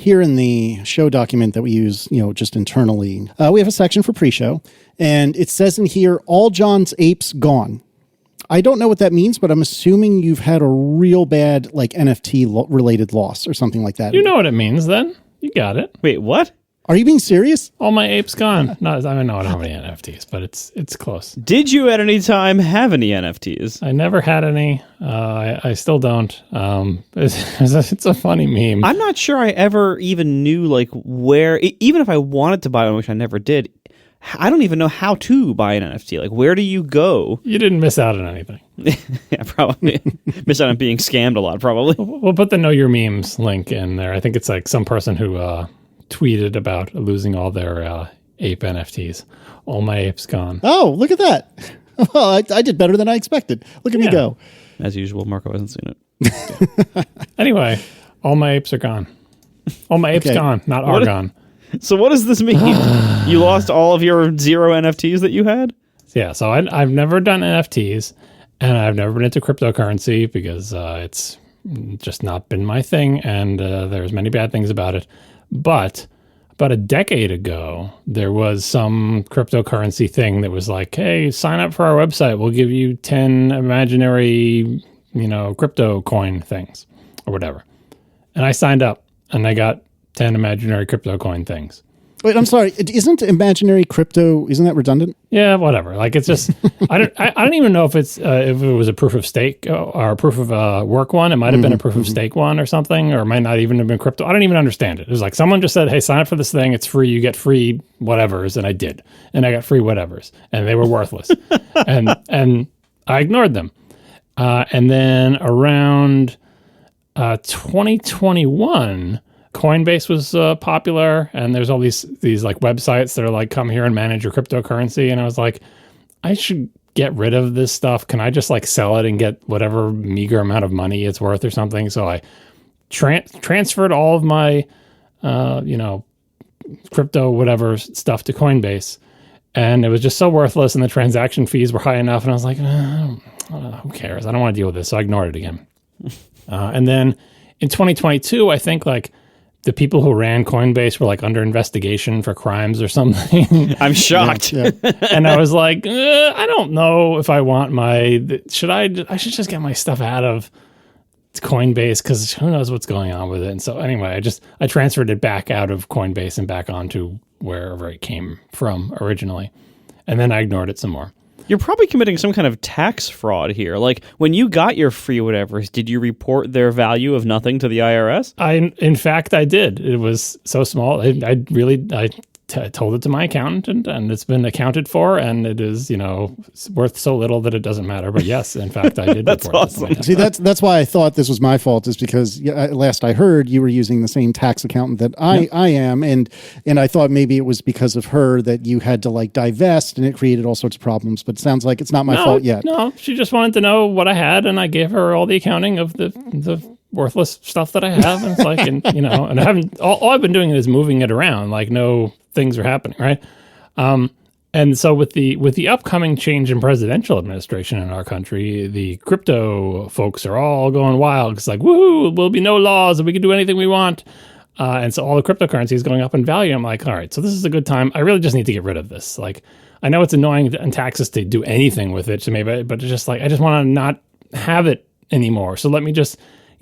here in the show document that we use, just internally, we have a section for pre-show, and it says in here, all John's apes gone. I don't know what that means, but I'm assuming you've had a real bad NFT related loss or something like that. You know what it means then. You got it. Wait, what? Are you being serious? All my apes gone. No, I don't have any NFTs, but it's close. Did you at any time have any NFTs? I never had any. I still don't. It's a funny meme. I'm not sure I ever even knew where, even if I wanted to buy one, which I never did, I don't even know how to buy an NFT. Where do you go? You didn't miss out on anything. Yeah, probably. Miss out on being scammed a lot, probably. We'll put the Know Your Memes link in there. I think it's some person who tweeted about losing all their ape NFTs. All my apes gone. Oh, look at that. Well, I did better than I expected. Look at me go. As usual, Marco hasn't seen it. Anyway, all my apes are gone. All my apes gone, not are gone. So what does this mean? You lost all of your 0 NFTs that you had? Yeah, so I've never done NFTs, and I've never been into cryptocurrency because it's just not been my thing, and there's many bad things about it. But about a decade ago, there was some cryptocurrency thing that was like, hey, sign up for our website. We'll give you 10 imaginary, crypto coin things or whatever. And I signed up, and I got 10 imaginary crypto coin things. Wait, I'm sorry. Isn't imaginary crypto, isn't that redundant? Yeah, whatever. It's just, I don't even know if if it was a proof of stake or a proof of work one. It might have been a proof of stake one or something, or it might not even have been crypto. I don't even understand it. It was someone just said, hey, sign up for this thing. It's free. You get free whatevers. And I did. And I got free whatevers. And they were worthless. and I ignored them. And then around 2021, Coinbase was popular, and there's all these websites that are come here and manage your cryptocurrency. And I was like, I should get rid of this stuff. Can I just sell it and get whatever meager amount of money it's worth or something? So I transferred all of my, crypto whatever stuff to Coinbase, and it was just so worthless, and the transaction fees were high enough. And I was like, who cares? I don't want to deal with this. So I ignored it again. And then in 2022, I think the people who ran Coinbase were under investigation for crimes or something. I'm shocked. Yeah. And I was like, I don't know if I want I should just get my stuff out of Coinbase because who knows what's going on with it. And so anyway, I transferred it back out of Coinbase and back onto wherever it came from originally. And then I ignored it some more. You're probably committing some kind of tax fraud here. When you got your free whatevers, did you report their value of nothing to the IRS? In fact, I did. It was so small. I told it to my accountant, and it's been accounted for, and it is, worth so little that it doesn't matter. But yes, in fact, I did. That's report awesome. it. See, that's why I thought this was my fault, is because last I heard you were using the same tax accountant that I am, and I thought maybe it was because of her that you had to divest, and it created all sorts of problems. But it sounds like it's not my fault yet. No, she just wanted to know what I had, and I gave her all the accounting of the worthless stuff that I have. And it's and I haven't. All I've been doing is moving it around. No things are happening, right? And so with the upcoming change in presidential administration in our country, the crypto folks are all going wild. It's woohoo, there'll be no laws and we can do anything we want. And so all the cryptocurrency is going up in value. I'm like, all right, so this is a good time. I really just need to get rid of this. I know it's annoying in taxes to do anything with it, but it's just I just want to not have it anymore. So let me just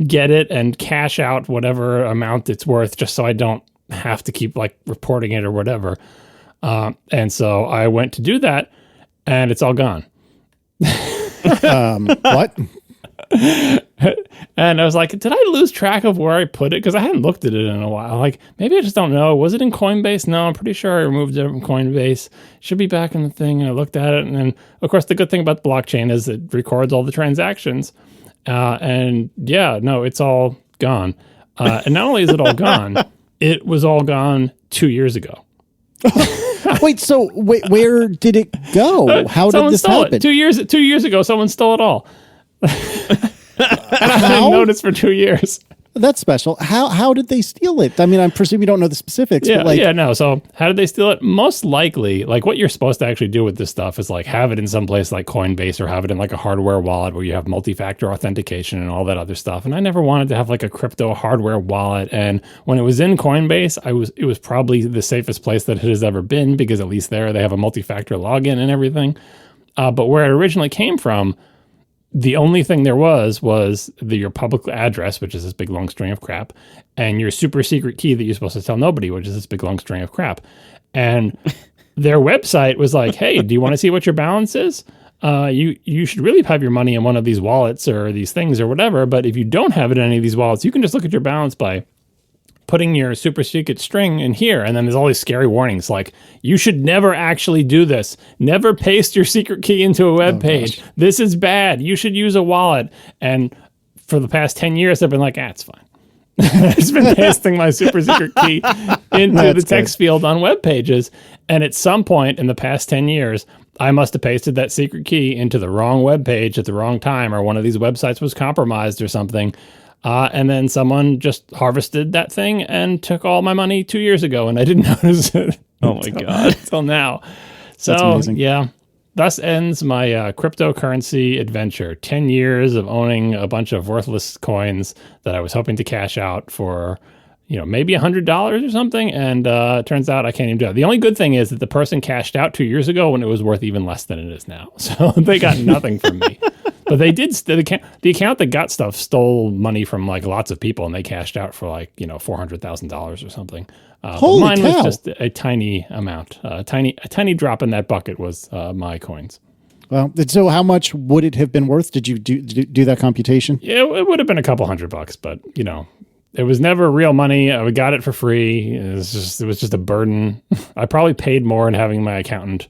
get it and cash out whatever amount it's worth just so I don't have to keep reporting it or whatever. And so I went to do that, and it's all gone. What? And I was like, did I lose track of where I put it? Because I hadn't looked at it in a while. Maybe I just don't know. Was it in Coinbase? No, I'm pretty sure I removed it from Coinbase. It should be back in the thing. And I looked at it. And then, of course, the good thing about the blockchain is it records all the transactions. It's all gone. And not only is it all gone, it was all gone 2 years ago. Wait, so where did it go? How did this happen? 2 years ago, someone stole it all. And I didn't notice for 2 years. That's special. How did they steal it? I mean, I presume you don't know the specifics. Yeah, but no. So how did they steal it? Most likely, like what you're supposed to actually do with this stuff is like have it in some place like Coinbase or have it in like a hardware wallet where you have multi-factor authentication and all that other stuff. And I never wanted to have like a crypto hardware wallet. And when it was in Coinbase, it was probably the safest place that it has ever been because at least there they have a multi-factor login and everything. But where it originally came from, the only thing there was your public address, which is this big long string of crap, and your super secret key that you're supposed to tell nobody, which is this big long string of crap. And their website was like, hey, do you want to see what your balance is? You should really have your money in one of these wallets or these things or whatever. But if you don't have it in any of these wallets, you can just look at your balance by putting your super secret string in here. And then there's all these scary warnings like, you should never actually do this. Never paste your secret key into a web page. This is bad. You should use a wallet. And for the past 10 years, I've been like, it's fine. I've just been pasting my super secret key into the text field on web pages. And at some point in the past 10 years, I must have pasted that secret key into the wrong web page at the wrong time, or one of these websites was compromised or something. And then someone just harvested that thing and took all my money 2 years ago, and I didn't notice it. Oh my God. Until now. So, yeah. Thus ends my cryptocurrency adventure. 10 years of owning a bunch of worthless coins that I was hoping to cash out for, maybe $100 or something. And it turns out I can't even do it. The only good thing is that the person cashed out 2 years ago when it was worth even less than it is now. So they got nothing from me. But they did, the account that got stuff stole money from like lots of people, and they cashed out for like, $400,000 or something. Holy mine cow. was just a tiny amount. A tiny drop in that bucket was my coins. Well, so how much would it have been worth? Did you do that computation? Yeah, it would have been a couple $100, but it was never real money. I got it for free. It was just a burden. I probably paid more in having my accountant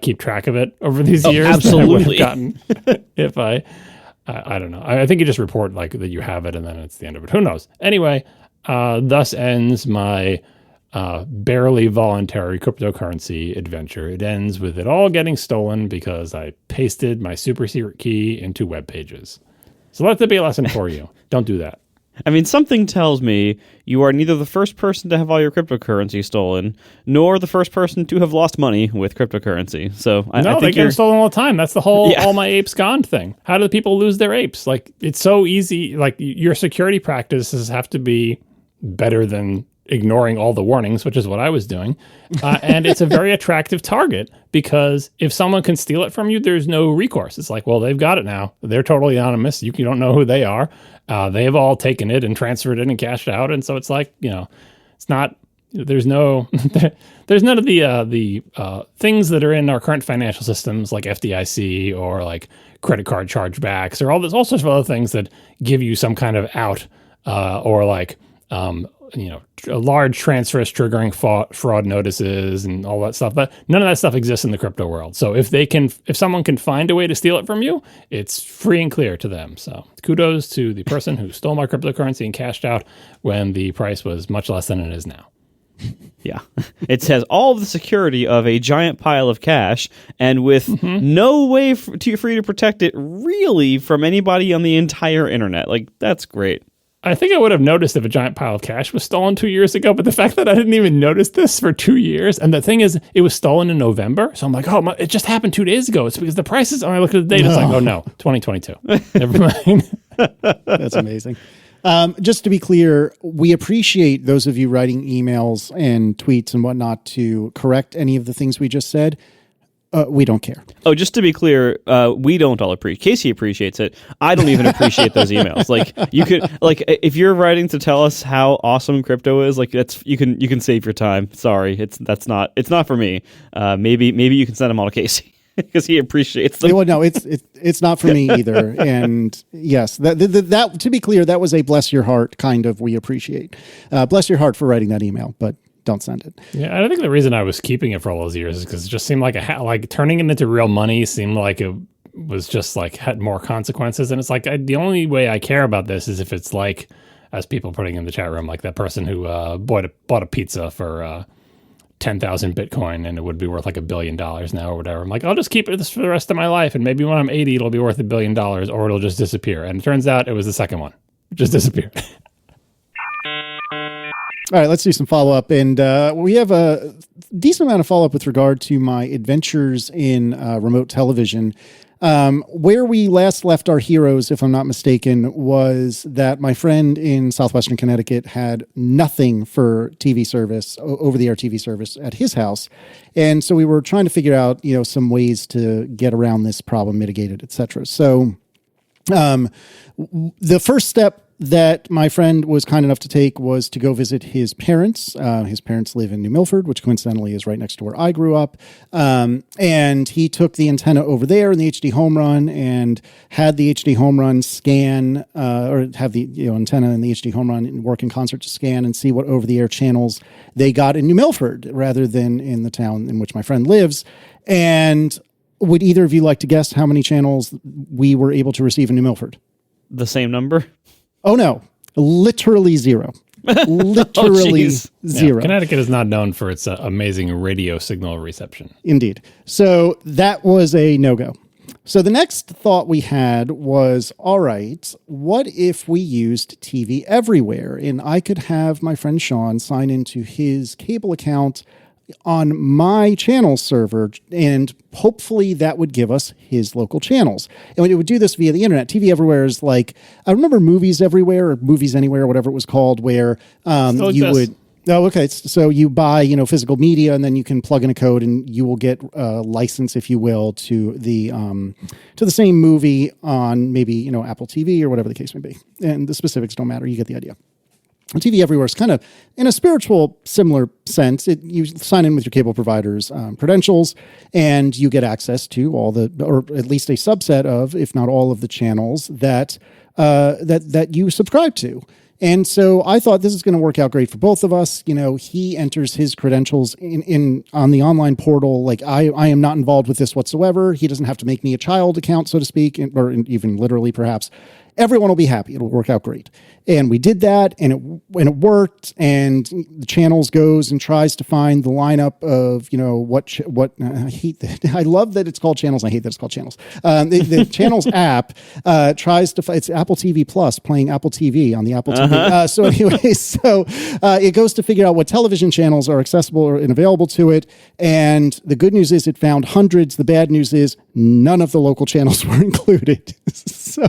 keep track of it over these years. Absolutely. Than I would have gotten if I don't know. I think you just report like that you have it and then it's the end of it. Who knows? Anyway, thus ends my barely voluntary cryptocurrency adventure. It ends with it all getting stolen because I pasted my super secret key into web pages. So let that be a lesson for you. Don't do that. I mean, something tells me you are neither the first person to have all your cryptocurrency stolen, nor the first person to have lost money with cryptocurrency. So I think they get stolen all the time. That's the whole Yeah. all my apes gone thing. How do people lose their apes? Like, it's so easy. Like, your security practices have to be better than ignoring all the warnings, which is what I was doing. And it's a very attractive target because if someone can steal it from you, there's no recourse. It's like, well, they've got it now. They're totally anonymous. You don't know who they are. They have all taken it and transferred it and cashed out. And so it's like, it's not, there's no, there's none of the things that are in our current financial systems like FDIC or like credit card chargebacks or all sorts of other things that give you some kind of out or like, large transfers triggering fraud notices and all that stuff. But none of that stuff exists in the crypto world. So if someone can find a way to steal it from you, it's free and clear to them. So kudos to the person who stole my cryptocurrency and cashed out when the price was much less than it is now. Yeah. It says all of the security of a giant pile of cash and with no way for you to protect it really from anybody on the entire internet. Like, that's great. I think I would have noticed if a giant pile of cash was stolen 2 years ago, but the fact that I didn't even notice this for 2 years, and the thing is, it was stolen in November, so I'm like, it just happened 2 days ago. It's because the prices, when I look at the date, it's like, oh no, 2022. Never mind. That's amazing. Just to be clear, we appreciate those of you writing emails and tweets and whatnot to correct any of the things we just said. We don't care. Oh, just to be clear, we don't all appreciate. Casey appreciates it. I don't even appreciate those emails. Like, you could, like, if you're writing to tell us how awesome crypto is, like, you can save your time. Sorry, it's not for me. Maybe you can send them all to Casey because he appreciates them. Well, no, it's not for me either. And yes, that to be clear, that was a bless your heart kind of we appreciate. Bless your heart for writing that email, but don't send it. Yeah, I think the reason I was keeping it for all those years is because it just seemed like like turning it into real money seemed like it was just like had more consequences. And it's like the only way I care about this is if it's like, as people putting in the chat room, like that person who bought a pizza for 10,000 Bitcoin and it would be worth like $1 billion now or whatever. I'm like, I'll just keep it for the rest of my life, and maybe when I'm 80, it'll be worth $1 billion, or it'll just disappear. And it turns out it was the second one. It just disappeared. All right, let's do some follow-up. And we have a decent amount of follow-up with regard to my adventures in remote television. Where we last left our heroes, if I'm not mistaken, was that my friend in southwestern Connecticut had nothing for TV service, over-the-air TV service at his house. And so we were trying to figure out, some ways to get around this problem, mitigate it, et cetera. So the first step that my friend was kind enough to take was to go visit his parents. His parents live in New Milford, which coincidentally is right next to where I grew up. And he took the antenna over there in the HD home run and had the HD home run scan, or have the antenna in the HD home run work in concert to scan and see what over-the-air channels they got in New Milford rather than in the town in which my friend lives. And would either of you like to guess how many channels we were able to receive in New Milford? The same number? Oh, no. Literally zero. Literally zero. Yeah, Connecticut is not known for its amazing radio signal reception. Indeed. So that was a no-go. So the next thought we had was, all right, what if we used TV Everywhere? And I could have my friend Sean sign into his cable account on my channel server, and hopefully that would give us his local channels. And it would do this via the internet. TV Everywhere is like, I remember Movies Everywhere or Movies Anywhere, or whatever it was called, where you would... Oh, okay. So you buy, physical media, and then you can plug in a code, and you will get a license, if you will, to the same movie on maybe Apple TV or whatever the case may be. And the specifics don't matter. You get the idea. TV Everywhere is kind of, in a spiritual similar sense, you sign in with your cable provider's credentials, and you get access to all or at least a subset of, if not all of the channels that you subscribe to. And so I thought this is going to work out great for both of us. He enters his credentials on the online portal. Like I am not involved with this whatsoever. He doesn't have to make me a child account, so to speak, or even literally perhaps. Everyone will be happy. It'll work out great. And we did that, and it worked. And the channels goes and tries to find the lineup of what I hate that. I love that it's called channels. I hate that it's called channels. The channels app tries to. It's Apple TV Plus playing Apple TV on the Apple TV. So anyway, it goes to figure out what television channels are accessible and available to it. And the good news is it found hundreds. The bad news is none of the local channels were included. So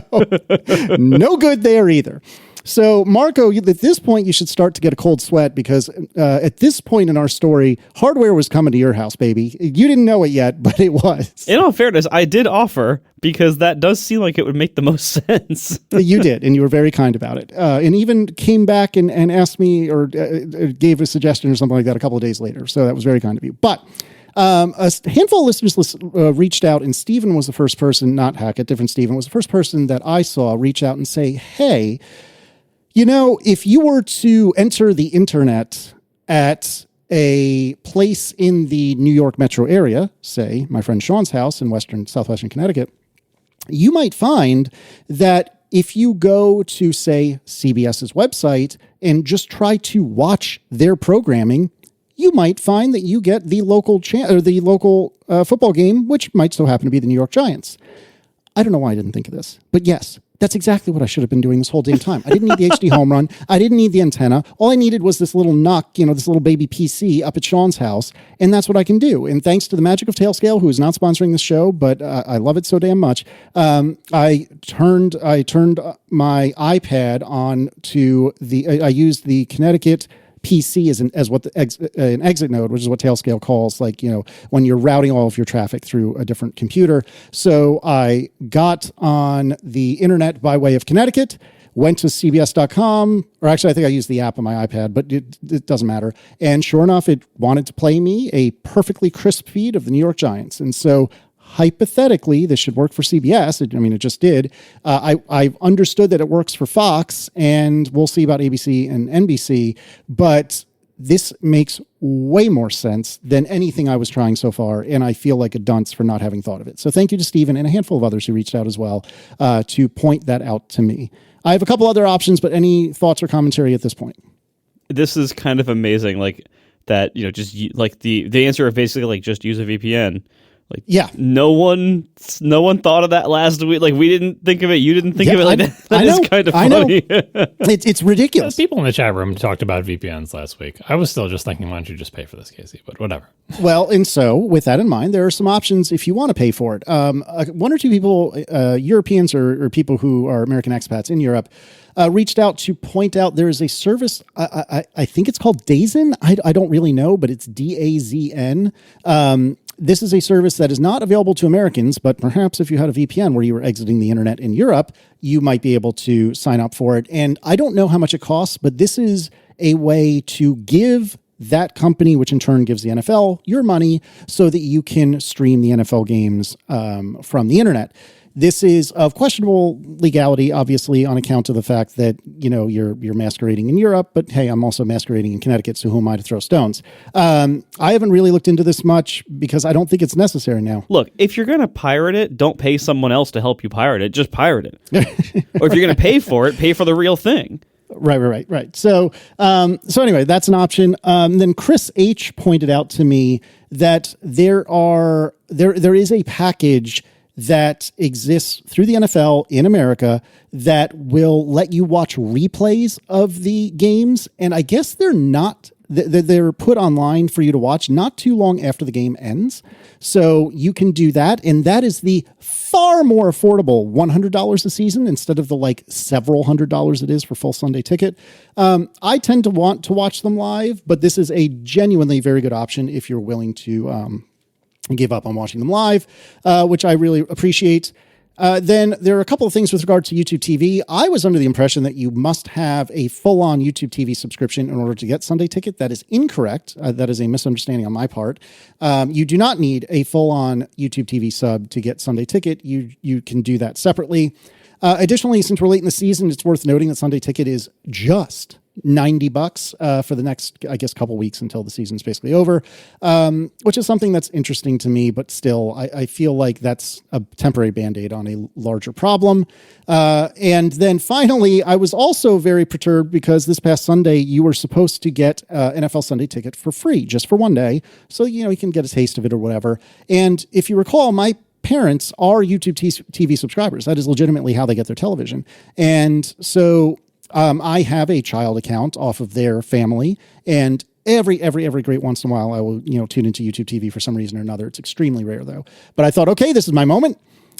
no good there either. So, Marco, at this point, you should start to get a cold sweat because at this point in our story, hardware was coming to your house, baby. You didn't know it yet, but it was. In all fairness, I did offer because that does seem like it would make the most sense. You did, and you were very kind about it. And even came back and asked me or gave a suggestion or something like that a couple of days later. So that was very kind of you. But a handful of listeners reached out, and Stephen was the first person, not Hackett, different Stephen, was the first person that I saw reach out and say, hey, if you were to enter the internet at a place in the New York metro area, say my friend Sean's house in southwestern Connecticut, you might find that if you go to, say, CBS's website and just try to watch their programming, you might find that you get the local football game, which might so happen to be the New York Giants. I don't know why I didn't think of this, but yes, that's exactly what I should have been doing this whole damn time. I didn't need the HD home run. I didn't need the antenna. All I needed was this little NUC, this little baby PC up at Sean's house, and that's what I can do. And thanks to the magic of Tailscale, who is not sponsoring this show, but I love it so damn much, I turned my iPad on to I used the Connecticut PC as what an exit node, which is what Tailscale calls, when you're routing all of your traffic through a different computer. So I got on the internet by way of Connecticut, went to cbs.com, or actually I think I used the app on my iPad, but it doesn't matter. And sure enough, it wanted to play me a perfectly crisp feed of the New York Giants. And so hypothetically, this should work for CBS. It just did. I understood that it works for Fox, and we'll see about ABC and NBC, but this makes way more sense than anything I was trying so far, and I feel like a dunce for not having thought of it. So thank you to Stephen and a handful of others who reached out as well to point that out to me. I have a couple other options, but any thoughts or commentary at this point? This is kind of amazing, the answer of basically just use a VPN. Like, yeah, no one thought of that last week. Like, we didn't think of it. You didn't think of it like that. That is kind of funny. It's ridiculous. People in the chat room talked about VPNs last week. I was still just thinking, why don't you just pay for this, Casey? But whatever. Well, and so with that in mind, there are some options if you want to pay for it. One or two people, Europeans or people who are American expats in Europe, reached out to point out there is a service. I think it's called Dazen. I don't really know, but it's DAZN. This is a service that is not available to Americans, but perhaps if you had a VPN where you were exiting the internet in Europe, you might be able to sign up for it. And I don't know how much it costs, but this is a way to give that company, which in turn gives the NFL your money so that you can stream the NFL games from the internet. This is of questionable legality, obviously, on account of the fact that, you're masquerading in Europe, but hey, I'm also masquerading in Connecticut, so who am I to throw stones? I haven't really looked into this much because I don't think it's necessary now. Look, if you're going to pirate it, don't pay someone else to help you pirate it. Just pirate it. Or if you're going to pay for it, pay for the real thing. Right. So anyway, that's an option. Then Chris H pointed out to me that there is a package that exists through the NFL in America that will let you watch replays of the games. And I guess they're put online for you to watch not too long after the game ends. So you can do that. And that is the far more affordable $100 a season instead of the several $100s it is for full Sunday ticket. I tend to want to watch them live, but this is a genuinely very good option if you're willing to give up on watching them live, which I really appreciate. Then there are a couple of things with regard to YouTube TV. I was under the impression that you must have a full-on YouTube TV subscription in order to get Sunday Ticket. That is incorrect. That is a misunderstanding on my part. You do not need a full-on YouTube TV sub to get Sunday Ticket. You can do that separately. Additionally, since we're late in the season, it's worth noting that Sunday Ticket is just $90 for the next, I guess, couple weeks until the season's basically over, which is something that's interesting to me, but still, I feel like that's a temporary Band-Aid on a larger problem. And then finally, I was also very perturbed because this past Sunday, you were supposed to get NFL Sunday Ticket for free, just for one day. So, you can get a taste of it or whatever. And if you recall, my parents are YouTube TV subscribers. That is legitimately how they get their television. And so I have a child account off of their family, and every great once in a while I will, tune into YouTube TV for some reason or another. It's extremely rare though. But I thought, okay, this is my moment.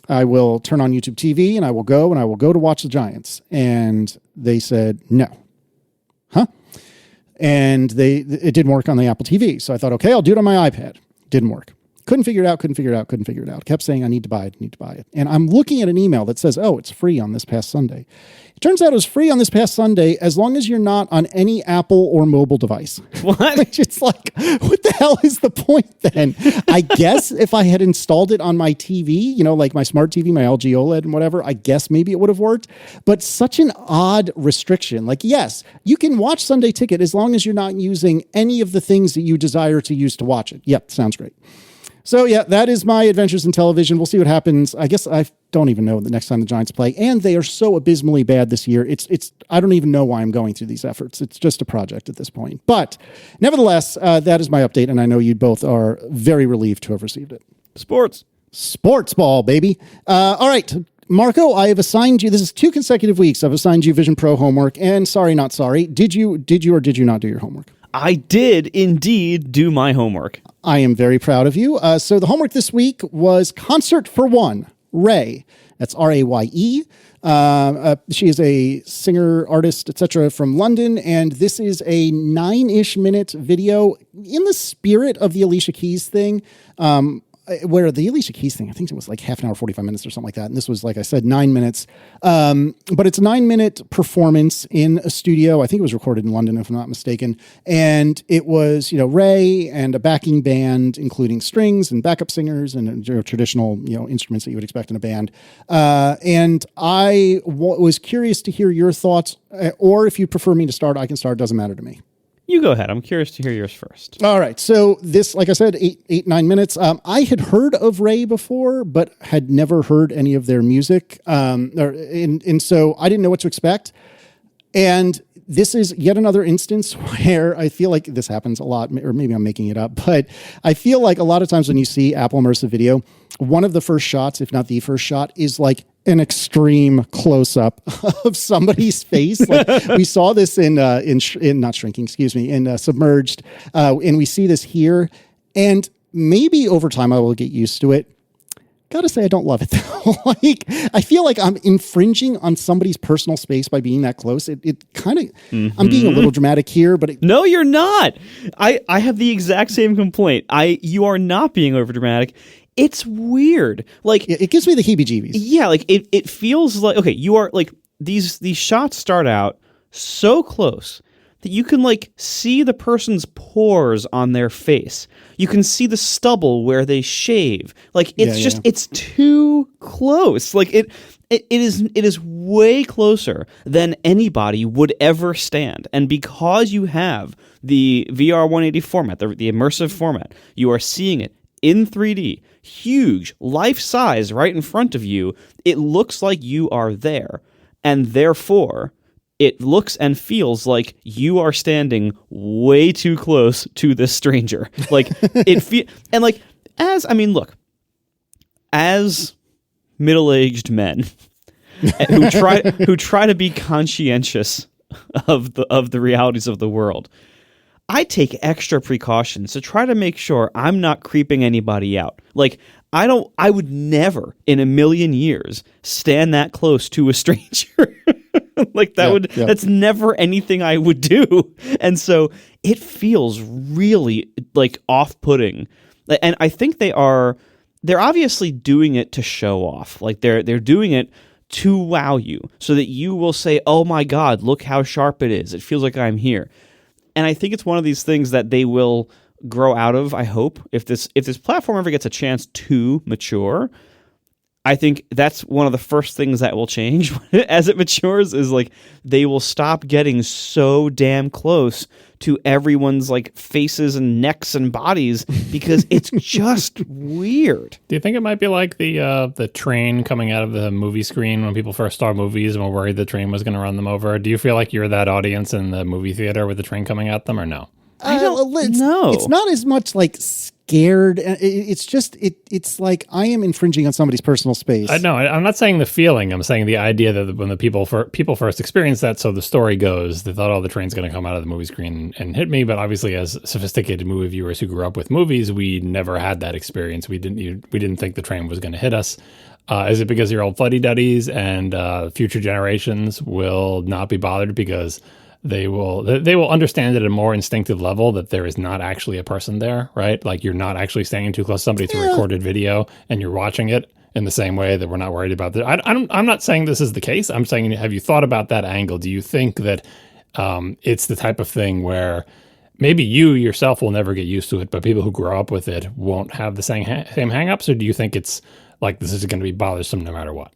I will turn on YouTube TV and I will go to watch the Giants. And they said, no. Huh? And it didn't work on the Apple TV. So I thought, okay, I'll do it on my iPad. Didn't work. Couldn't figure it out. Kept saying, I need to buy it. And I'm looking at an email that says, oh, it's free on this past Sunday. It turns out it was free on this past Sunday as long as you're not on any Apple or mobile device. What? Which it's like, what the hell is the point then? I guess if I had installed it on my TV, like my smart TV, my LG OLED and whatever, I guess maybe it would have worked. But such an odd restriction. Like, yes, you can watch Sunday Ticket as long as you're not using any of the things that you desire to use to watch it. Yep, sounds great. So, yeah, that is my adventures in television. We'll see what happens. I guess I don't even know the next time the Giants play. And they are so abysmally bad this year. I don't even know why I'm going through these efforts. It's just a project at this point. But nevertheless, that is my update. And I know you both are very relieved to have received it. Sports ball, baby. All right. Marco, I have assigned you, this is 2 consecutive weeks. I've assigned you Vision Pro homework. And sorry, not sorry. Did you or did you not do your homework? I did indeed do my homework. I am very proud of you. So the homework this week was Concert for One, Ray. That's R-A-Y-E. She is a singer, artist, etc. from London, and this is a 9-ish minute video in the spirit of the Alicia Keys thing. Where the Alicia Keys thing, I think it was like half an hour, 45 minutes or something like that. And this was, like I said, 9 minutes. But it's a 9-minute performance in a studio. I think it was recorded in London, if I'm not mistaken. And it was, Ray and a backing band, including strings and backup singers and traditional, instruments that you would expect in a band. And I was curious to hear your thoughts, or if you prefer me to start, I can start. It doesn't matter to me. You go ahead. I'm curious to hear yours first. All right. So this, like I said, 9 minutes. I had heard of Ray before, but had never heard any of their music. And so I didn't know what to expect. And this is yet another instance where I feel like this happens a lot, or maybe I'm making it up, but I feel like a lot of times when you see Apple Immersive Video, one of the first shots, if not the first shot, is like an extreme close-up of somebody's face. Like we saw this in not shrinking, excuse me, in Submerged, and we see this here. And maybe over time I will get used to it. Gotta say, I don't love it though. Like, I feel like I'm infringing on somebody's personal space by being that close. It kind of, I'm being a little dramatic here, but no, you're not. I have the exact same complaint. You are not being over dramatic. It's weird. Like, it gives me the heebie-jeebies. Yeah, like it feels like, okay, you are like these shots start out so close that you can like see the person's pores on their face. You can see the stubble where they shave. Like it's it's too close. Like it is way closer than anybody would ever stand. And because you have the VR 180 format, the immersive format, you are seeing it in 3D, huge, life size right in front of you. It looks like you are there. And therefore, it looks and feels like you are standing way too close to this stranger. Like and like as middle-aged men who try to be conscientious of the realities of the world, I take extra precautions to try to make sure I'm not creeping anybody out. Like I would never in a million years stand that close to a stranger. Like that's never anything I would do. And so it feels really like off-putting. And I think they're obviously doing it to show off. Like they're doing it to wow you so that you will say, "Oh my God, look how sharp it is. It feels like I'm here." And I think it's one of these things that they will grow out of, I hope. If this platform ever gets a chance to mature, I think that's one of the first things that will change as it matures, is like they will stop getting so damn close to everyone's like faces and necks and bodies because it's just weird. Do you think it might be like the train coming out of the movie screen when people first saw movies and were worried the train was going to run them over? Do you feel like you're that audience in the movie theater with the train coming at them, or no? I don't know. It's not as much like scared. It's just it's like I am infringing on somebody's personal space. I'm not saying the feeling. I'm saying the idea that when the people first experienced that, so the story goes, they thought, oh, the train's going to come out of the movie screen and hit me. But obviously, as sophisticated movie viewers who grew up with movies, we never had that experience. We didn't think the train was going to hit us. Is it because you're old fuddy-duddies and future generations will not be bothered because they will understand at a more instinctive level that there is not actually a person there, right? Like you're not actually standing too close to somebody through recorded video and you're watching it in the same way that we're not worried about that. I'm not saying this is the case. I'm saying, have you thought about that angle? Do you think that it's the type of thing where maybe you yourself will never get used to it, but people who grow up with it won't have the same hang-ups? Or do you think it's like this is going to be bothersome no matter what?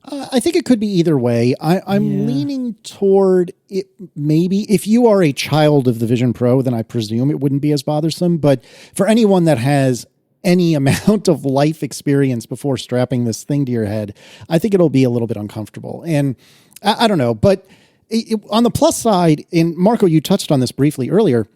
I think it could be either way. I'm leaning toward it. Maybe if you are a child of the Vision Pro, then I presume it wouldn't be as bothersome. But for anyone that has any amount of life experience before strapping this thing to your head, I think it'll be a little bit uncomfortable. And I don't know. But on the plus side, and Marco, you touched on this briefly earlier,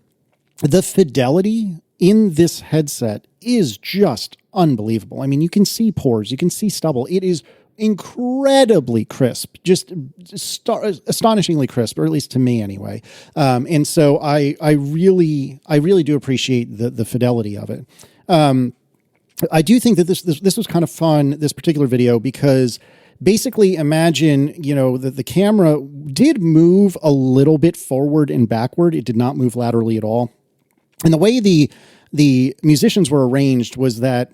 the fidelity in this headset is just unbelievable. I mean, you can see pores, you can see stubble. It is incredibly crisp, just astonishingly crisp, or at least to me anyway. And so I really do appreciate the fidelity of it. I do think that this was kind of fun, this particular video, because basically imagine, that the camera did move a little bit forward and backward. It did not move laterally at all. And the way the musicians were arranged was that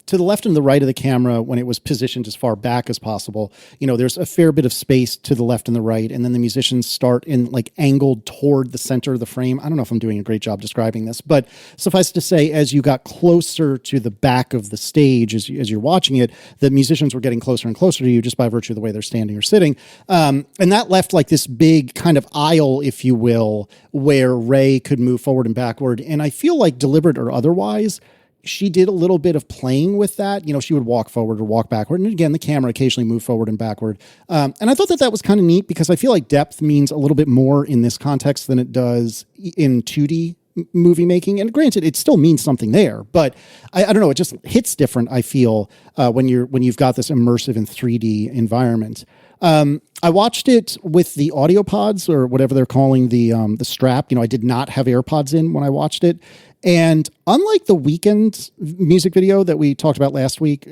to the left and the right of the camera, when it was positioned as far back as possible, there's a fair bit of space to the left and the right. And then the musicians start in like angled toward the center of the frame. I don't know if I'm doing a great job describing this, but suffice to say, as you got closer to the back of the stage, as you're watching it, the musicians were getting closer and closer to you just by virtue of the way they're standing or sitting. And that left like this big kind of aisle, if you will, where Ray could move forward and backward. And I feel like, deliberate or otherwise, she did a little bit of playing with that. You know, she would walk forward or walk backward. And again, the camera occasionally moved forward and backward. And I thought that was kind of neat because I feel like depth means a little bit more in this context than it does in 2D movie making. And granted, it still means something there, but I don't know. It just hits different, I feel, when you've got this immersive in 3D environment. I watched it with the audio pods or whatever they're calling the strap. You know, I did not have AirPods in when I watched it. And unlike the Weeknd music video that we talked about last week,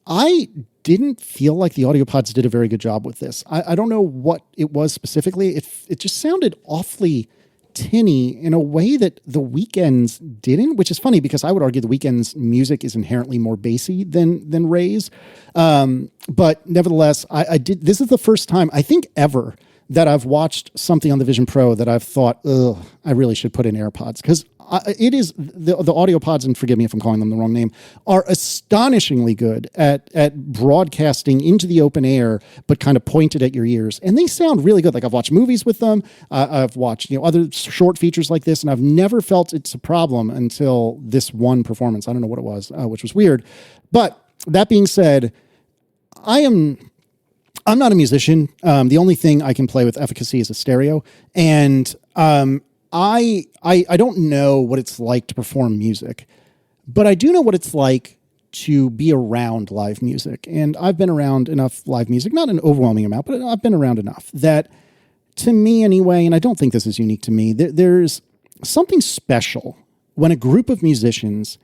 I didn't feel like the audio pods did a very good job with this. I don't know what it was specifically. It just sounded awfully tinny in a way that the Weeknd's didn't, which is funny because I would argue the Weeknd's music is inherently more bassy than Ray's. But nevertheless, I did. This is the first time I think ever that I've watched something on the Vision Pro that I've thought, I really should put in AirPods, because it is the audio pods, and forgive me if I'm calling them the wrong name, are astonishingly good at broadcasting into the open air, but kind of pointed at your ears. And they sound really good. Like, I've watched movies with them. I've watched, other short features like this, and I've never felt it's a problem until this one performance. I don't know what it was, which was weird. But that being said, I'm not a musician. The only thing I can play with efficacy is a stereo. And I don't know what it's like to perform music, but I do know what it's like to be around live music. And I've been around enough live music, not an overwhelming amount, but I've been around enough that, to me anyway, and I don't think this is unique to me, there's something special when a group of musicians,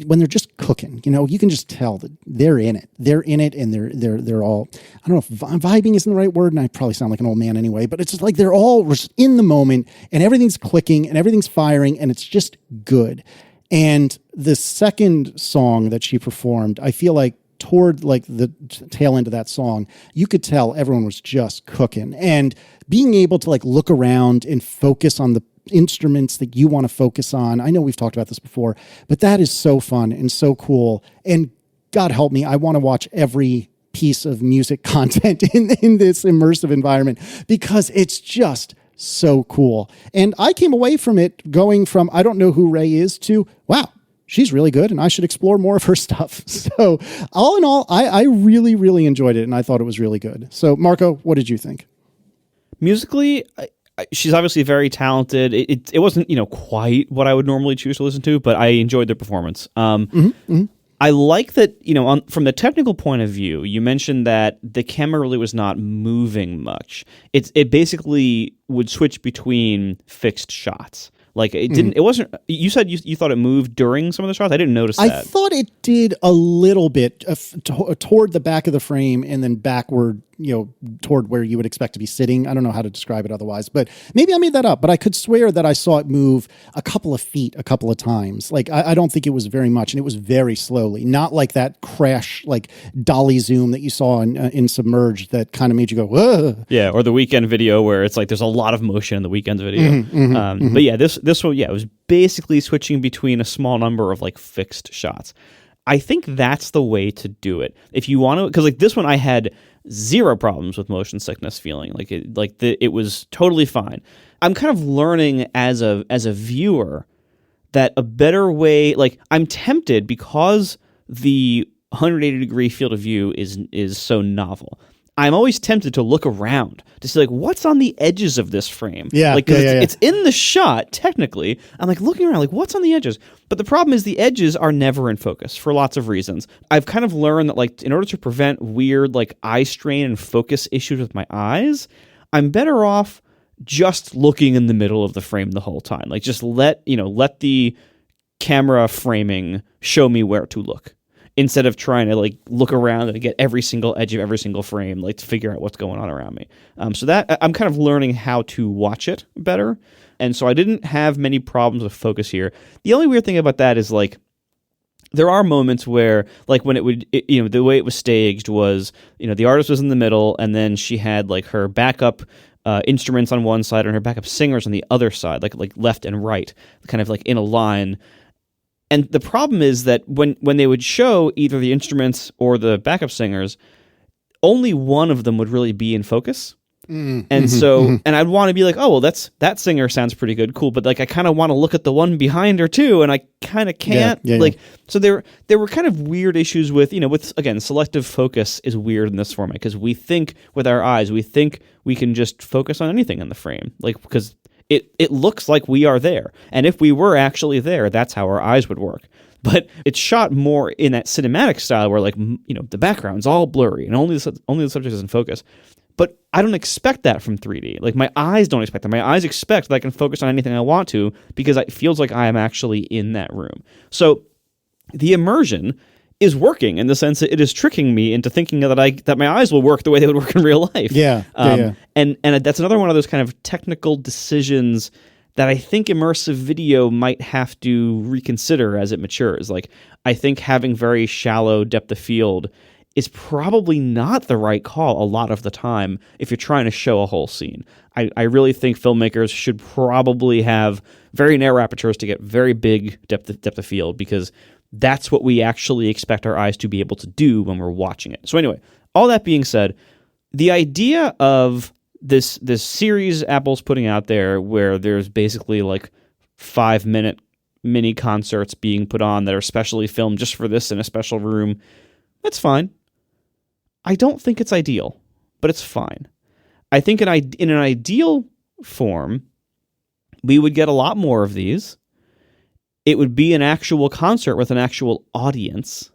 when they're just cooking, you can just tell that they're in it. They're in it, and they're all, I don't know if vibing isn't the right word, and I probably sound like an old man anyway, but it's just like they're all just in the moment, and everything's clicking, and everything's firing, and it's just good. And the second song that she performed, I feel like toward like the tail end of that song, you could tell everyone was just cooking. And being able to like look around and focus on the instruments that you want to focus on. I know we've talked about this before, but that is so fun and so cool. And God help me, I want to watch every piece of music content in this immersive environment because it's just so cool. And I came away from it going from, I don't know who Ray is, to, wow, she's really good and I should explore more of her stuff. So all in all, I really, really enjoyed it and I thought it was really good. So Marco, what did you think? Musically, she's obviously very talented. It wasn't, quite what I would normally choose to listen to, but I enjoyed the performance. I like that, from the technical point of view, you mentioned that the camera really was not moving much. It basically would switch between fixed shots. Like it wasn't, you said you thought it moved during some of the shots? I didn't notice that. I thought it did a little bit toward the back of the frame and then backward, toward where you would expect to be sitting. I don't know how to describe it otherwise, but maybe I made that up, but I could swear that I saw it move a couple of feet a couple of times. Like, I don't think it was very much, and it was very slowly, not like that crash, like dolly zoom that you saw in Submerged that kind of made you go, whoa. Yeah, or the Weeknd video where it's like there's a lot of motion in the Weeknd video. But yeah, this one, it was basically switching between a small number of like fixed shots. I think that's the way to do it. If you want to, because like this one, I had zero problems with motion sickness feeling it was totally fine. I'm kind of learning as a viewer that a better way, like I'm tempted because the 180-degree field of view is so novel. I'm always tempted to look around to see like what's on the edges of this frame. Yeah, like it's in the shot technically. I'm like looking around like what's on the edges. But the problem is the edges are never in focus for lots of reasons. I've kind of learned that like in order to prevent weird like eye strain and focus issues with my eyes, I'm better off just looking in the middle of the frame the whole time. Like just let the camera framing show me where to look, instead of trying to like look around and get every single edge of every single frame, like to figure out what's going on around me. So that I'm kind of learning how to watch it better. And so I didn't have many problems with focus here. The only weird thing about that is like, there are moments where like when the way it was staged was, the artist was in the middle and then she had like her backup instruments on one side and her backup singers on the other side, like left and right, kind of like in a line. And the problem is that when they would show either the instruments or the backup singers, only one of them would really be in focus. And so, and I'd want to be like, oh, well, that singer sounds pretty good. Cool. But like, I kind of want to look at the one behind her too. And I kind of can't so there were kind of weird issues with, again, selective focus is weird in this format because we think with our eyes, we think we can just focus on anything in the frame. Like, because it looks like we are there. And if we were actually there, that's how our eyes would work. But it's shot more in that cinematic style where like, the background's all blurry and only the subject is in focus. But I don't expect that from 3D. Like my eyes don't expect that. My eyes expect that I can focus on anything I want to because it feels like I am actually in that room. So the immersion is working in the sense that it is tricking me into thinking that my eyes will work the way they would work in real life. And that's another one of those kind of technical decisions that I think immersive video might have to reconsider as it matures. Like I think having very shallow depth of field is probably not the right call a lot of the time if you're trying to show a whole scene. I really think filmmakers should probably have very narrow apertures to get very big depth of field because that's what we actually expect our eyes to be able to do when we're watching it. So anyway, all that being said, the idea of this series Apple's putting out there where there's basically like 5-minute mini concerts being put on that are specially filmed just for this in a special room, that's fine. I don't think it's ideal, but it's fine. I think in an ideal form, we would get a lot more of these. It would be an actual concert with an actual audience,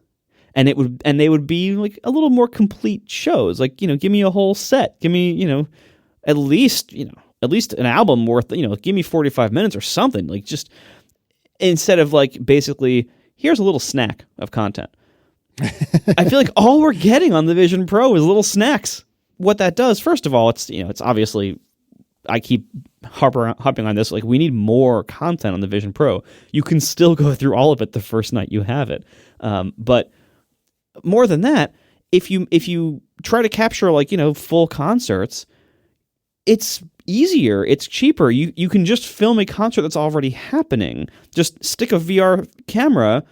and they would be like a little more complete shows. Like, give me a whole set. Give me, at least an album worth, give me 45 minutes or something. Like just instead of like basically here's a little snack of content. I feel like all we're getting on the Vision Pro is little snacks. What that does, first of all, it's obviously, I keep harping on this, like we need more content on the Vision Pro. You can still go through all of it the first night you have it. But more than that, if you try to capture like, full concerts, it's easier, it's cheaper. You can just film a concert that's already happening. Just stick a VR camera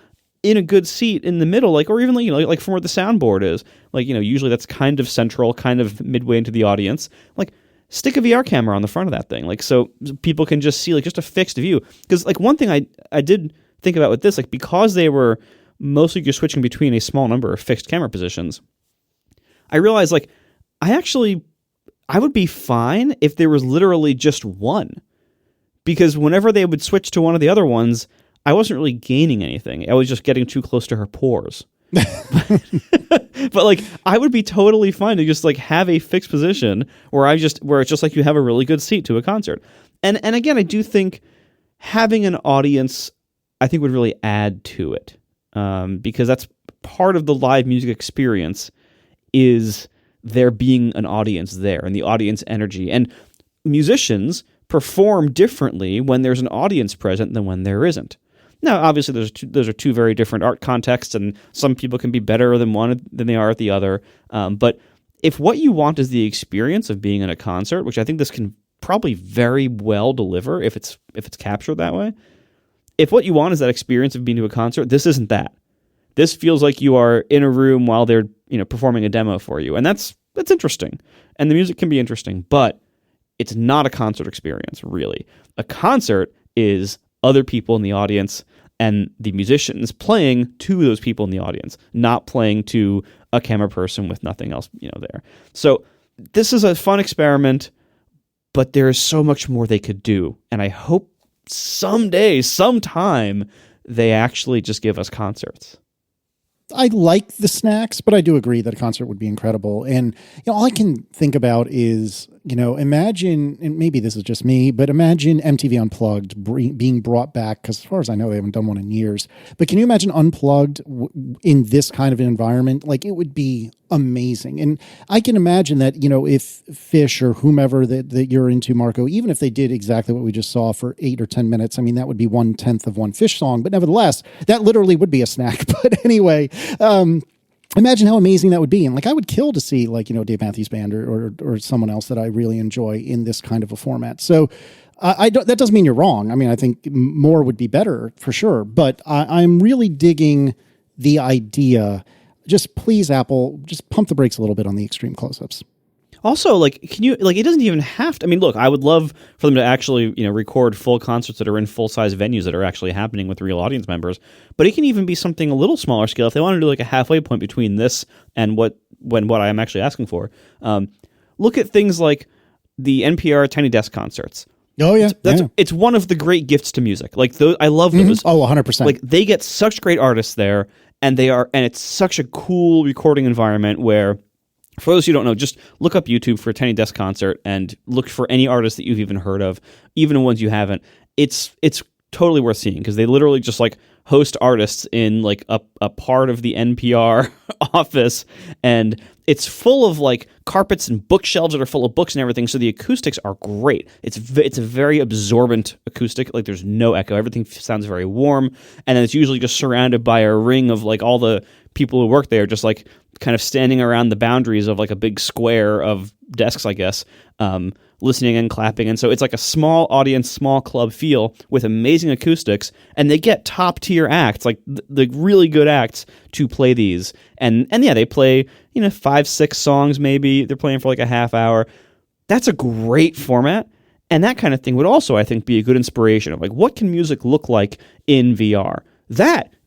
in a good seat in the middle, like, or even like from where the soundboard is, like, usually that's kind of central, kind of midway into the audience. Like, stick a VR camera on the front of that thing, like, so people can just see like just a fixed view. Because like one thing I did think about with this, like, because they were mostly just switching between a small number of fixed camera positions, I realized like I would be fine if there was literally just one, because whenever they would switch to one of the other ones, I wasn't really gaining anything. I was just getting too close to her pores. But like, I would be totally fine to just like have a fixed position where it's just like you have a really good seat to a concert. And again, I do think having an audience, I think, would really add to it, because that's part of the live music experience is there being an audience there and the audience energy. And musicians perform differently when there's an audience present than when there isn't. Now, obviously, those are two very different art contexts, and some people can be better than one than they are at the other. But if what you want is the experience of being in a concert, which I think this can probably very well deliver if it's captured that way, if what you want is that experience of being to a concert, this isn't that. This feels like you are in a room while they're performing a demo for you, and that's interesting. And the music can be interesting, but it's not a concert experience, really. A concert is other people in the audience and the musicians playing to those people in the audience, not playing to a camera person with nothing else, there. So this is a fun experiment, but there is so much more they could do. And I hope sometime, they actually just give us concerts. I like the snacks, but I do agree that a concert would be incredible. And all I can think about is, imagine, and maybe this is just me, but imagine MTV Unplugged being brought back, because as far as I know, they haven't done one in years. But can you imagine Unplugged in this kind of an environment? Like, it would be amazing. And I can imagine that, if Fish or whomever that you're into, Marco, even if they did exactly what we just saw for 8 or 10 minutes, I mean, that would be 1/10 of one Fish song. But nevertheless, that literally would be a snack. But anyway, imagine how amazing that would be. And like, I would kill to see like, Dave Matthews Band or someone else that I really enjoy in this kind of a format. So that doesn't mean you're wrong. I mean, I think more would be better for sure, but I'm really digging the idea. Just please, Apple, just pump the brakes a little bit on the extreme close-ups. Also, like, can you, like, it doesn't even have to, I mean, look, I would love for them to actually, record full concerts that are in full-size venues that are actually happening with real audience members, but it can even be something a little smaller scale if they want to do like a halfway point between this and what I am actually asking for. Look at things like the NPR Tiny Desk concerts. Oh yeah, it's one of the great gifts to music. Like those, I love those. Oh, 100%. Like they get such great artists there, and it's such a cool recording environment where, for those who don't know, just look up YouTube for a Tiny Desk concert and look for any artist that you've even heard of, even ones you haven't. It's totally worth seeing because they literally just like host artists in like a part of the NPR office, and it's full of like carpets and bookshelves that are full of books and everything. So the acoustics are great. It's a very absorbent acoustic. Like there's no echo. Everything sounds very warm, and then it's usually just surrounded by a ring of like all the people who work there, just like kind of standing around the boundaries of like a big square of desks, I guess, listening and clapping. And so it's like a small audience, small club feel with amazing acoustics, and they get top tier acts, like the really good acts to play these. And yeah, they play, 5-6 songs maybe. They're playing for like a half hour. That's a great format. And that kind of thing would also, I think, be a good inspiration of like, what can music look like in VR?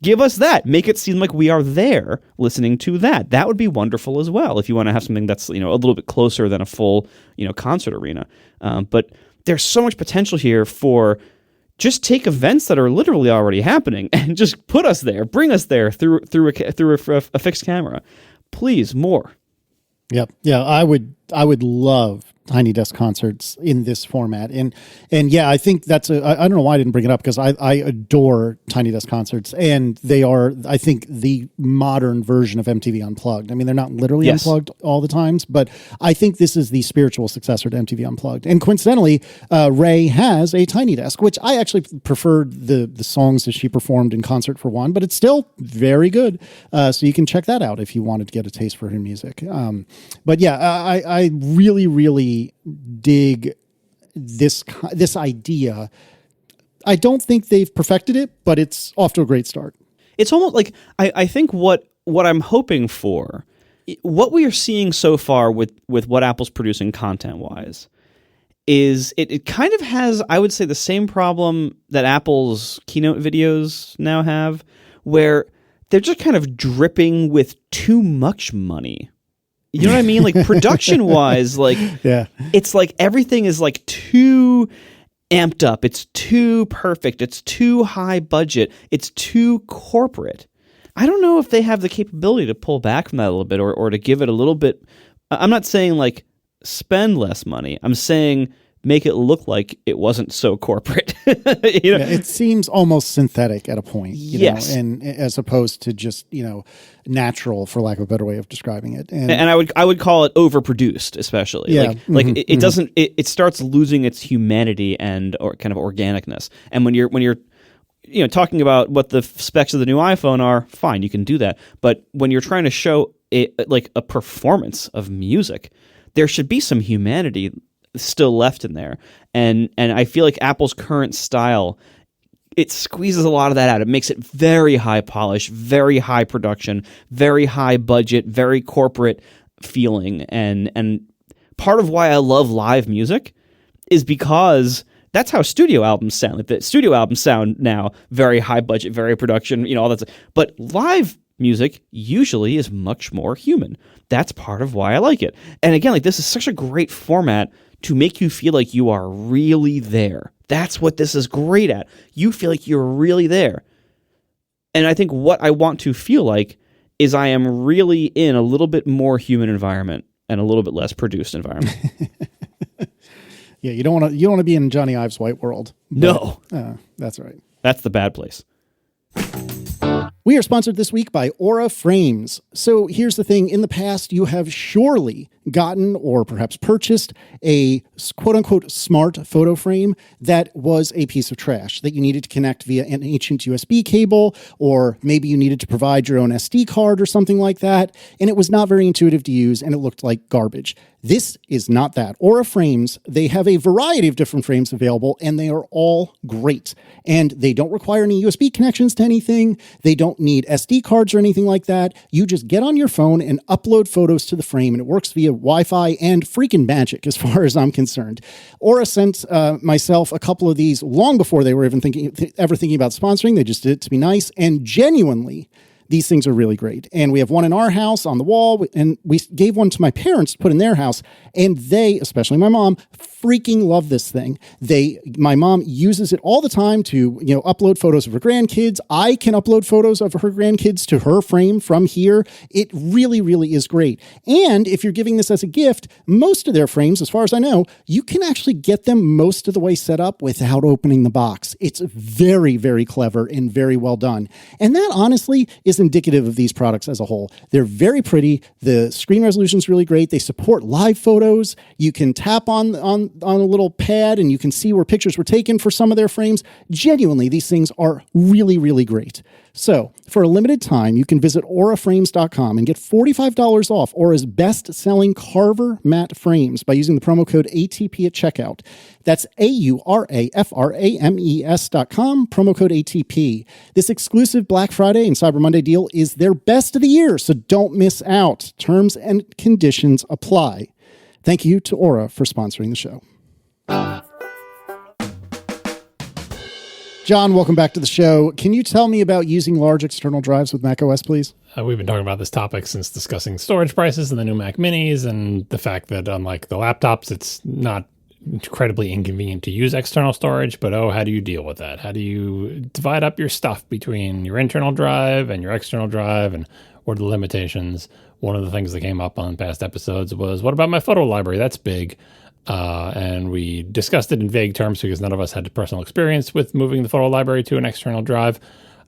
Give us that. Make it seem like we are there listening to that. That would be wonderful as well if you want to have something that's, a little bit closer than a full, concert arena. But there's so much potential here for just take events that are literally already happening and just put us there, bring us there through a fixed camera. Please, more. Yep. Yeah, I would love Tiny Desk concerts in this format. And yeah, I think that's I don't know why I didn't bring it up because I adore Tiny Desk concerts, and they are, I think, the modern version of MTV Unplugged. I mean, they're not literally unplugged all the times, but I think this is the spiritual successor to MTV Unplugged. And coincidentally, Ray has a Tiny Desk, which I actually preferred the songs that she performed in concert for one, but it's still very good. So you can check that out if you wanted to get a taste for her music. But yeah, I really, really dig this idea. I don't think they've perfected it, but it's off to a great start. It's almost like I think what I'm hoping for, what we are seeing so far with what Apple's producing content-wise, is it kind of has, I would say, the same problem that Apple's keynote videos now have, where they're just kind of dripping with too much money. You know what I mean? Like production-wise, like it's like everything is like too amped up. It's too perfect. It's too high budget. It's too corporate. I don't know if they have the capability to pull back from that a little bit or to give it a little bit. I'm not saying like spend less money. I'm saying make it look like it wasn't so corporate. It seems almost synthetic at a point, yes, and as opposed to just natural, for lack of a better way of describing it. And I would call it overproduced, especially. It doesn't. It starts losing its humanity and or kind of organicness. And when you're talking about what the specs of the new iPhone are, fine, you can do that. But when you're trying to show a performance of music, there should be some humanity still left in there, and I feel like Apple's current style, it squeezes a lot of that out. It makes it very high polish, very high production, very high budget, very corporate feeling, and part of why I love live music is because that's how studio albums sound. Like the studio albums sound now very high budget, very production, all that stuff. But live music usually is much more human. That's part of why I like it. And again, like this is such a great format to make you feel like you are really there. That's what this is great at. You feel like you're really there. And I think what I want to feel like is I am really in a little bit more human environment and a little bit less produced environment. Yeah, you don't want to be in Johnny Ive's white world. No. That's right. That's the bad place. We are sponsored this week by Aura Frames. So here's the thing. In the past, you have surely gotten or perhaps purchased a quote-unquote smart photo frame that was a piece of trash that you needed to connect via an ancient USB cable, or maybe you needed to provide your own SD card or something like that, and it was not very intuitive to use and it looked like garbage. This is not that. Aura Frames, they have a variety of different frames available, and they are all great. And they don't require any USB connections to anything. They don't need SD cards or anything like that. You just get on your phone and upload photos to the frame, and it works via Wi-Fi and freaking magic as far as I'm concerned. Aura sent myself a couple of these long before they were even thinking about sponsoring. They just did it to be nice, and genuinely, these things are really great. And we have one in our house on the wall, and we gave one to my parents to put in their house, and they, especially my mom, freaking love this thing. My mom uses it all the time to, upload photos of her grandkids. I can upload photos of her grandkids to her frame from here. It really, really is great. And if you're giving this as a gift, most of their frames, as far as I know, you can actually get them most of the way set up without opening the box. It's very, very clever and very well done. And that honestly is indicative of these products as a whole. They're very pretty. The screen resolution is really great. They support live photos. You can tap on a little pad and you can see where pictures were taken for some of their frames. Genuinely, these things are really, really great. So for a limited time, you can visit auraframes.com and get $45 off Aura's best-selling Carver matte frames by using the promo code ATP at checkout. That's AURAFRAMES.com, promo code ATP. This exclusive Black Friday and Cyber Monday deal is their best of the year, so don't miss out. Terms and conditions apply. Thank you to Aura for sponsoring the show. John, welcome back to the show. Can you tell me about using large external drives with macOS, please? We've been talking about this topic since discussing storage prices and the new Mac Minis and the fact that unlike the laptops, it's not incredibly inconvenient to use external storage, but how do you deal with that? How do you divide up your stuff between your internal drive and your external drive, and what are the limitations? One of the things that came up on past episodes was, what about my photo library? That's big. And we discussed it in vague terms because none of us had personal experience with moving the photo library to an external drive.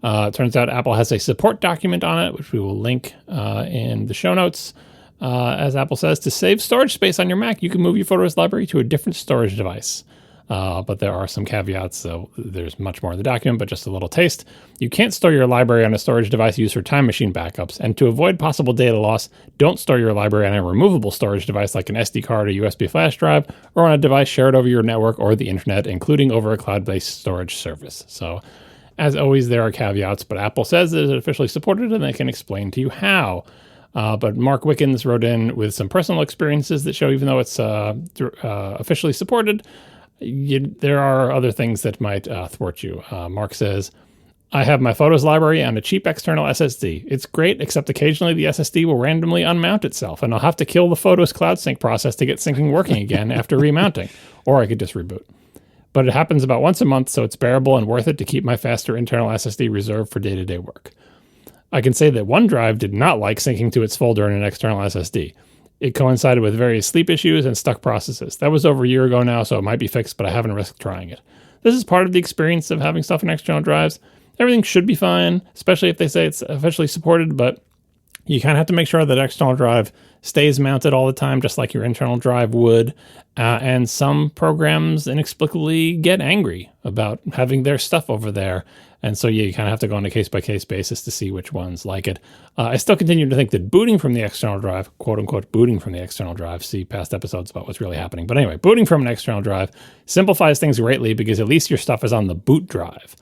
It turns out Apple has a support document on it, which we will link in the show notes. As Apple says, to save storage space on your Mac, you can move your photos library to a different storage device. But there are some caveats, so there's much more in the document, but just a little taste. You can't store your library on a storage device used for time machine backups, and to avoid possible data loss, don't store your library on a removable storage device like an SD card or USB flash drive, or on a device shared over your network or the internet, including over a cloud-based storage service. So, as always, there are caveats, but Apple says that it's officially supported, and they can explain to you how. But Mark Wickens wrote in with some personal experiences that show even though it's officially supported, there are other things that might thwart you. Mark says, I have my photos library on a cheap external SSD. It's great, except occasionally the SSD will randomly unmount itself, and I'll have to kill the Photos Cloud Sync process to get syncing working again after remounting, or I could just reboot. But it happens about once a month, so it's bearable and worth it to keep my faster internal SSD reserved for day-to-day work. I can say that OneDrive did not like syncing to its folder in an external SSD. It coincided with various sleep issues and stuck processes. That was over a year ago now, so it might be fixed, but I haven't risked trying it. This is part of the experience of having stuff in external drives. Everything should be fine, especially if they say it's officially supported, but you kind of have to make sure that external drive stays mounted all the time, just like your internal drive would. And some programs inexplicably get angry about having their stuff over there. And so you kind of have to go on a case-by-case basis to see which ones like it. I still continue to think that booting from the external drive, quote-unquote booting from the external drive, see past episodes about what's really happening. But anyway, booting from an external drive simplifies things greatly because at least your stuff is on the boot drive.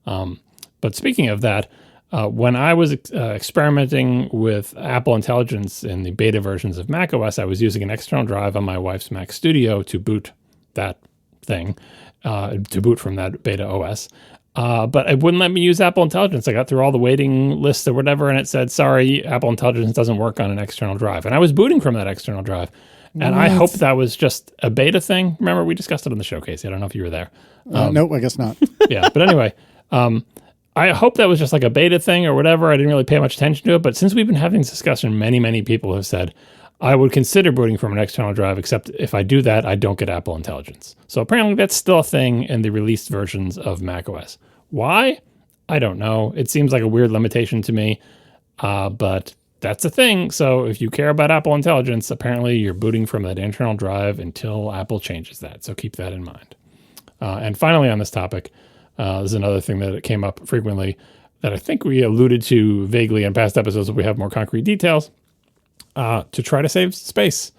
But speaking of that, when I was experimenting with Apple Intelligence in the beta versions of macOS, I was using an external drive on my wife's Mac Studio to boot that thing, to boot from that beta OS. But it wouldn't let me use Apple Intelligence. I got through all the waiting lists or whatever, and it said, sorry, Apple Intelligence doesn't work on an external drive. And I was booting from that external drive. And I hope that was just a beta thing. Remember, we discussed it on the showcase. I don't know if you were there. Nope, I guess not. Yeah, but anyway, I hope that was just like a beta thing or whatever. I didn't really pay much attention to it. But since we've been having this discussion, many people have said, I would consider booting from an external drive, except if I do that, I don't get Apple Intelligence. So apparently that's still a thing in the released versions of macOS. Why? I don't know. It seems like a weird limitation to me, but that's a thing. So if you care about Apple Intelligence, apparently you're booting from that internal drive until Apple changes that. So keep that in mind. And finally on this topic, there's another thing that came up frequently that I think we alluded to vaguely in past episodes if we have more concrete details. To try to save space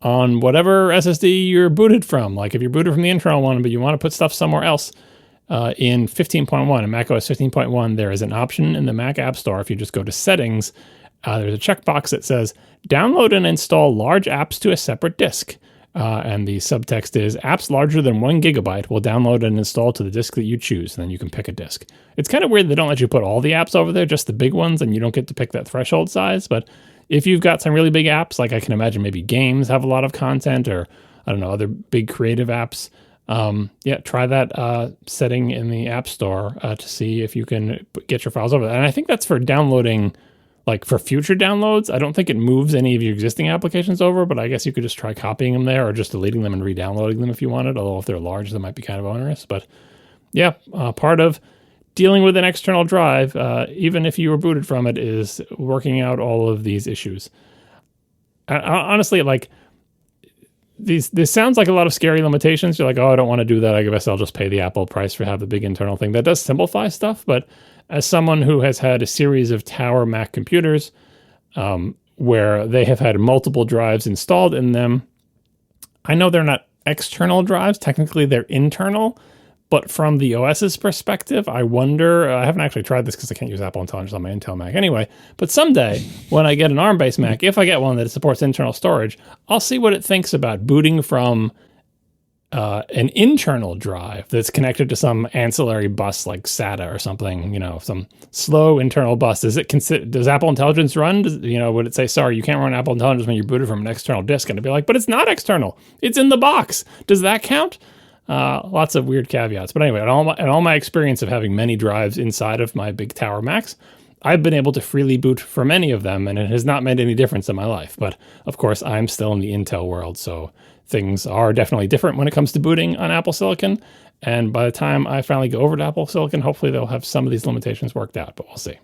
on whatever SSD you're booted from. Like if you're booted from the internal one, but you want to put stuff somewhere else, in 15.1, in macOS 15.1, there is an option in the Mac App Store. If you just go to Settings there's a checkbox that says, download and install large apps to a separate disk. And the subtext is, apps larger than 1 gigabyte will download and install to the disk that you choose, and then you can pick a disk. It's kind of weird they don't let you put all the apps over there, just the big ones, and you don't get to pick that threshold size. But if you've got some really big apps, like I can imagine maybe games have a lot of content, or I don't know, other big creative apps, try that setting in the App Store to see if you can get your files over there. And I think that's for downloading, like for future downloads. I don't think it moves any of your existing applications over, but I guess you could just try copying them there or just deleting them and re-downloading them if you wanted, although if they're large, that might be kind of onerous. But yeah, part of dealing with an external drive, even if you were booted from it, is working out all of these issues. Honestly, like, this sounds like a lot of scary limitations. You're like, oh, I don't want to do that. I guess I'll just pay the Apple price for have the big internal thing. That does simplify stuff, but as someone who has had a series of Tower Mac computers where they have had multiple drives installed in them, I know they're not external drives. Technically, they're internal. But from the OS's perspective, I wonder, I haven't actually tried this because I can't use Apple Intelligence on my Intel Mac anyway, but someday when I get an ARM-based Mac, if I get one that supports internal storage, I'll see what it thinks about booting from an internal drive that's connected to some ancillary bus like SATA or something, some slow internal bus. Does Apple Intelligence run? Would it say, sorry, you can't run Apple Intelligence when you're booted from an external disk? And it'd be like, but it's not external. It's in the box. Does that count? Lots of weird caveats. But anyway, in all my experience of having many drives inside of my big Tower Macs, I've been able to freely boot from any of them, and it has not made any difference in my life. But of course, I'm still in the Intel world, so things are definitely different when it comes to booting on Apple Silicon. And by the time I finally go over to Apple Silicon, hopefully they'll have some of these limitations worked out, but we'll see.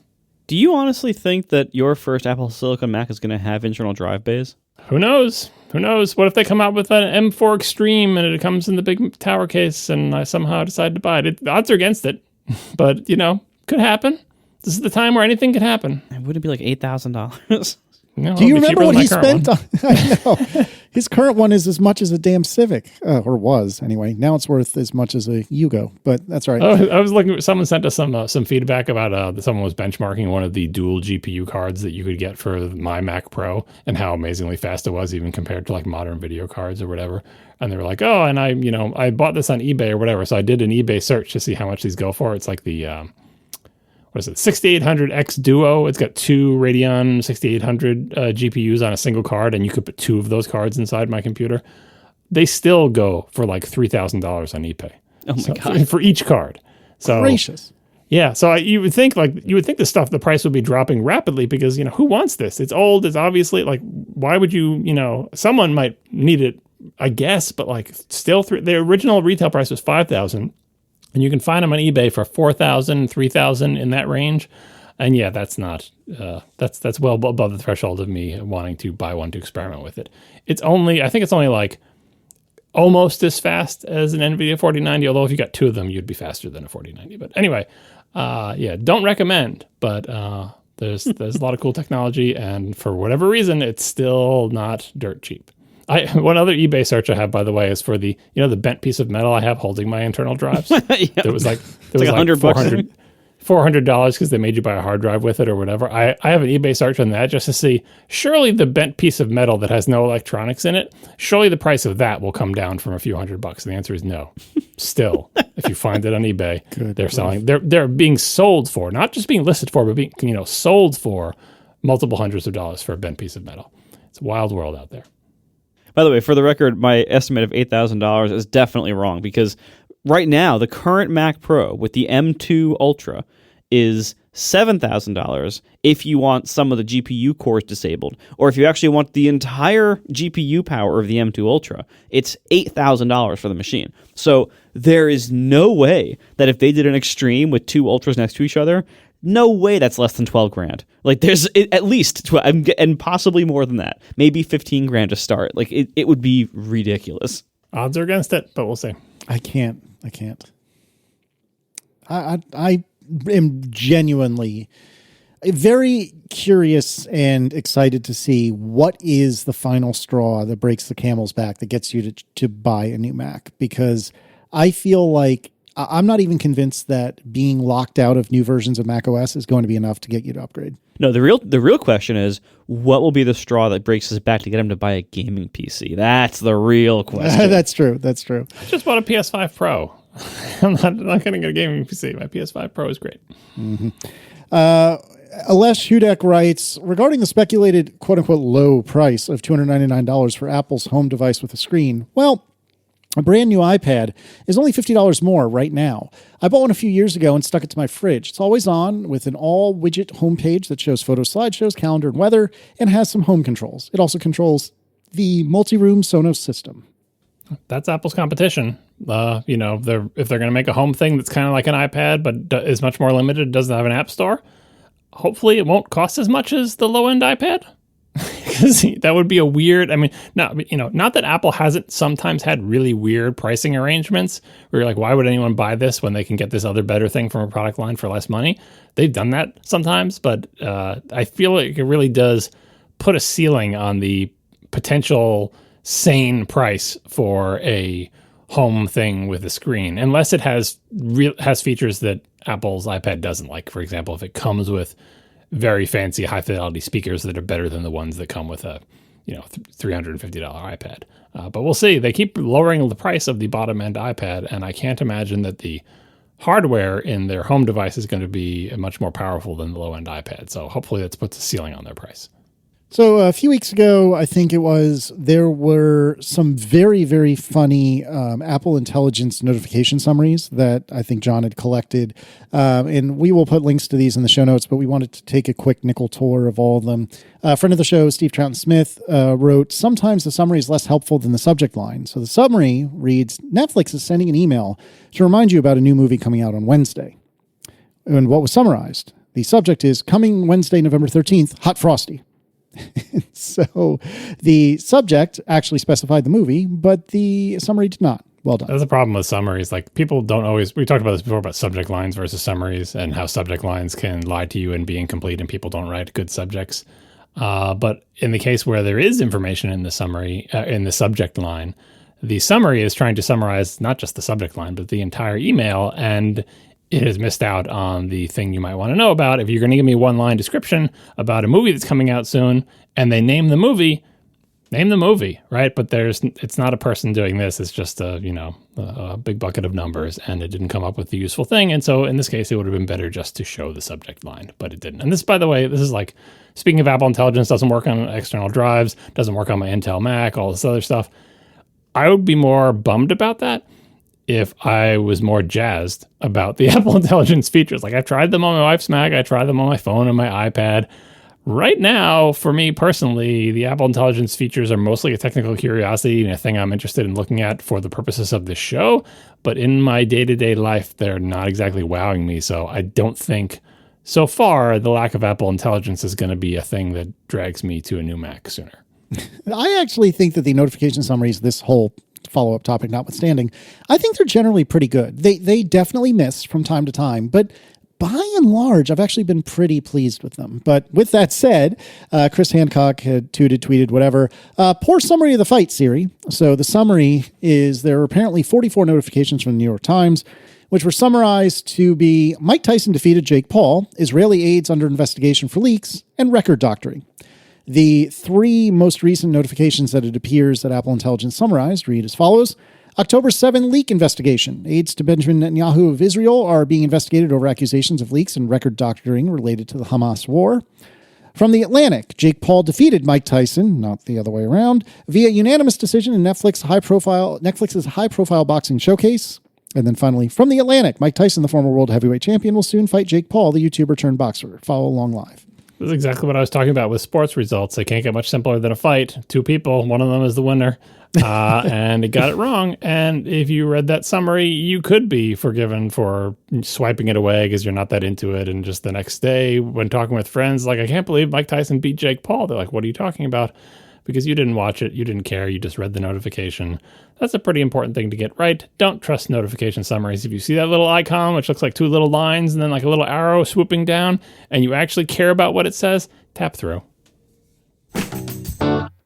Do you honestly think that your first Apple Silicon Mac is going to have internal drive bays? Who knows? Who knows? What if they come out with an M4 Extreme and it comes in the big tower case and I somehow decide to buy it? The odds are against it, but, could happen. This is the time where anything could happen. It wouldn't be like $8,000. No, do you remember what he spent on? I know. His current one is as much as a damn Civic, or was anyway. Now it's worth as much as a Yugo, but that's all right. I was looking. Someone sent us some feedback about someone was benchmarking one of the dual GPU cards that you could get for my Mac Pro and how amazingly fast it was, even compared to like modern video cards or whatever. And they were like, oh, and I bought this on eBay or whatever. So I did an eBay search to see how much these go for. It's like the 6800X Duo. It's got 2 Radeon 6800 GPUs on a single card, and you could put 2 of those cards inside my computer. They still go for like $3,000 on eBay. Oh my God. For each card. So gracious. Yeah, so you would think the price would be dropping rapidly because who wants this? It's old. It's obviously like, why would you someone might need it, I guess, but like still the original retail price was $5,000. And you can find them on eBay for $4,000, $3,000 in that range. And yeah, that's not, that's well above the threshold of me wanting to buy one to experiment with it. I think it's only like almost as fast as an NVIDIA 4090, although if you got 2 of them, you'd be faster than a 4090. But anyway, don't recommend, but there's a lot of cool technology. And for whatever reason, it's still not dirt cheap. One other eBay search I have, by the way, is for the bent piece of metal I have holding my internal drives. Yeah. It was like $100 $400 because they made you buy a hard drive with it or whatever. I have an eBay search on that just to see, surely the bent piece of metal that has no electronics in it, surely the price of that will come down from a few $100. And the answer is no. Still, if you find it on eBay, they're being sold for, not just being listed for, but being sold for multiple hundreds of dollars for a bent piece of metal. It's a wild world out there. By the way, for the record, my estimate of $8,000 is definitely wrong because right now, the current Mac Pro with the M2 Ultra is $7,000 if you want some of the GPU cores disabled. Or if you actually want the entire GPU power of the M2 Ultra, it's $8,000 for the machine. So there is no way that if they did an Extreme with 2 Ultras next to each other, no way that's less than $12,000. Like there's at least 12, and possibly more than that. Maybe $15,000 to start. Like it would be ridiculous. Odds are against it, but we'll see. I can't. I am genuinely very curious and excited to see what is the final straw that breaks the camel's back that gets you to buy a new Mac, because I feel like I'm not even convinced that being locked out of new versions of macOS is going to be enough to get you to upgrade. No, the real question is, what will be the straw that breaks his back to get him to buy a gaming PC? That's the real question. That's true. I just bought a PS5 Pro. I'm not going to get a gaming PC. My PS5 Pro is great. Mm-hmm. Alesh Hudek writes, regarding the speculated quote-unquote low price of $299 for Apple's home device with a screen, well, a brand new iPad is only $50 more right now. I bought one a few years ago and stuck it to my fridge. It's always on with an all-widget homepage that shows photos, slideshows, calendar, and weather, and has some home controls. It also controls the multi-room Sonos system. That's Apple's competition. If they're going to make a home thing that's kind of like an iPad, but is much more limited, doesn't have an app store, hopefully it won't cost as much as the low-end iPad. Because that would be a weird, not that Apple hasn't sometimes had really weird pricing arrangements where you're like, why would anyone buy this when they can get this other better thing from a product line for less money? They've done that sometimes, but I feel like it really does put a ceiling on the potential sane price for a home thing with a screen, unless it has features that Apple's iPad doesn't, like, for example, if it comes with very fancy high fidelity speakers that are better than the ones that come with a $350 iPad. But we'll see. They keep lowering the price of the bottom end iPad, and I can't imagine that the hardware in their home device is going to be much more powerful than the low end iPad. So hopefully that puts a ceiling on their price. So a few weeks ago, I think it was, there were some very, very funny Apple Intelligence notification summaries that I think John had collected. And we will put links to these in the show notes, but we wanted to take a quick nickel tour of all of them. A friend of the show, Steve Troughton-Smith, wrote, sometimes the summary is less helpful than the subject line. So the summary reads, Netflix is sending an email to remind you about a new movie coming out on Wednesday. And what was summarized? The subject is, coming Wednesday, November 13th, Hot Frosty. So the subject actually specified the movie, but the summary did not. Well done. That's the problem with summaries. Like, people don't always, we talked about this before about subject lines versus summaries and how subject lines can lie to you and be incomplete and people don't write good subjects. But in the case where there is information in the summary, in the subject line, the summary is trying to summarize not just the subject line, but the entire email, and it has missed out on the thing you might want to know about. If you're going to give me one line description about a movie that's coming out soon and they name the movie, right? But it's not a person doing this. It's just a big bucket of numbers, and it didn't come up with the useful thing. And so in this case, it would have been better just to show the subject line, but it didn't. And this, by the way, this is like, speaking of Apple Intelligence, doesn't work on external drives, doesn't work on my Intel Mac, all this other stuff. I would be more bummed about that if I was more jazzed about the Apple Intelligence features. Like, I've tried them on my wife's Mac, I tried them on my phone and my iPad. Right now, for me personally, the Apple Intelligence features are mostly a technical curiosity and a thing I'm interested in looking at for the purposes of this show. But in my day-to-day life, they're not exactly wowing me. So I don't think, so far, the lack of Apple Intelligence is going to be a thing that drags me to a new Mac sooner. I actually think that the notification summaries, this whole follow-up topic notwithstanding, I think they're generally pretty good. They definitely miss from time to time, but by and large, I've actually been pretty pleased with them. But with that said, Chris Hancock had tweeted, whatever. Poor summary of the fight, Siri. So the summary is, there are apparently 44 notifications from the New York Times, which were summarized to be Mike Tyson defeated Jake Paul, Israeli aides under investigation for leaks, and record doctoring. The three most recent notifications that it appears that Apple Intelligence summarized read as follows. October 7 leak investigation. Aides to Benjamin Netanyahu of Israel are being investigated over accusations of leaks and record doctoring related to the Hamas war. From The Atlantic, Jake Paul defeated Mike Tyson, not the other way around, via unanimous decision in Netflix's high-profile boxing showcase. And then finally, from The Atlantic, Mike Tyson, the former world heavyweight champion, will soon fight Jake Paul, the YouTuber turned boxer. Follow along live. This is exactly what I was talking about with sports results. They can't get much simpler than a fight. Two people, one of them is the winner, and it got it wrong. And if you read that summary, you could be forgiven for swiping it away because you're not that into it. And just the next day, when talking with friends, like, I can't believe Mike Tyson beat Jake Paul. They're like, what are you talking about? Because you didn't watch it, you didn't care, you just read the notification. That's a pretty important thing to get right. Don't trust notification summaries. If you see that little icon, which looks like two little lines and then like a little arrow swooping down, and you actually care about what it says, tap through.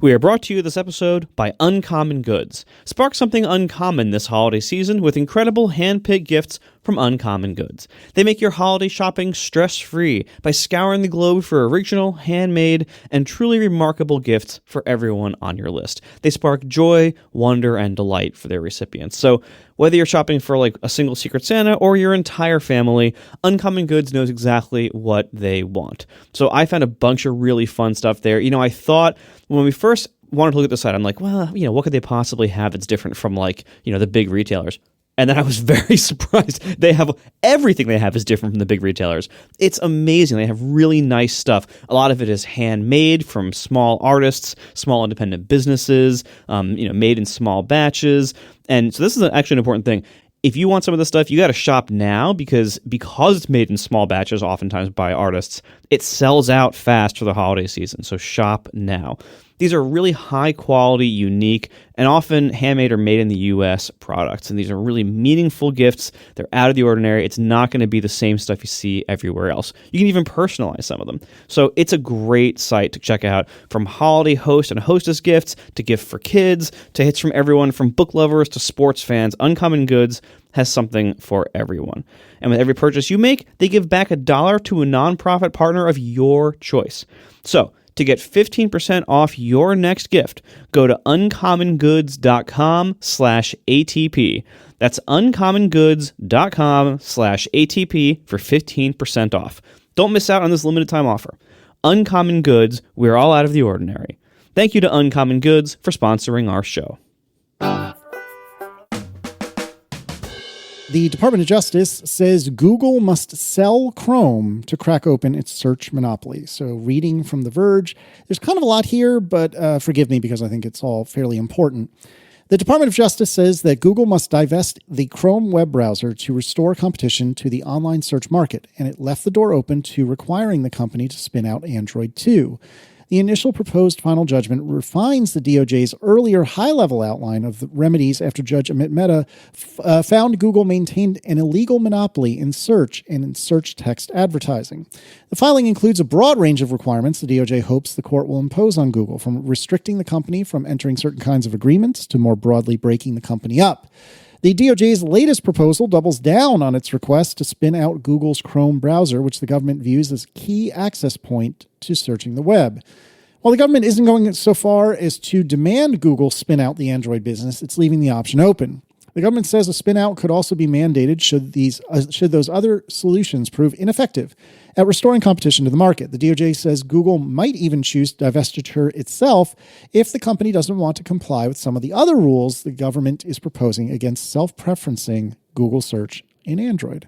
We are brought to you this episode by Uncommon Goods. Spark something uncommon this holiday season with incredible hand-picked gifts from Uncommon Goods. They make your holiday shopping stress-free by scouring the globe for original, handmade, and truly remarkable gifts for everyone on your list. They spark joy, wonder, and delight for their recipients. So whether you're shopping for like a single Secret Santa or your entire family, Uncommon Goods knows exactly what they want. So I found a bunch of really fun stuff there. You know, I thought when we first wanted to look at the site, I'm like, well, you know, what could they possibly have that's different from like, you know, the big retailers? And then I was very surprised. They have everything they have is different from the big retailers. It's amazing. They have really nice stuff. A lot of it is handmade from small artists, small independent businesses, made in small batches. And so this is actually an important thing. If you want some of this stuff, you got to shop now because it's made in small batches, oftentimes by artists, it sells out fast for the holiday season. So shop now. These are really high quality, unique, and often handmade or made in the U.S. products. And these are really meaningful gifts. They're out of the ordinary. It's not going to be the same stuff you see everywhere else. You can even personalize some of them. So it's a great site to check out, from holiday host and hostess gifts to gift for kids to hits from everyone from book lovers to sports fans. Uncommon Goods has something for everyone. And with every purchase you make, they give back $1 to a nonprofit partner of your choice. So to get 15% off your next gift, go to uncommongoods.com/ATP. That's uncommongoods.com/ATP for 15% off. Don't miss out on this limited time offer. Uncommon Goods, we're all out of the ordinary. Thank you to Uncommon Goods for sponsoring our show. The Department of Justice says Google must sell Chrome to crack open its search monopoly. So reading from The Verge, there's kind of a lot here, but forgive me because I think it's all fairly important. The Department of Justice says that Google must divest the Chrome web browser to restore competition to the online search market, and it left the door open to requiring the company to spin out Android 2. The initial proposed final judgment refines the DOJ's earlier high-level outline of the remedies after Judge Amit Mehta found Google maintained an illegal monopoly in search and in search text advertising. The filing includes a broad range of requirements the DOJ hopes the court will impose on Google, from restricting the company from entering certain kinds of agreements to more broadly breaking the company up. The DOJ's latest proposal doubles down on its request to spin out Google's Chrome browser, which the government views as a key access point to searching the web. While the government isn't going so far as to demand Google spin out the Android business, it's leaving the option open. The government says a spin out could also be mandated should those other solutions prove ineffective at restoring competition to the market. The DOJ says Google might even choose divestiture itself if the company doesn't want to comply with some of the other rules the government is proposing against self-preferencing Google search in Android.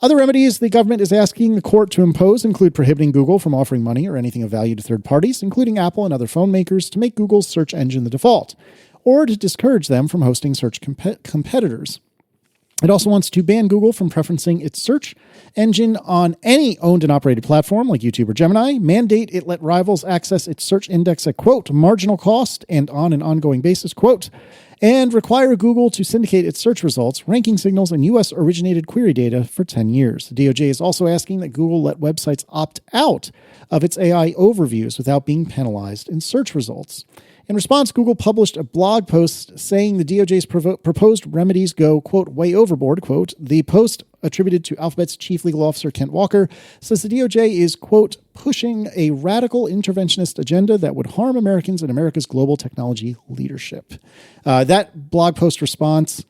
Other remedies the government is asking the court to impose include prohibiting Google from offering money or anything of value to third parties, including Apple and other phone makers, to make Google's search engine the default, or to discourage them from hosting search competitors. It also wants to ban Google from preferencing its search engine on any owned and operated platform like YouTube or Gemini, mandate it let rivals access its search index at, quote, marginal cost and on an ongoing basis, quote, and require Google to syndicate its search results, ranking signals, and U.S.-originated query data for 10 years. The DOJ is also asking that Google let websites opt out of its AI overviews without being penalized in search results. In response, Google published a blog post saying the DOJ's proposed remedies go, quote, way overboard, quote. The post, attributed to Alphabet's chief legal officer, Kent Walker, says the DOJ is, quote, pushing a radical interventionist agenda that would harm Americans and America's global technology leadership. That blog post response,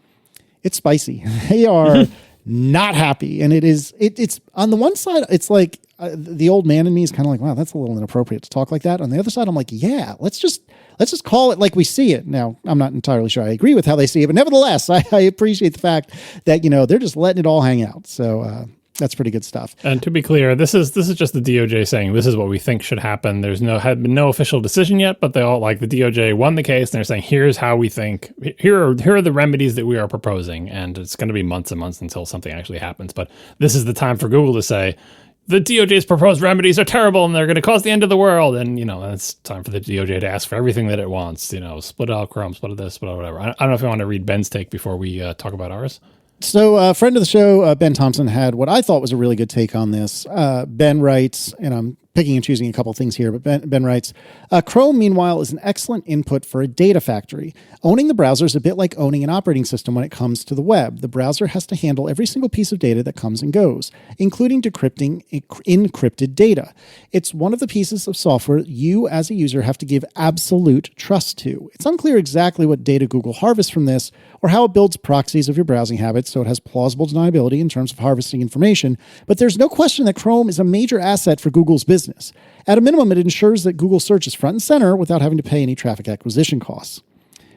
it's spicy. They are not happy. And it's on the one side, it's like the old man in me is kind of like, wow, that's a little inappropriate to talk like that. On the other side, I'm like, yeah, let's just call it like we see it. Now, I'm not entirely sure I agree with how they see it, but nevertheless, I appreciate the fact that, they're just letting it all hang out. So that's pretty good stuff. And to be clear, this is just the DOJ saying this is what we think should happen. There's had been no official decision yet, but they all, like, the DOJ won the case, and they're saying here's how we think. Here are the remedies that we are proposing, and it's going to be months and months until something actually happens. But this is the time for Google to say, the DOJ's proposed remedies are terrible and they're going to cause the end of the world. And, it's time for the DOJ to ask for everything that it wants. Split out Chrome, split out this, split out whatever. I don't know if you want to read Ben's take before we talk about ours. So a friend of the show, Ben Thompson, had what I thought was a really good take on this. Ben writes, and I'm picking and choosing a couple things here, but Ben writes, Chrome, meanwhile, is an excellent input for a data factory. Owning the browser is a bit like owning an operating system when it comes to the web. The browser has to handle every single piece of data that comes and goes, including decrypting encrypted data. It's one of the pieces of software you, as a user, have to give absolute trust to. It's unclear exactly what data Google harvests from this, or how it builds proxies of your browsing habits so it has plausible deniability in terms of harvesting information, but there's no question that Chrome is a major asset for Google's business. At a minimum, it ensures that Google search is front and center without having to pay any traffic acquisition costs.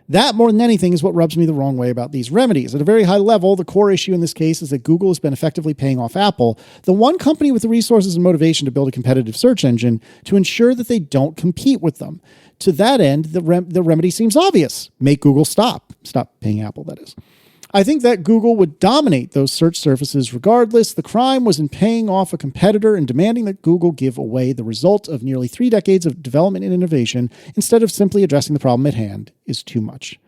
That, more than anything, is what rubs me the wrong way about these remedies. At a very high level, the core issue in this case is that Google has been effectively paying off Apple, the one company with the resources and motivation to build a competitive search engine, to ensure that they don't compete with them. To that end, the remedy seems obvious. Make Google stop. Stop paying Apple, that is. I think that Google would dominate those search surfaces regardless. The crime was in paying off a competitor and demanding that Google give away the result of nearly 3 decades of development and innovation instead of simply addressing the problem at hand is too much.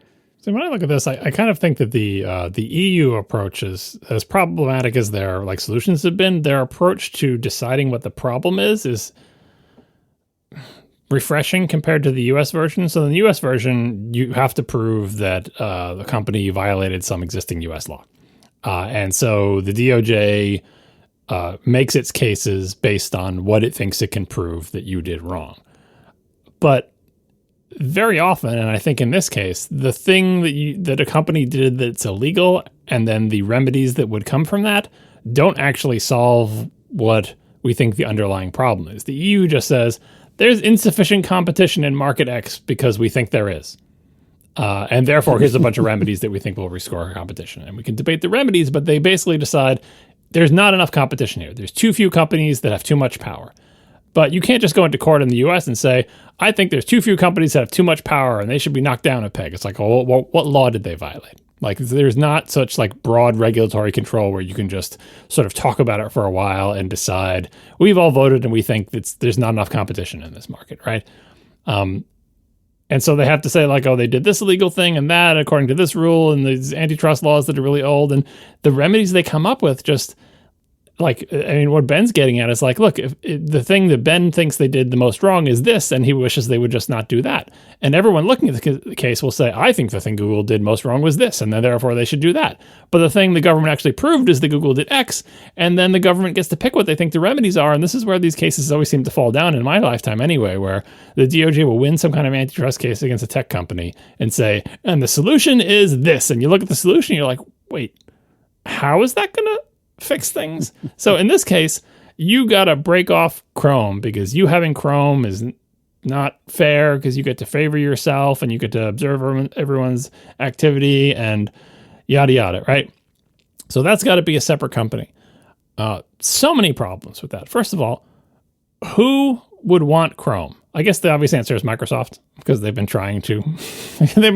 So when I look at this, I kind of think that the EU approach is as problematic as their solutions have been. Their approach to deciding what the problem is refreshing compared to the US version. So in the US version, you have to prove that the company violated some existing US law. And so the DOJ makes its cases based on what it thinks it can prove that you did wrong. But very often, and I think in this case, the thing that a company did that's illegal and then the remedies that would come from that don't actually solve what we think the underlying problem is. The EU just says, there's insufficient competition in market X because we think there is. And therefore, here's a bunch of remedies that we think will restore competition. And we can debate the remedies, but they basically decide there's not enough competition here. There's too few companies that have too much power. But you can't just go into court in the US and say, I think there's too few companies that have too much power and they should be knocked down a peg. It's like, well, what law did they violate? Like, there's not such broad regulatory control where you can just sort of talk about it for a while and decide we've all voted and we think there's not enough competition in this market, right? And so they have to say they did this illegal thing and that according to this rule and these antitrust laws that are really old, and the remedies they come up with just what Ben's getting at is look, if the thing that Ben thinks they did the most wrong is this, and he wishes they would just not do that. And everyone looking at the case will say, I think the thing Google did most wrong was this, and then therefore they should do that. But the thing the government actually proved is that Google did X, and then the government gets to pick what they think the remedies are. And this is where these cases always seem to fall down in my lifetime anyway, where the DOJ will win some kind of antitrust case against a tech company and say, and the solution is this. And you look at the solution, you're like, wait, how is that going to fix things? So in this case, you got to break off Chrome because you having Chrome is not fair because you get to favor yourself and you get to observe everyone's activity and yada, yada, right? So that's got to be a separate company. So many problems with that. First of all, who would want Chrome? I guess the obvious answer is Microsoft, because they've been trying to, they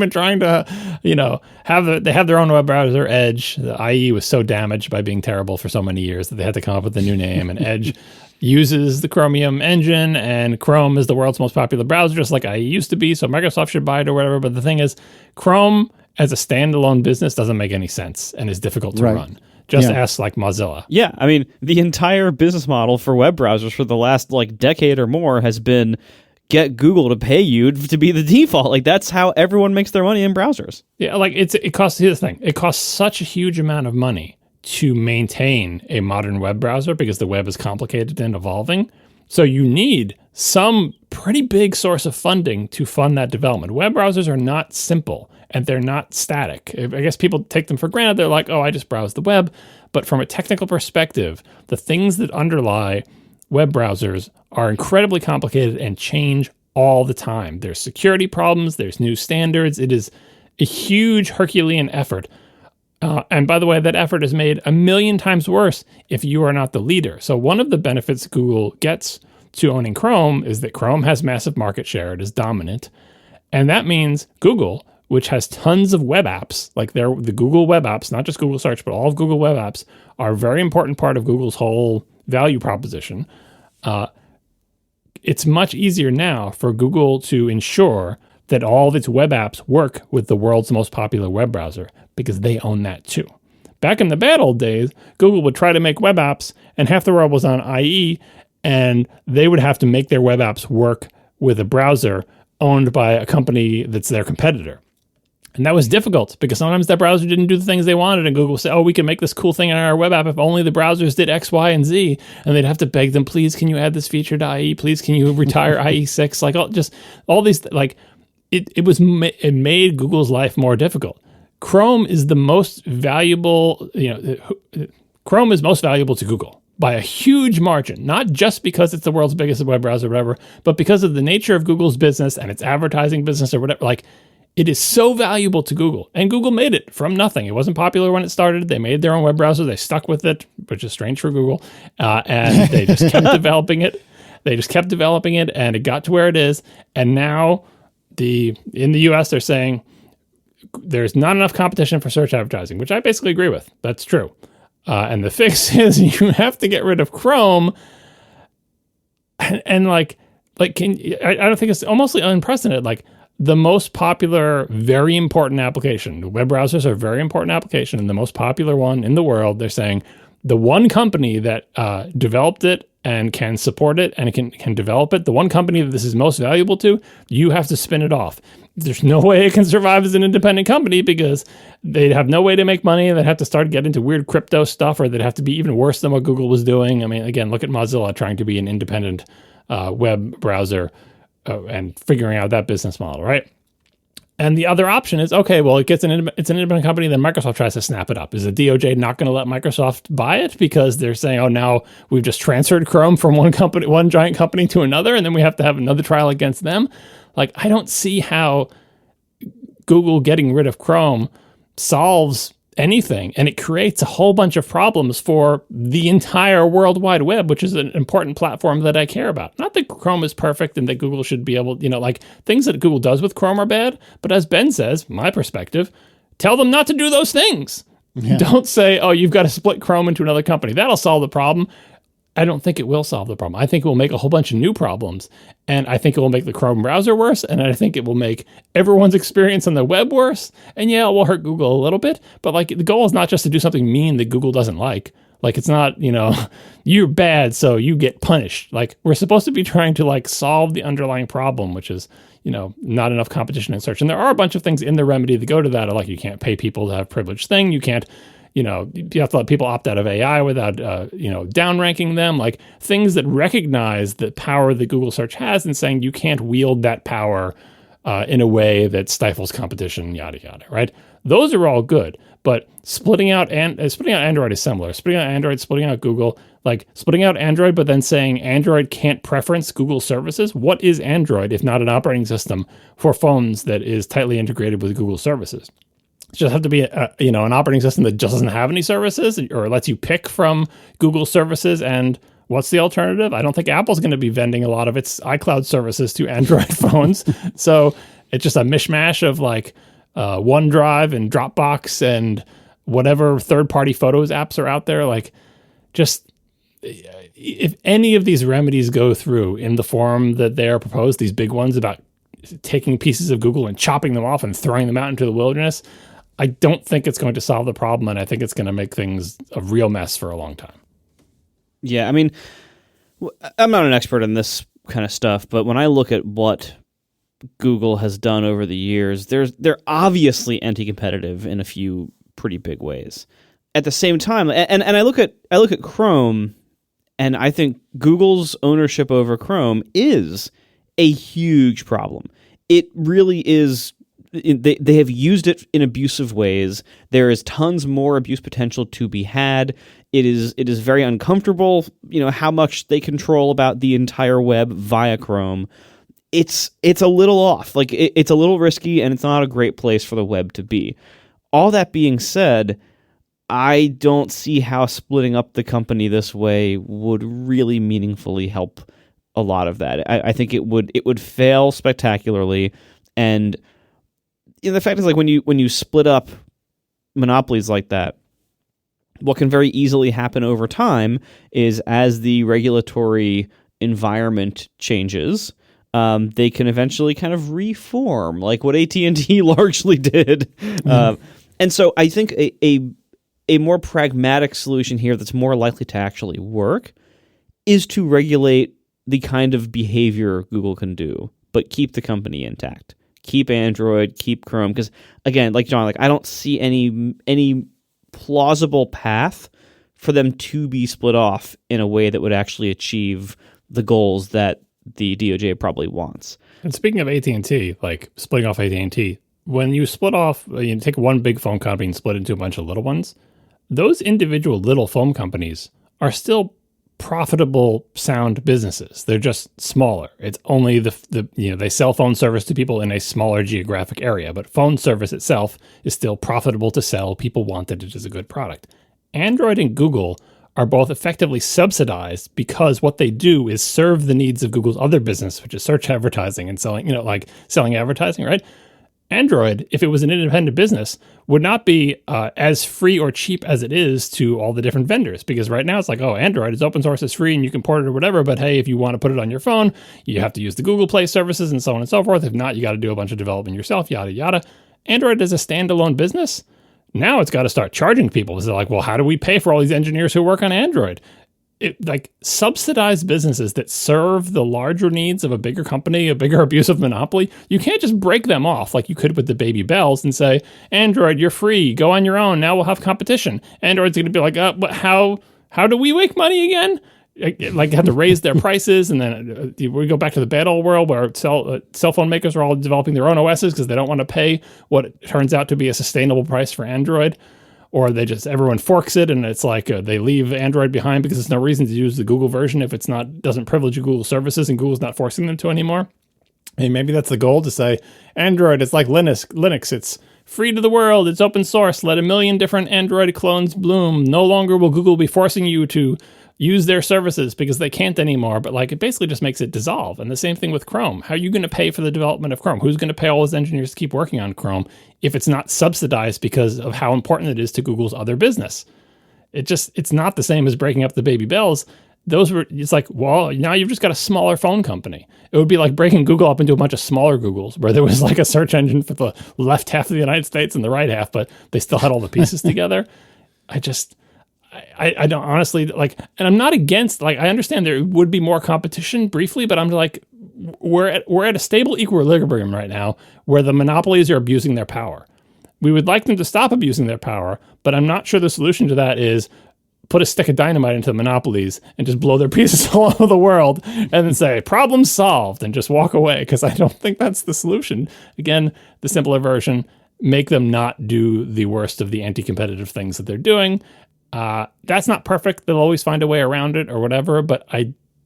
have their own web browser, Edge. The IE was so damaged by being terrible for so many years that they had to come up with a new name. And Edge uses the Chromium engine, and Chrome is the world's most popular browser, just like IE used to be. So Microsoft should buy it or whatever. But the thing is, Chrome as a standalone business doesn't make any sense and is difficult to run. Just ask Mozilla. Yeah, I mean, the entire business model for web browsers for the last decade or more has been get Google to pay you to be the default. That's how everyone makes their money in browsers. Yeah, it costs, here's the thing, it costs such a huge amount of money to maintain a modern web browser because the web is complicated and evolving. So you need some pretty big source of funding to fund that development. Web browsers are not simple and they're not static. I guess people take them for granted. They're like, oh, I just browse the web. But from a technical perspective, the things that underlie web browsers are incredibly complicated and change all the time. There's security problems. There's new standards. It is a huge Herculean effort. And by the way, that effort is made 1,000,000 times worse if you are not the leader. So one of the benefits Google gets to owning Chrome is that Chrome has massive market share. It is dominant. And that means Google, which has tons of web apps, the Google web apps, not just Google Search, but all of Google web apps, are a very important part of Google's whole value proposition. It's much easier now for Google to ensure that all of its web apps work with the world's most popular web browser because they own that too. Back in the bad old days, Google would try to make web apps and half the world was on IE and they would have to make their web apps work with a browser owned by a company that's their competitor. And that was difficult because sometimes that browser didn't do the things they wanted, and Google would say, oh, we can make this cool thing in our web app if only the browsers did X, Y, and Z. And they'd have to beg them, please, can you add this feature to IE? Please, can you retire IE6? Like all these, like it made Google's life more difficult. Chrome is the most valuable, Chrome is most valuable to Google by a huge margin, not just because it's the world's biggest web browser or whatever, but because of the nature of Google's business and its advertising business or whatever. Like, it is so valuable to Google, and Google made it from nothing. It wasn't popular when it started. They made their own web browser. They stuck with it, which is strange for Google, and they just kept developing it. And it got to where it is. And now in the US, they're saying there's not enough competition for search advertising, which I basically agree with. That's true. And the fix is you have to get rid of Chrome. And I don't think it's almost unprecedented. Like, the most popular, very important application, web browsers are a very important application, and the most popular one in the world, they're saying the one company that developed it and can support it and can develop it, the one company that this is most valuable to, you have to spin it off. There's no way it can survive as an independent company because they'd have no way to make money. They'd have to start getting into weird crypto stuff, or they'd have to be even worse than what Google was doing. I mean, again, look at Mozilla trying to be an independent web browser and figuring out that business model, right? And the other option is, okay, well, it's an independent company, then Microsoft tries to snap it up. Is the DOJ not going to let Microsoft buy it because they're saying, oh, now we've just transferred Chrome from one giant company to another, and then we have to have another trial against them? Like, I don't see how Google getting rid of Chrome solves anything, and it creates a whole bunch of problems for the entire World Wide Web, which is an important platform that I care about. Not that Chrome is perfect and that Google should be able, like, things that Google does with Chrome are bad, but as Ben says, my perspective, tell them not to do those things. Yeah. Don't say, oh, you've got to split Chrome into another company. That'll solve the problem. I don't think it will solve the problem. I think it will make a whole bunch of new problems, and I think it will make the Chrome browser worse, and I think it will make everyone's experience on the web worse, and yeah, it will hurt Google a little bit, but like, the goal is not just to do something mean that Google doesn't like. Like, it's not, you're bad, so you get punished. Like, we're supposed to be trying to, like, solve the underlying problem, which is, not enough competition in search. And there are a bunch of things in the remedy that go to that, like you can't pay people to have privileged thing, you can't, you have to let people opt out of AI without, downranking them, like things that recognize the power that Google search has and saying you can't wield that power in a way that stifles competition, yada, yada, right? Those are all good, but splitting out Android is similar. Splitting out Android, splitting out Google, like splitting out Android, but then saying Android can't preference Google services. What is Android if not an operating system for phones that is tightly integrated with Google services? Just have to be an operating system that just doesn't have any services or lets you pick from Google services. And what's the alternative? I don't think Apple's going to be vending a lot of its iCloud services to Android phones. So it's just a mishmash of like OneDrive and Dropbox and whatever third-party photos apps are out there. Like, just if any of these remedies go through in the form that they are proposed, these big ones about taking pieces of Google and chopping them off and throwing them out into the wilderness, I don't think it's going to solve the problem, and I think it's going to make things a real mess for a long time. Yeah, I mean, I'm not an expert in this kind of stuff, but when I look at what Google has done over the years, they're obviously anti-competitive in a few pretty big ways. At the same time, and I look at Chrome, and I think Google's ownership over Chrome is a huge problem. It really is. They have used it in abusive ways. There is tons more abuse potential to be had. It is very uncomfortable, how much they control about the entire web via Chrome. It's a little off. Like, it's a little risky, and it's not a great place for the web to be. All that being said, I don't see how splitting up the company this way would really meaningfully help a lot of that. I think it would fail spectacularly, and the fact is, like, when you split up monopolies like that, what can very easily happen over time is, as the regulatory environment changes, they can eventually kind of reform, like what AT&T largely did. And so I think a more pragmatic solution here that's more likely to actually work is to regulate the kind of behavior Google can do, but keep the company intact. Keep Android, keep Chrome. Because again, like John, like I don't see any plausible path for them to be split off in a way that would actually achieve the goals that the DOJ probably wants. And speaking of AT&T, like splitting off AT&T, when you split off, you take one big phone company and split into a bunch of little ones, those individual little phone companies are still profitable, sound businesses. They're just smaller. It's only they sell phone service to people in a smaller geographic area, but phone service itself is still profitable to sell. People want it as a good product. Android and Google are both effectively subsidized because what they do is serve the needs of Google's other business, which is search advertising and selling, like selling advertising, right? Android, if it was an independent business, would not be as free or cheap as it is to all the different vendors. Because right now it's like, oh, Android is open source, it's free, and you can port it or whatever. But hey, if you want to put it on your phone, you have to use the Google Play services and so on and so forth. If not, you got to do a bunch of development yourself, yada, yada. Android is a standalone business. Now it's got to start charging people. So they're like, well, how do we pay for all these engineers who work on Android? Like subsidized businesses that serve the larger needs of a bigger company, a bigger abusive monopoly, you can't just break them off like you could with the Baby Bells and say, Android, you're free, go on your own, now we'll have competition. Android's going to be like, but how do we make money again? Like have to raise their prices, and then we go back to the bad old world where cell phone makers are all developing their own OSs because they don't want to pay what turns out to be a sustainable price for Android. Or everyone forks it, and it's like they leave Android behind because there's no reason to use the Google version if it's doesn't privilege Google services, and Google's not forcing them to anymore. And maybe that's the goal, to say Android is like Linux. It's free to the world. It's open source. Let a million different Android clones bloom. No longer will Google be forcing you to use their services because they can't anymore. But like it basically just makes it dissolve. And the same thing with Chrome. How are you going to pay for the development of Chrome? Who's going to pay all those engineers to keep working on Chrome if it's not subsidized because of how important it is to Google's other business? It's not the same as breaking up the Baby Bells. It's like, well, now you've just got a smaller phone company. It would be like breaking Google up into a bunch of smaller Googles where there was like a search engine for the left half of the United States and the right half, but they still had all the pieces together. I don't honestly like, and I'm not against, like, I understand there would be more competition briefly, but I'm like, we're at a stable equilibrium right now where the monopolies are abusing their power. We would like them to stop abusing their power, but I'm not sure the solution to that is put a stick of dynamite into the monopolies and just blow their pieces all over the world and then say, problem solved, and just walk away, because I don't think that's the solution. Again, the simpler version, make them not do the worst of the anti-competitive things that they're doing. That's not perfect. They'll always find a way around it or whatever, but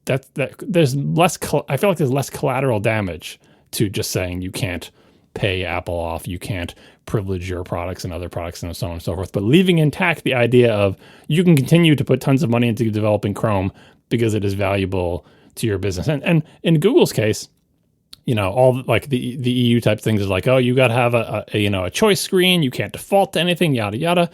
there's less, I feel like there's less collateral damage to just saying you can't pay Apple off, you can't privilege your products and other products and so on and so forth, but leaving intact the idea of you can continue to put tons of money into developing Chrome because it is valuable to your business. And in Google's case, all like the EU type things is like, oh, you got to have a choice screen, you can't default to anything, yada, yada.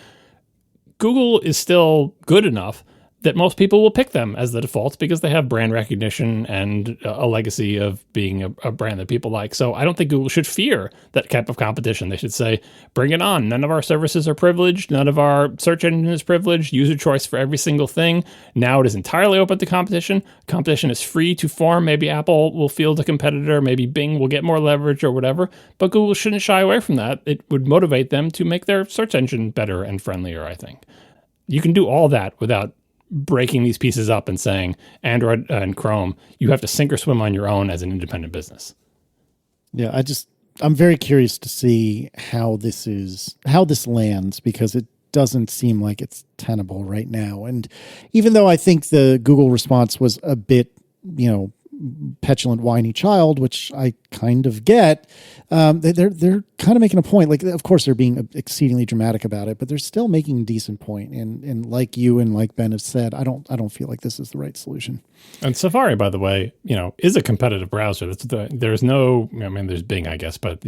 Google is still good enough that most people will pick them as the defaults because they have brand recognition and a legacy of being a brand that people like. So I don't think Google should fear that type of competition. They should say, bring it on. None of our services are privileged. None of our search engine is privileged. User choice for every single thing. Now it is entirely open to competition. Competition is free to form. Maybe Apple will field a competitor. Maybe Bing will get more leverage or whatever. But Google shouldn't shy away from that. It would motivate them to make their search engine better and friendlier, I think. You can do all that without breaking these pieces up and saying Android and Chrome, you have to sink or swim on your own as an independent business. Yeah, I'm very curious to see how this lands, because it doesn't seem like it's tenable right now. And even though I think the Google response was a bit, petulant, whiny child, which I kind of get, they're kind of making a point. Like, of course, they're being exceedingly dramatic about it, but they're still making a decent point. And like you and like Ben have said, I don't feel like this is the right solution. And Safari, by the way, is a competitive browser. There's Bing, I guess, but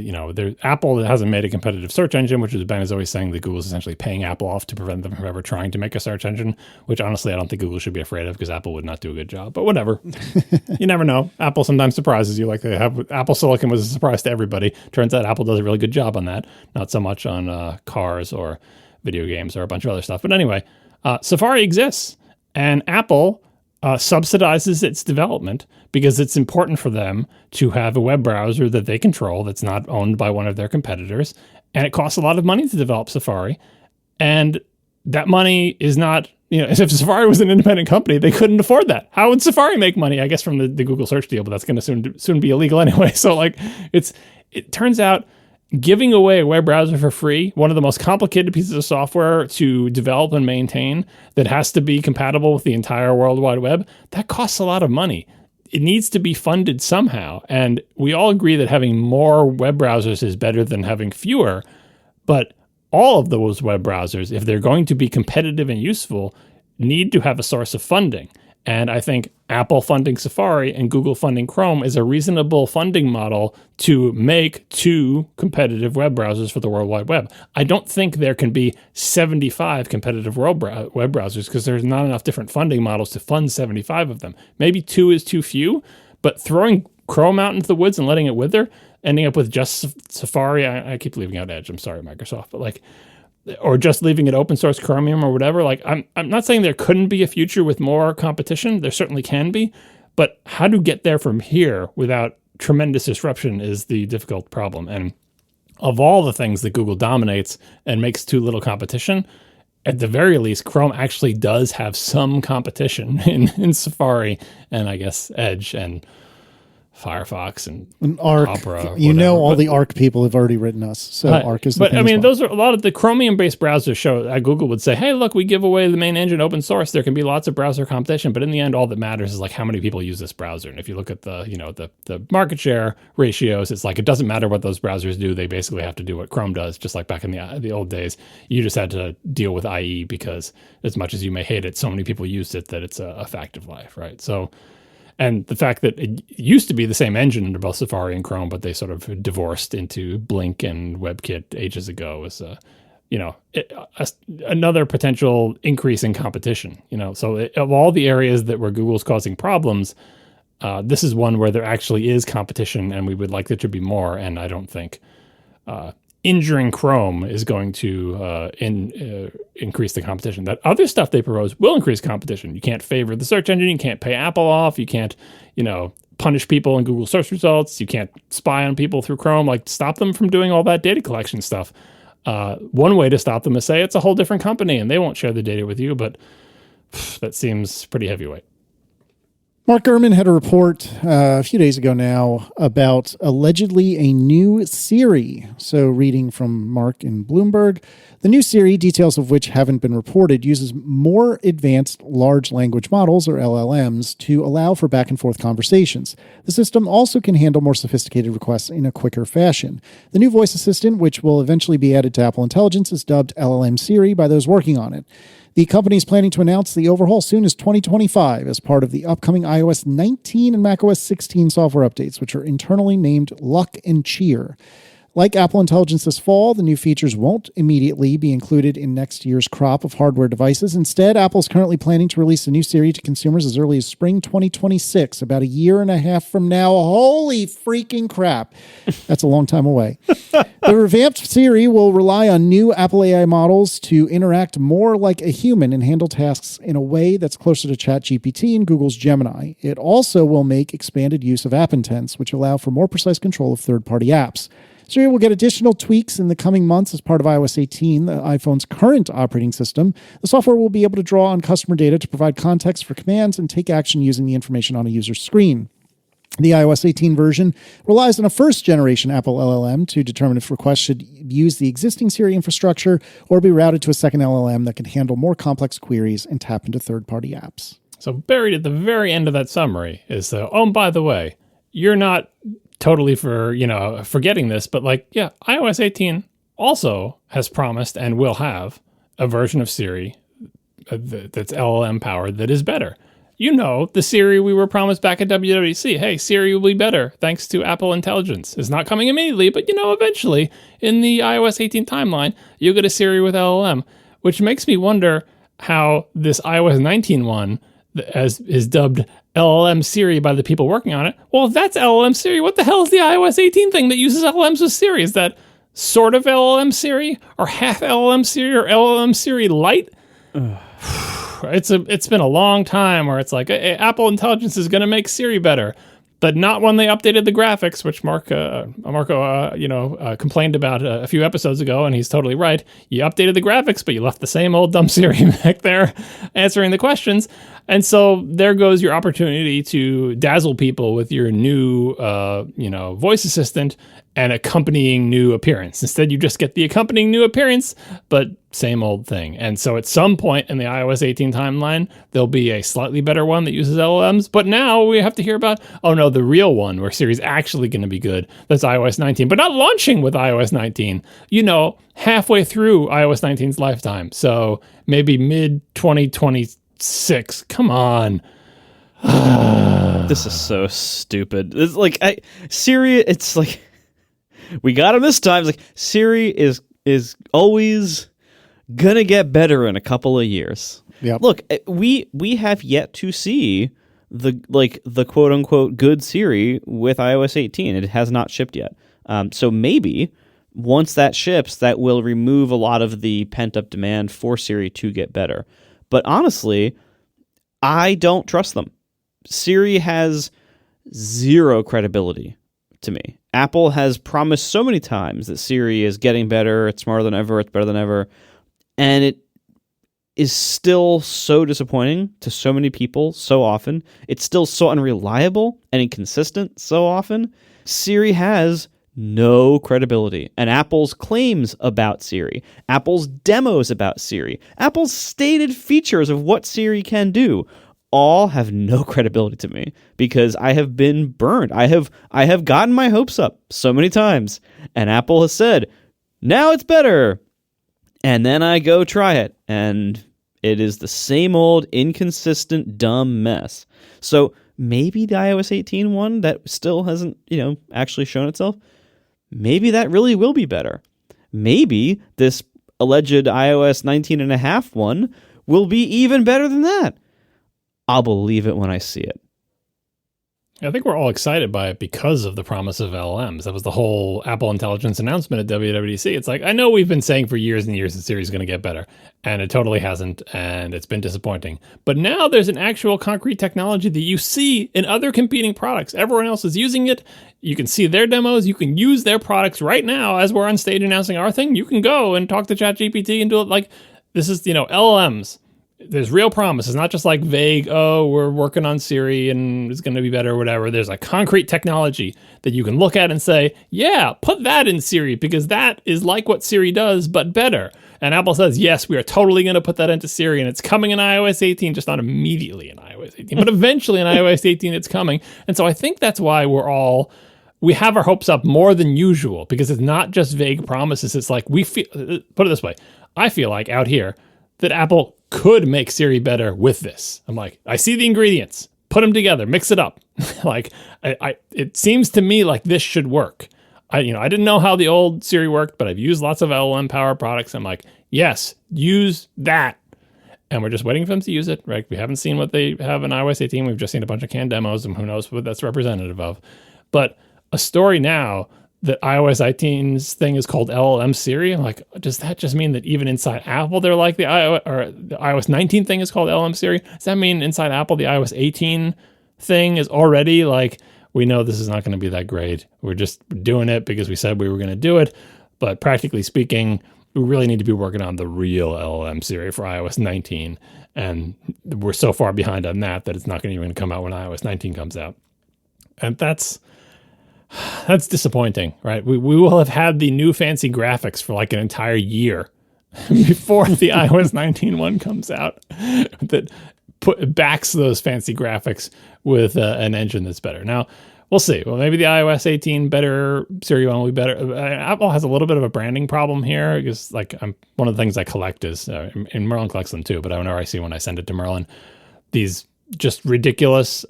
Apple hasn't made a competitive search engine, which is Ben is always saying that Google's essentially paying Apple off to prevent them from ever trying to make a search engine, which honestly I don't think Google should be afraid of, because Apple would not do a good job. But whatever, you never know. Apple sometimes surprises you. Like they have Apple Silicon was a surprise to everybody. Turns out Apple does a really good job on that. Not so much on cars or video games or a bunch of other stuff. But anyway, Safari exists, and Apple subsidizes its development because it's important for them to have a web browser that they control that's not owned by one of their competitors. And it costs a lot of money to develop Safari. And that money is not, if Safari was an independent company, they couldn't afford that. How would Safari make money? I guess from the Google search deal, but that's going to soon be illegal anyway. So it turns out giving away a web browser for free, one of the most complicated pieces of software to develop and maintain that has to be compatible with the entire World Wide Web, that costs a lot of money. It needs to be funded somehow. And we all agree that having more web browsers is better than having fewer. But all of those web browsers, if they're going to be competitive and useful, need to have a source of funding. And I think Apple funding Safari and Google funding Chrome is a reasonable funding model to make two competitive web browsers for the World Wide Web. I don't think there can be 75 competitive web browsers because there's not enough different funding models to fund 75 of them. Maybe 2 is too few, but throwing Chrome out into the woods and letting it wither, ending up with just Safari, I keep leaving out Edge, I'm sorry, Microsoft, but or just leaving it open source Chromium or whatever. I'm not saying there couldn't be a future with more competition. There certainly can be, but how to get there from here without tremendous disruption is the difficult problem. And of all the things that Google dominates and makes too little competition, at the very least, Chrome actually does have some competition in Safari and I guess Edge and Firefox and Arc. Opera. All the Arc people have already written us. So Arc is the But thing I mean, as well. those are a lot of the Chromium-based browsers show Google would say, hey, look, we give away the main engine open source. There can be lots of browser competition. But in the end, all that matters is how many people use this browser. And if you look at the market share ratios, it's it doesn't matter what those browsers do. They basically have to do what Chrome does, just like back in the old days. You just had to deal with IE because as much as you may hate it, so many people used it that it's a fact of life, right? So... And the fact that it used to be the same engine under both Safari and Chrome, but they sort of divorced into Blink and WebKit ages ago is, another potential increase in competition. So of all the areas where Google's causing problems, this is one where there actually is competition, and we would like there to be more. And I don't think injuring Chrome is going to increase the competition. That other stuff they propose will increase competition. You can't favor the search engine. You can't pay Apple off. You can't, punish people in Google search results. You can't spy on people through Chrome. Stop them from doing all that data collection stuff. One way to stop them is say it's a whole different company and they won't share the data with you, but that seems pretty heavyweight. Mark Gurman had a report a few days ago now about allegedly a new Siri. So reading from Mark in Bloomberg, the new Siri, details of which haven't been reported, uses more advanced large language models, or LLMs, to allow for back and forth conversations. The system also can handle more sophisticated requests in a quicker fashion. The new voice assistant, which will eventually be added to Apple Intelligence, is dubbed LLM Siri by those working on it. The company is planning to announce the overhaul soon as 2025 as part of the upcoming iOS 19 and macOS 16 software updates, which are internally named Luck and Cheer. Like Apple Intelligence this fall, the new features won't immediately be included in next year's crop of hardware devices. Instead, Apple is currently planning to release the new Siri to consumers as early as spring 2026, about a year and a half from now. Holy freaking crap. That's a long time away. The revamped Siri will rely on new Apple AI models to interact more like a human and handle tasks in a way that's closer to ChatGPT and Google's Gemini. It also will make expanded use of app intents, which allow for more precise control of third-party apps. Siri will get additional tweaks in the coming months as part of iOS 18, the iPhone's current operating system. The software will be able to draw on customer data to provide context for commands and take action using the information on a user's screen. The iOS 18 version relies on a first-generation Apple LLM to determine if requests should use the existing Siri infrastructure or be routed to a second LLM that can handle more complex queries and tap into third-party apps. So buried at the very end of that summary is, by the way, you're not totally forgetting this, but iOS 18 also has promised and will have a version of Siri that's LLM powered that is better. The Siri we were promised back at WWDC. Hey, Siri will be better thanks to Apple Intelligence. It's not coming immediately, but eventually in the iOS 18 timeline, you'll get a Siri with LLM, which makes me wonder how this iOS 19 one, as is dubbed LLM Siri by the people working on it. Well, if that's LLM Siri, what the hell is the iOS 18 thing that uses LLMs with Siri? Is that sort of LLM Siri or half LLM Siri or LLM Siri Lite? it's been a long time where it's like Apple Intelligence is going to make Siri better, but not when they updated the graphics, which Marco complained about a few episodes ago, and he's totally right. You updated the graphics, but you left the same old dumb Siri back there answering the questions. And so there goes your opportunity to dazzle people with your new, voice assistant and accompanying new appearance. Instead, you just get the accompanying new appearance, but same old thing. And so at some point in the iOS 18 timeline, there'll be a slightly better one that uses LLMs. But now we have to hear about, the real one where Siri's actually going to be good. That's iOS 19, but not launching with iOS 19, halfway through iOS 19's lifetime. So maybe mid-2026. Come on. This is so stupid. It's like Siri, it's like we got him this time. It's like Siri is always gonna get better in a couple of years. Yep. Look, we have yet to see the quote unquote good Siri with iOS 18. It has not shipped yet. So maybe once that ships, that will remove a lot of the pent up demand for Siri to get better. But honestly, I don't trust them. Siri has zero credibility to me. Apple has promised so many times that Siri is getting better, it's smarter than ever, it's better than ever, and it is still so disappointing to so many people so often. It's still so unreliable and inconsistent so often. Siri has no credibility. And Apple's claims about Siri, Apple's demos about Siri, Apple's stated features of what Siri can do all have no credibility to me because I have been burned. I have gotten my hopes up so many times, and Apple has said, now it's better. And then I go try it, and it is the same old inconsistent, dumb mess. So maybe the iOS 18 one that still hasn't, actually shown itself, maybe that really will be better. Maybe this alleged iOS 19.5 one will be even better than that. I'll believe it when I see it. I think we're all excited by it because of the promise of LLMs. That was the whole Apple Intelligence announcement at WWDC. It's like, I know we've been saying for years and years that Siri's going to get better, and it totally hasn't, and it's been disappointing. But now there's an actual concrete technology that you see in other competing products. Everyone else is using it. You can see their demos. You can use their products right now as we're on stage announcing our thing. You can go and talk to ChatGPT and do it like, this is, LLMs. There's real promise. It's not just like vague, we're working on Siri and it's going to be better or whatever. There's a concrete technology that you can look at and say, yeah, put that in Siri because that is like what Siri does, but better. And Apple says, yes, we are totally going to put that into Siri, and it's coming in iOS 18, just not immediately in iOS 18, but eventually in iOS 18 it's coming. And so I think that's why we have our hopes up more than usual, because it's not just vague promises. It's like put it this way, I feel like out here that Apple could make Siri better with this. I'm like, I see the ingredients, put them together, mix it up. It seems to me like this should work. I didn't know how the old Siri worked, but I've used lots of LLM power products. I'm like, yes, use that. And we're just waiting for them to use it, right? We haven't seen what they have in iOS 18. We've just seen a bunch of canned demos, and who knows what that's representative of. But a story now that iOS 18's thing is called LLM Siri. I'm like, does that just mean that even inside Apple, they're like the iOS 19 thing is called LLM Siri? Does that mean inside Apple, the iOS 18 thing is already like, we know this is not going to be that great. We're just doing it because we said we were going to do it. But practically speaking, we really need to be working on the real LLM Siri for iOS 19. And we're so far behind on that it's not going to even come out when iOS 19 comes out. And that's disappointing, right? We will have had the new fancy graphics for like an entire year before the iOS 19 one comes out that backs those fancy graphics with an engine that's better. Now, we'll see. Well, maybe the iOS 18 better Siri one will be better. Apple has a little bit of a branding problem here because one of the things I collect is, and Merlin collects them too, but whenever I see when I send it to Merlin, these just ridiculous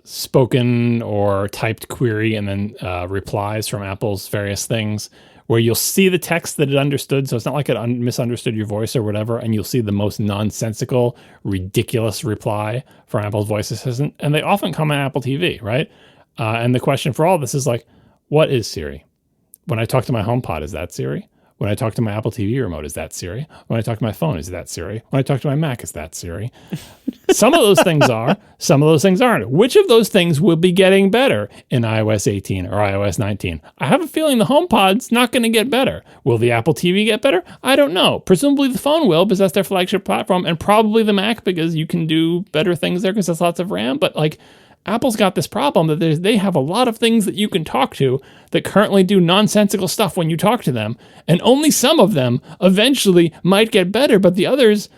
spoken or typed query and then replies from Apple's various things where you'll see the text that it understood. So it's not like it misunderstood your voice or whatever. And you'll see the most nonsensical, ridiculous reply from Apple's voice assistant. And they often come on Apple TV, right? And the question for all this is like, what is Siri? When I talk to my HomePod, is that Siri? When I talk to my Apple TV remote, is that Siri? When I talk to my phone, is that Siri? When I talk to my Mac, is that Siri? Some of those things are, some of those things aren't. Which of those things will be getting better in iOS 18 or iOS 19? I have a feeling the HomePod's not going to get better. Will the Apple TV get better? I don't know. Presumably the phone will, because that's their flagship platform, and probably the Mac, because you can do better things there because there's lots of RAM. But like, Apple's got this problem that they have a lot of things that you can talk to that currently do nonsensical stuff when you talk to them, and only some of them eventually might get better, but the others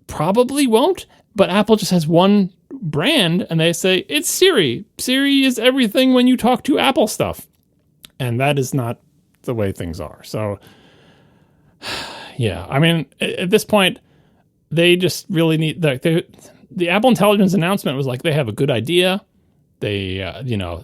probably won't. But Apple just has one brand, and they say, it's Siri. Siri is everything when you talk to Apple stuff. And that is not the way things are. So, yeah, I mean, at this point, they just really need... The Apple Intelligence announcement was like, they have a good idea. They,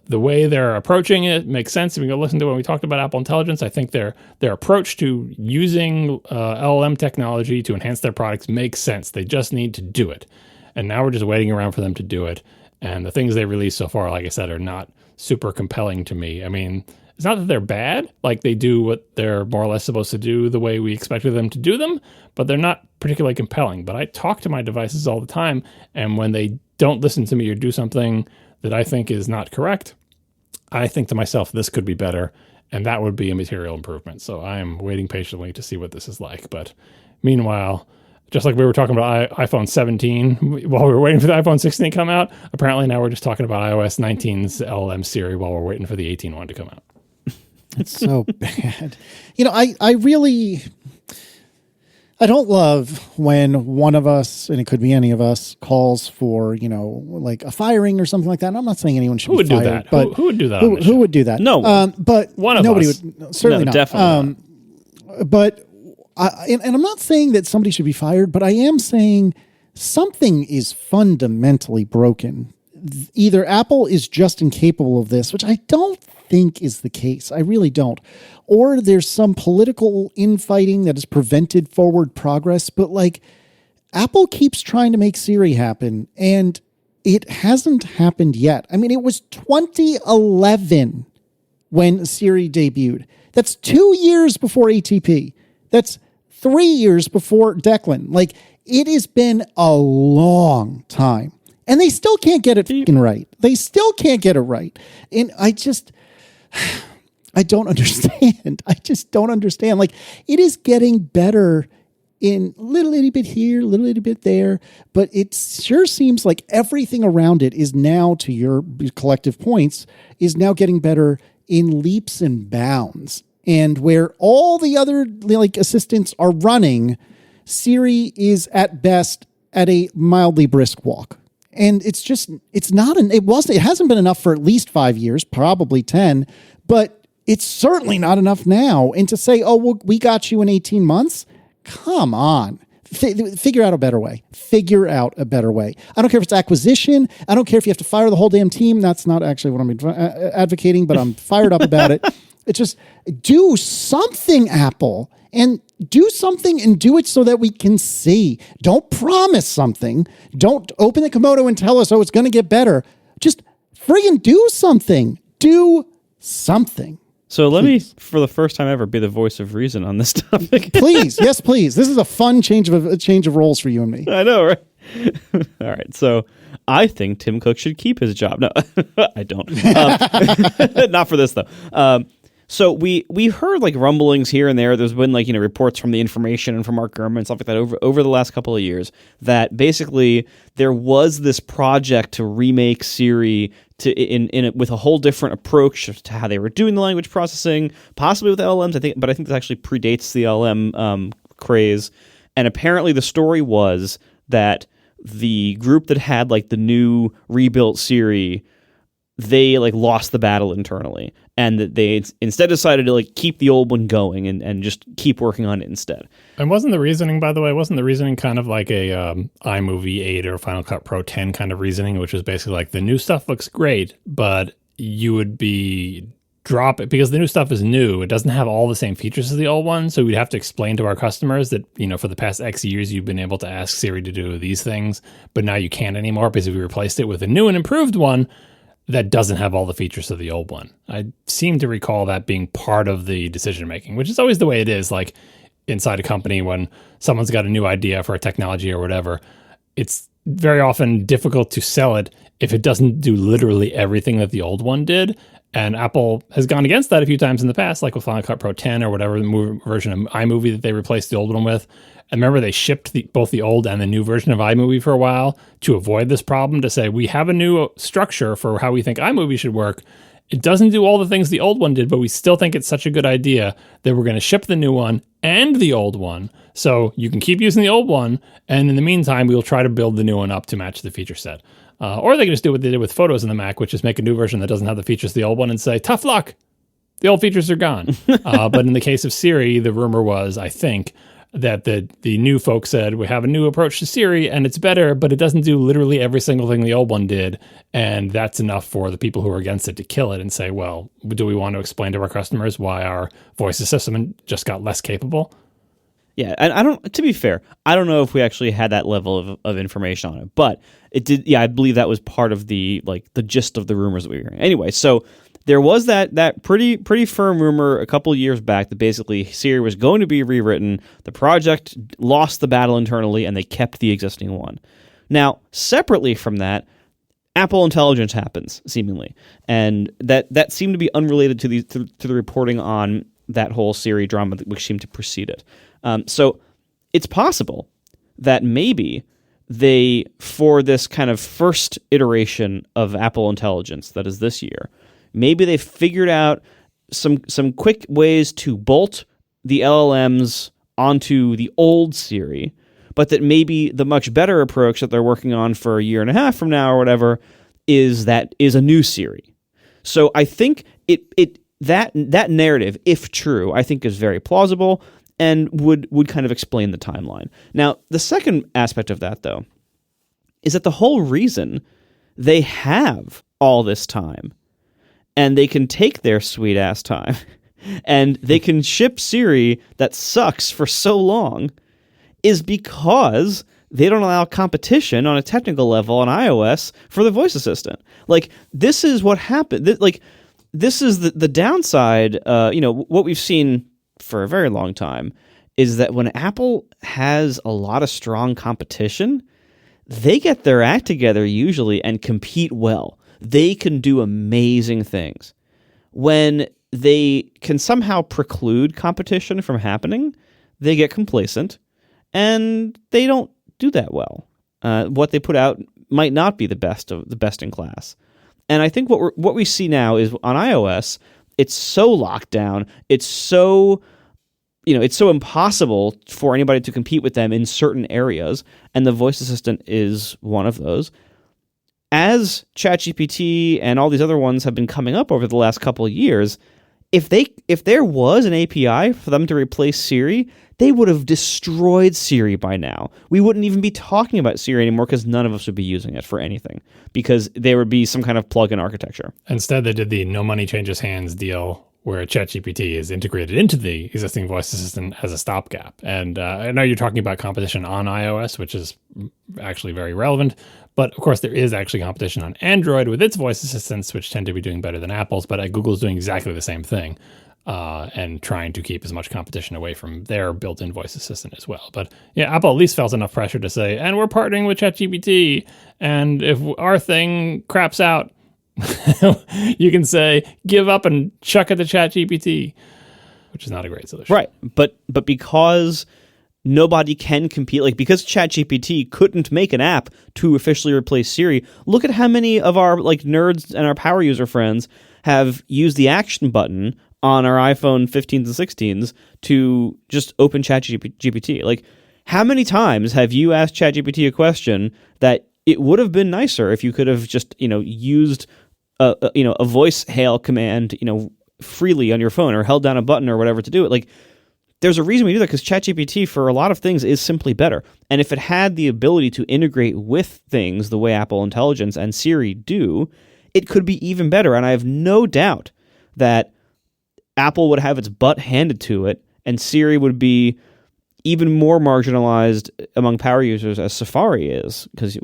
the way they're approaching it makes sense. If we go listen to when we talked about Apple Intelligence, I think their approach to using LLM technology to enhance their products makes sense. They just need to do it. And now we're just waiting around for them to do it. And the things they released so far, like I said, are not super compelling to me. I mean, it's not that they're bad. Like, they do what they're more or less supposed to do the way we expected them to do them, but they're not particularly compelling. But I talk to my devices all the time, and when they don't listen to me or do something that I think is not correct, I think to myself, this could be better, and that would be a material improvement. So I am waiting patiently to see what this is like. But meanwhile, just like we were talking about iPhone 17 while we were waiting for the iPhone 16 to come out, apparently now we're just talking about iOS 19's LLM Siri while we're waiting for the 18 one to come out. It's so bad. I don't love when one of us, and it could be any of us, calls for, like a firing or something like that. And I'm not saying anyone should be fired. Do that? But who would do that? Who would do that? No. But one of nobody us. would. Certainly not. Definitely not. But and I'm not saying that somebody should be fired, but I am saying something is fundamentally broken. Either Apple is just incapable of this, which I don't think is the case. I really don't. Or there's some political infighting that has prevented forward progress. But like, Apple keeps trying to make Siri happen, and it hasn't happened yet. I mean, it was 2011 when Siri debuted. That's 2 years before ATP. That's 3 years before Declan. Like, it has been a long time. And they still can't get it right. They still can't get it right. And I don't understand. I just don't understand. Like, it is getting better in little itty bit here, little itty bit there, but it sure seems like everything around it is now, to your collective points, is now getting better in leaps and bounds. And where all the other like assistants are running, Siri is at best at a mildly brisk walk. And it hasn't been enough for at least 5 years, probably 10, but it's certainly not enough now. And to say, oh, well, we got you in 18 months. Come on. Figure out a better way. Figure out a better way. I don't care if it's acquisition. I don't care if you have to fire the whole damn team. That's not actually what I'm advocating, but I'm fired up about it. It's just do something, Apple. And do something and do it so that we can see. Don't promise something. Don't open the Komodo and tell us, oh, it's going to get better. Just friggin' do something. Do something. So let me, for the first time ever, be the voice of reason on this topic. Please. Yes, please. This is a fun change of roles for you and me. I know, right? All right. So I think Tim Cook should keep his job. No, I don't. Not for this, though. So we heard like rumblings here and there. There's been like, reports from The Information and from Mark Gurman and stuff like that over the last couple of years that basically there was this project to remake Siri with a whole different approach to how they were doing the language processing, possibly with LLMs. But I think this actually predates the LLM craze. And apparently the story was that the group that had like the new rebuilt Siri, they like lost the battle internally, and that they instead decided to like keep the old one going and just keep working on it instead. And wasn't the reasoning, by the way, kind of like a iMovie 8 or Final Cut Pro 10 kind of reasoning, which is basically like the new stuff looks great, but you would drop it because the new stuff is new. It doesn't have all the same features as the old one. So we'd have to explain to our customers that, for the past X years, you've been able to ask Siri to do these things, but now you can't anymore because we replaced it with a new and improved one. that doesn't have all the features of the old one. I seem to recall that being part of the decision making, which is always the way it is. Like inside a company, when someone's got a new idea for a technology or whatever, it's very often difficult to sell it if it doesn't do literally everything that the old one did. And Apple has gone against that a few times in the past, like with Final Cut Pro 10 or whatever version of iMovie that they replaced the old one with. And remember, they shipped both the old and the new version of iMovie for a while to avoid this problem, to say, we have a new structure for how we think iMovie should work. It doesn't do all the things the old one did, but we still think it's such a good idea that we're going to ship the new one and the old one. So you can keep using the old one, and in the meantime, we'll try to build the new one up to match the feature set. Or they can just do what they did with Photos in the Mac, which is make a new version that doesn't have the features of the old one and say, tough luck, the old features are gone. But in the case of Siri, the rumor was, I think, that the new folks said, we have a new approach to Siri and it's better, but it doesn't do literally every single thing the old one did. And that's enough for the people who are against it to kill it and say, well, do we want to explain to our customers why our voice assistant just got less capable? Yeah, and I don't. To be fair, I don't know if we actually had that level of information on it, but it did. Yeah, I believe that was part of the gist of the rumors that we were hearing. Anyway, so there was that pretty firm rumor a couple of years back that basically Siri was going to be rewritten. The project lost the battle internally, and they kept the existing one. Now, separately from that, Apple Intelligence happens seemingly, and that seemed to be unrelated to the reporting on that whole Siri drama which seemed to precede it. So it's possible that maybe they, for this kind of first iteration of Apple Intelligence that is this year, maybe they figured out some quick ways to bolt the LLMs onto the old Siri, but that maybe the much better approach that they're working on for a year and a half from now or whatever is a new Siri. So I think that narrative, if true, I think is very plausible and would kind of explain the timeline. Now, the second aspect of that, though, is that the whole reason they have all this time and they can take their sweet-ass time and they can ship Siri that sucks for so long is because they don't allow competition on a technical level on iOS for the voice assistant. Like, this is what happened. This is the downside. What we've seen for a very long time is that when Apple has a lot of strong competition, they get their act together usually and compete well. They can do amazing things. When they can somehow preclude competition from happening, they get complacent and they don't do that well. What they put out might not be the best in class. And I think what we see now is on iOS, it's so locked down. It's so impossible for anybody to compete with them in certain areas, and the voice assistant is one of those. As ChatGPT and all these other ones have been coming up over the last couple of years, if there was an API for them to replace Siri, they would have destroyed Siri by now. We wouldn't even be talking about Siri anymore because none of us would be using it for anything because there would be some kind of plug-in architecture. Instead, they did the no money changes hands deal where ChatGPT is integrated into the existing voice assistant as a stopgap. And I know you're talking about competition on iOS, which is actually very relevant. But of course, there is actually competition on Android with its voice assistants, which tend to be doing better than Apple's. But Google's doing exactly the same thing and trying to keep as much competition away from their built-in voice assistant as well. But yeah, Apple at least felt enough pressure to say, and we're partnering with ChatGPT. And if our thing craps out, you can say, give up and chuck it to ChatGPT, which is not a great solution. Right. But because nobody can compete, like because ChatGPT couldn't make an app to officially replace Siri, look at how many of our nerds and our power user friends have used the action button on our iPhone 15s and 16s to just open ChatGPT. Like, how many times have you asked ChatGPT a question that it would have been nicer if you could have just, used a voice hail command, freely on your phone or held down a button or whatever to do it? Like, there's a reason we do that because ChatGPT for a lot of things is simply better. And if it had the ability to integrate with things the way Apple Intelligence and Siri do, it could be even better. And I have no doubt that Apple would have its butt handed to it and Siri would be even more marginalized among power users as Safari is, because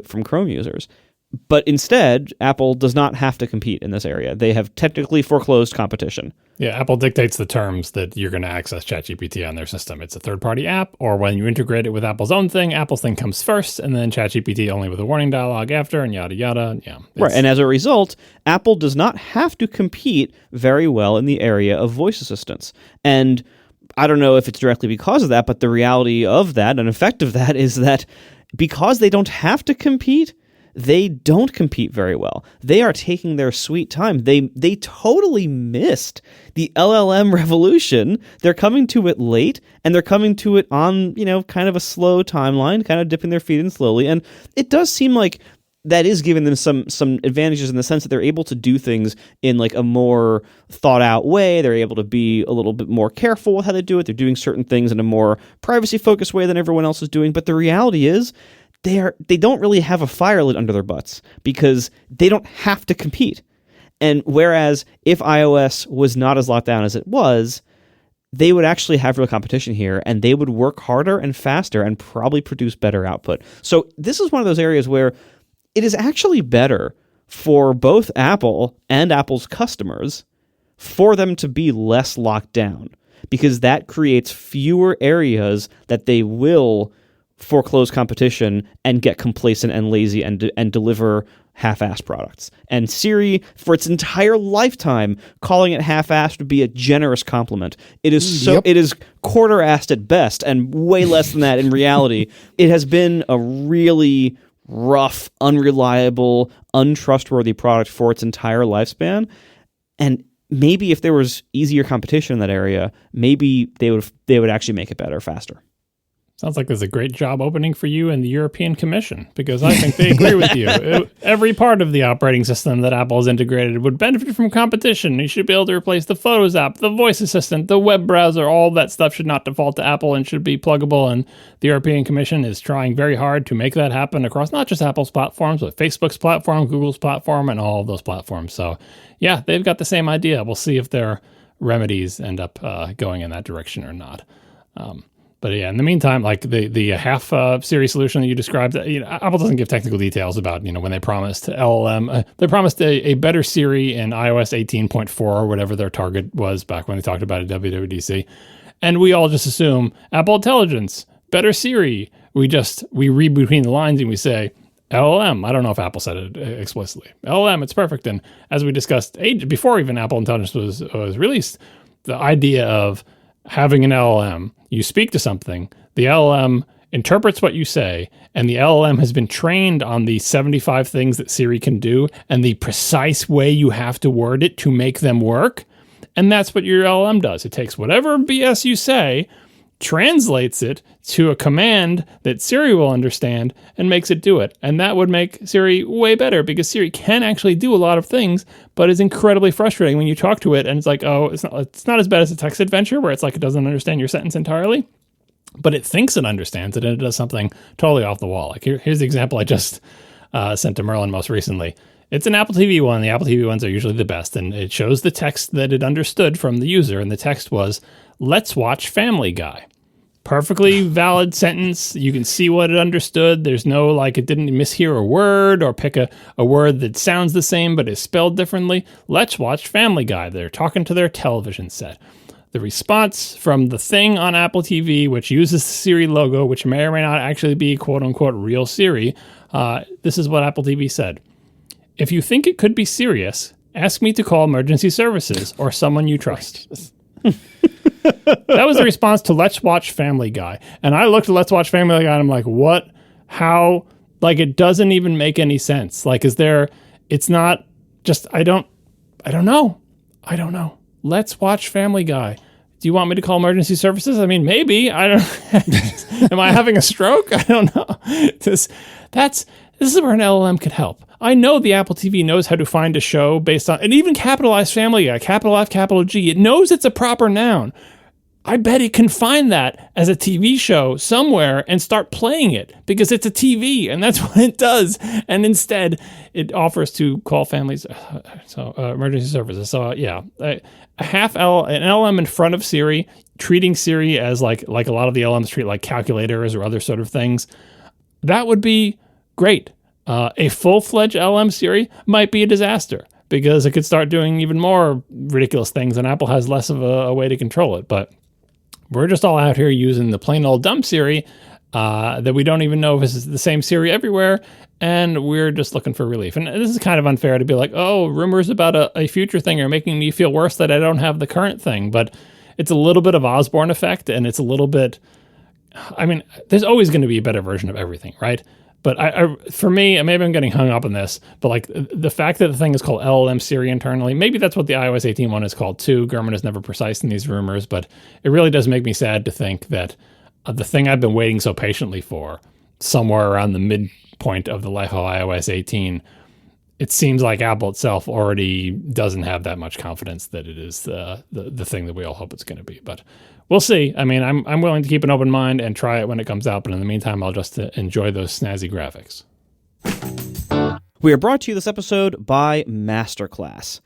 from Chrome users. But instead, Apple does not have to compete in this area. They have technically foreclosed competition. Yeah, Apple dictates the terms that you're going to access ChatGPT on their system. It's a third-party app, or when you integrate it with Apple's own thing, Apple's thing comes first, and then ChatGPT only with a warning dialog after, and yada, yada. Yeah, right, and as a result, Apple does not have to compete very well in the area of voice assistants. And I don't know if it's directly because of that, but the reality of that, an effect of that, is that because they don't have to compete, they don't compete very well. They are taking their sweet time. They totally missed the LLM revolution. They're coming to it late, and they're coming to it on, kind of a slow timeline, kind of dipping their feet in slowly. And it does seem like that is giving them some advantages in the sense that they're able to do things in like a more thought out way. They're able to be a little bit more careful with how they do it. They're doing certain things in a more privacy focused way than everyone else is doing. But the reality is, they don't really have a fire lit under their butts because they don't have to compete. And whereas if iOS was not as locked down as it was, they would actually have real competition here, and they would work harder and faster and probably produce better output. So this is one of those areas where it is actually better for both Apple and Apple's customers for them to be less locked down, because that creates fewer areas that they will foreclose competition and get complacent and lazy and deliver half-assed products. And Siri, for its entire lifetime, calling it half-assed would be a generous compliment. It is It is quarter-assed at best, and way less than that in reality. It has been a really rough, unreliable, untrustworthy product for its entire lifespan. And maybe if there was easier competition in that area, maybe they would actually make it better, faster. Sounds like there's a great job opening for you in the European Commission, because I think they agree with you. Every part of the operating system that Apple has integrated would benefit from competition. You should be able to replace the Photos app, the voice assistant, the web browser. All that stuff should not default to Apple and should be pluggable. And the European Commission is trying very hard to make that happen across not just Apple's platforms, but Facebook's platform, Google's platform, and all of those platforms. So, yeah, they've got the same idea. We'll see if their remedies end up going in that direction or not. But yeah, in the meantime, like the half Siri solution that you described, Apple doesn't give technical details about, when they promised LLM, they promised a better Siri in iOS 18.4 or whatever their target was back when they talked about it at WWDC. And we all just assume Apple Intelligence, better Siri. We read between the lines and we say, LLM. I don't know if Apple said it explicitly. LLM, it's perfect. And as we discussed before even Apple Intelligence was released, the idea of having an LLM, you speak to something, the LLM interprets what you say, and the LLM has been trained on the 75 things that Siri can do and the precise way you have to word it to make them work. And that's what your LLM does. It takes whatever BS you say, translates it to a command that Siri will understand, and makes it do it. And that would make Siri way better, because Siri can actually do a lot of things, but is incredibly frustrating when you talk to it and it's like, oh, it's not as bad as a text adventure where it's like it doesn't understand your sentence entirely, but it thinks it understands it and it does something totally off the wall. Like here's the example I just sent to Merlin most recently. It's an Apple TV one. The Apple TV ones are usually the best, and it shows the text that it understood from the user, and the text was, "Let's watch Family Guy." Perfectly valid sentence. You can see what it understood. There's no, it didn't mishear a word or pick a word that sounds the same but is spelled differently. Let's watch Family Guy. They're talking to their television set. The response from the thing on Apple TV, which uses the Siri logo, which may or may not actually be quote-unquote real Siri, this is what Apple TV said. "If you think it could be serious, ask me to call emergency services or someone you trust." That was the response to Let's Watch Family Guy. And I looked at Let's Watch Family Guy and I'm like, what? How? It doesn't even make any sense. It's not just, I don't know. Let's watch Family Guy. Do you want me to call emergency services? I mean, maybe. I don't, am I having a stroke? I don't know. This is where an LLM could help. I know the Apple TV knows how to find a show based on, and even capitalize Family Guy, capital F, capital G. It knows it's a proper noun. I bet it can find that as a TV show somewhere and start playing it because it's a TV and that's what it does. And instead, it offers to call families, emergency services. So yeah, an LLM in front of Siri, treating Siri as like a lot of the LLMs treat like calculators or other sort of things. That would be great. A full-fledged LM Siri might be a disaster because it could start doing even more ridiculous things and Apple has less of a way to control it. But we're just all out here using the plain old dumb Siri that we don't even know if it's the same Siri everywhere, and we're just looking for relief. And this is kind of unfair to be like, oh, rumors about a future thing are making me feel worse that I don't have the current thing. But it's a little bit of Osborne effect, and it's a little bit... I mean, there's always going to be a better version of everything, right? But for me, maybe I'm getting hung up on this, but like the fact that the thing is called LLM Siri internally, maybe that's what the iOS 18 one is called too. Gurman is never precise in these rumors, but it really does make me sad to think that the thing I've been waiting so patiently for, somewhere around the midpoint of the life of iOS 18, it seems like Apple itself already doesn't have that much confidence that it is the thing that we all hope it's going to be. But we'll see. I mean, I'm willing to keep an open mind and try it when it comes out. But in the meantime, I'll just enjoy those snazzy graphics. We are brought to you this episode by MasterClass.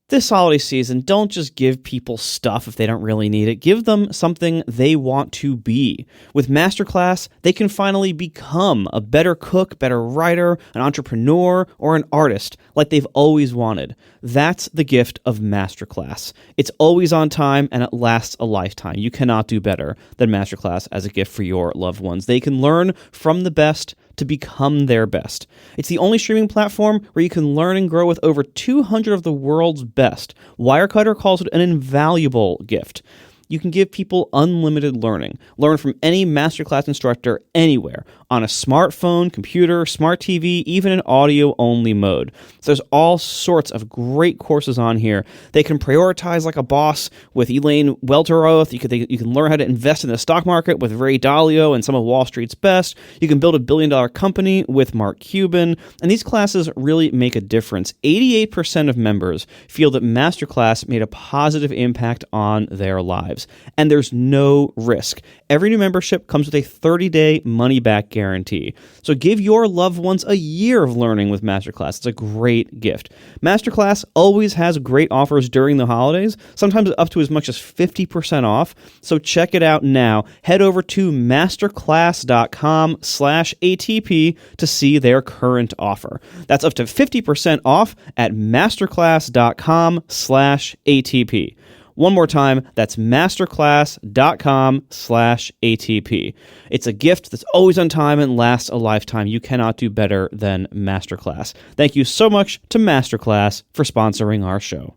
This holiday season, don't just give people stuff if they don't really need it. Give them something they want to be. With MasterClass, they can finally become a better cook, better writer, an entrepreneur, or an artist like they've always wanted. That's the gift of MasterClass. It's always on time and it lasts a lifetime. You cannot do better than MasterClass as a gift for your loved ones. They can learn from the best to become their best. It's the only streaming platform where you can learn and grow with over 200 of the world's best. Wirecutter calls it an invaluable gift. You can give people unlimited learning. Learn from any MasterClass instructor anywhere, on a smartphone, computer, smart TV, even in audio-only mode. So there's all sorts of great courses on here. They can prioritize like a boss with Elaine Welteroth. You can learn how to invest in the stock market with Ray Dalio and some of Wall Street's best. You can build a billion-dollar company with Mark Cuban. And these classes really make a difference. 88% of members feel that MasterClass made a positive impact on their lives. And there's no risk. Every new membership comes with a 30-day money-back guarantee. So give your loved ones a year of learning with MasterClass. It's a great gift. MasterClass always has great offers during the holidays, sometimes up to as much as 50% off. So check it out now. Head over to masterclass.com/ATP to see their current offer. That's up to 50% off at masterclass.com/ATP. One more time, that's masterclass.com/ATP. It's a gift that's always on time and lasts a lifetime. You cannot do better than MasterClass. Thank you so much to MasterClass for sponsoring our show.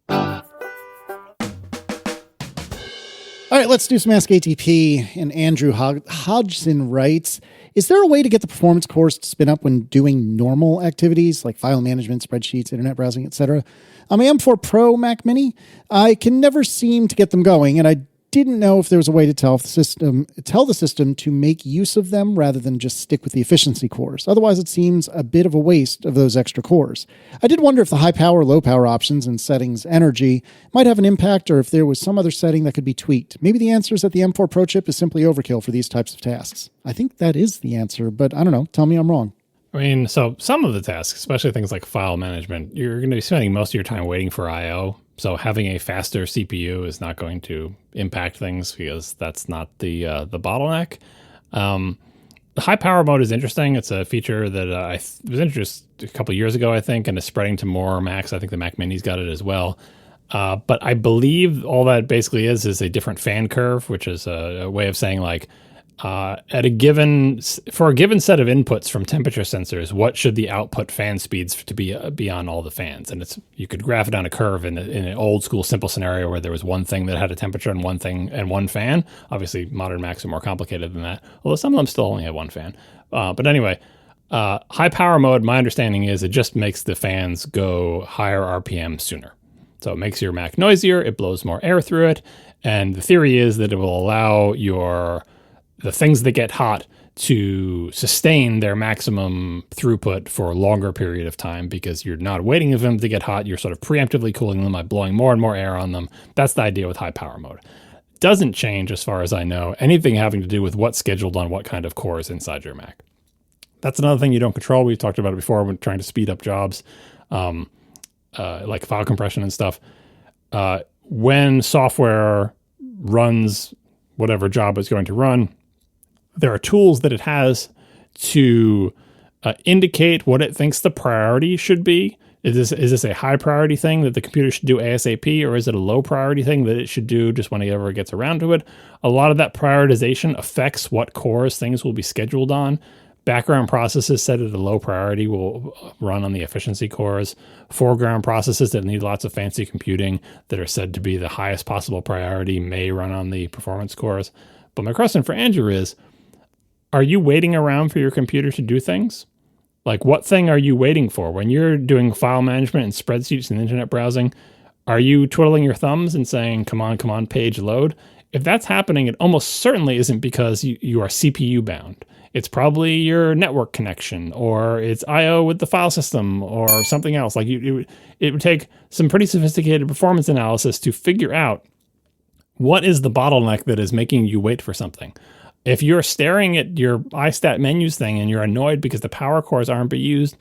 All right, let's do some Ask ATP. And Andrew Hodgson writes, is there a way to get the performance course to spin up when doing normal activities like file management, spreadsheets, internet browsing, etc.? On my M4 Pro Mac Mini, I can never seem to get them going, and I didn't know if there was a way to tell the system to make use of them rather than just stick with the efficiency cores. Otherwise, it seems a bit of a waste of those extra cores. I did wonder if the high power, low power options and settings energy might have an impact, or if there was some other setting that could be tweaked. Maybe the answer is that the M4 Pro chip is simply overkill for these types of tasks. I think that is the answer, but I don't know. Tell me I'm wrong. I mean, so some of the tasks, especially things like file management, you're going to be spending most of your time waiting for I/O. So having a faster CPU is not going to impact things because that's not the bottleneck. The high power mode is interesting. It's a feature that was introduced a couple of years ago, I think, and is spreading to more Macs. I think the Mac Mini's got it as well. But I believe all that basically is a different fan curve, which is a way of saying like, for a given set of inputs from temperature sensors, what should the output fan speeds to be on all the fans? And you could graph it on a curve in an old school simple scenario where there was one thing that had a temperature and one thing and one fan. Obviously, modern Macs are more complicated than that, although some of them still only have one fan. But anyway, high power mode, my understanding is it just makes the fans go higher RPM sooner. So it makes your Mac noisier, it blows more air through it, and the theory is that it will allow the things that get hot to sustain their maximum throughput for a longer period of time because you're not waiting for them to get hot. You're sort of preemptively cooling them by blowing more and more air on them. That's the idea with high power mode. Doesn't change, as far as I know, anything having to do with what's scheduled on what kind of cores inside your Mac. That's another thing you don't control. We've talked about it before when trying to speed up jobs, like file compression and stuff. When software runs whatever job it's going to run, there are tools that it has to indicate what it thinks the priority should be. Is this a high priority thing that the computer should do ASAP, or is it a low priority thing that it should do just whenever it gets around to it? A lot of that prioritization affects what cores things will be scheduled on. Background processes set at a low priority will run on the efficiency cores. Foreground processes that need lots of fancy computing that are said to be the highest possible priority may run on the performance cores. But my question for Andrew is, are you waiting around for your computer to do things? Like, what thing are you waiting for? When you're doing file management and spreadsheets and internet browsing, are you twiddling your thumbs and saying, come on, page load? If that's happening, it almost certainly isn't because you are CPU bound. It's probably your network connection, or it's I/O with the file system, or something else. Like it would take some pretty sophisticated performance analysis to figure out what is the bottleneck that is making you wait for something. If you're staring at your iStat menus thing and you're annoyed because the power cores aren't being used,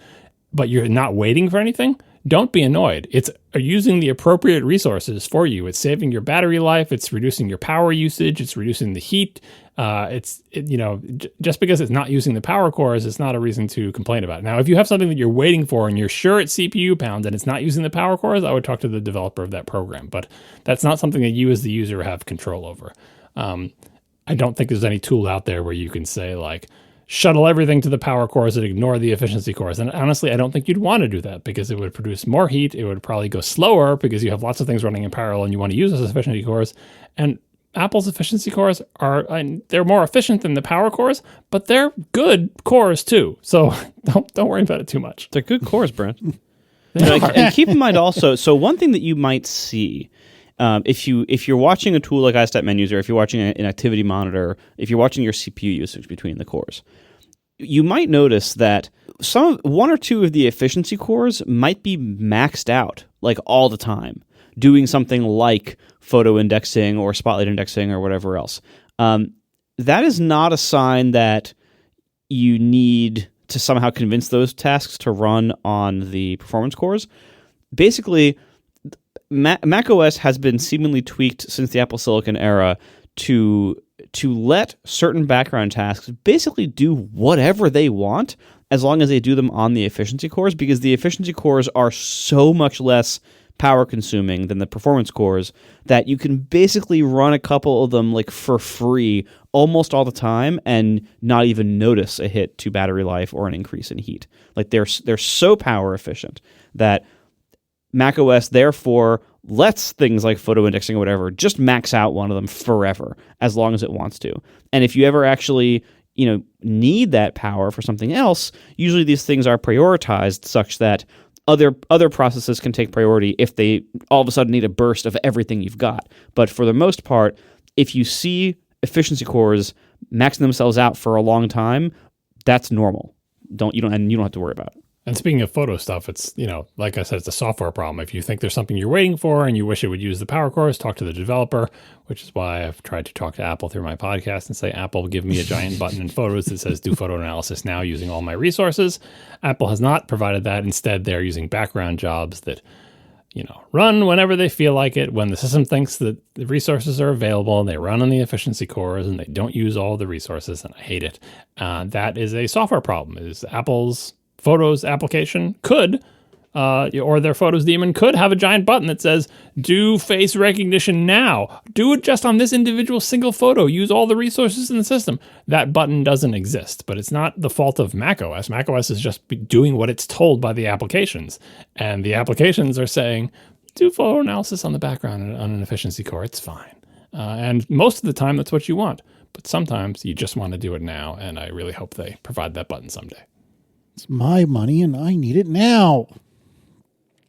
but you're not waiting for anything, don't be annoyed. It's using the appropriate resources for you. It's saving your battery life. It's reducing your power usage. It's reducing the heat. Just because it's not using the power cores, it's not a reason to complain about it. Now, if you have something that you're waiting for and you're sure it's CPU bound and it's not using the power cores, I would talk to the developer of that program. But that's not something that you as the user have control over. I don't think there's any tool out there where you can say, like, shuttle everything to the power cores and ignore the efficiency cores. And honestly, I don't think you'd want to do that because it would produce more heat. It would probably go slower because you have lots of things running in parallel and you want to use those efficiency cores. And Apple's efficiency cores they're more efficient than the power cores, but they're good cores too. So don't worry about it too much. They're good cores, Brent. And keep in mind also, so one thing that you might see, if you're watching a tool like iStat menus, or if you're watching an activity monitor, if you're watching your CPU usage between the cores, you might notice that one or two of the efficiency cores might be maxed out like all the time, doing something like photo indexing or spotlight indexing or whatever else. That is not a sign that you need to somehow convince those tasks to run on the performance cores. Basically, macOS has been seemingly tweaked since the Apple Silicon era to let certain background tasks basically do whatever they want as long as they do them on the efficiency cores, because the efficiency cores are so much less power consuming than the performance cores that you can basically run a couple of them like for free almost all the time and not even notice a hit to battery life or an increase in heat. Like they're so power efficient that macOS therefore lets things like photo indexing or whatever just max out one of them forever as long as it wants to. And if you ever actually need that power for something else, usually these things are prioritized such that other processes can take priority if they all of a sudden need a burst of everything you've got. But for the most part, if you see efficiency cores maxing themselves out for a long time, that's normal. You don't have to worry about it. And speaking of photo stuff, it's, like I said, it's a software problem. If you think there's something you're waiting for and you wish it would use the power cores, talk to the developer, which is why I've tried to talk to Apple through my podcast and say, Apple, give me a giant button in Photos that says do photo analysis now using all my resources. Apple has not provided that. Instead, they're using background jobs that, run whenever they feel like it. When the system thinks that the resources are available, they run on the efficiency cores and they don't use all the resources, and I hate it. That is a software problem. Is Apple's Photos application could, or their Photos daemon could have a giant button that says, do face recognition now. Do it just on this individual single photo. Use all the resources in the system. That button doesn't exist, but it's not the fault of macOS. macOS is just doing what it's told by the applications. And the applications are saying, do photo analysis on the background on an efficiency core. It's fine. And most of the time, that's what you want. But sometimes you just want to do it now. And I really hope they provide that button someday. It's my money and I need it now.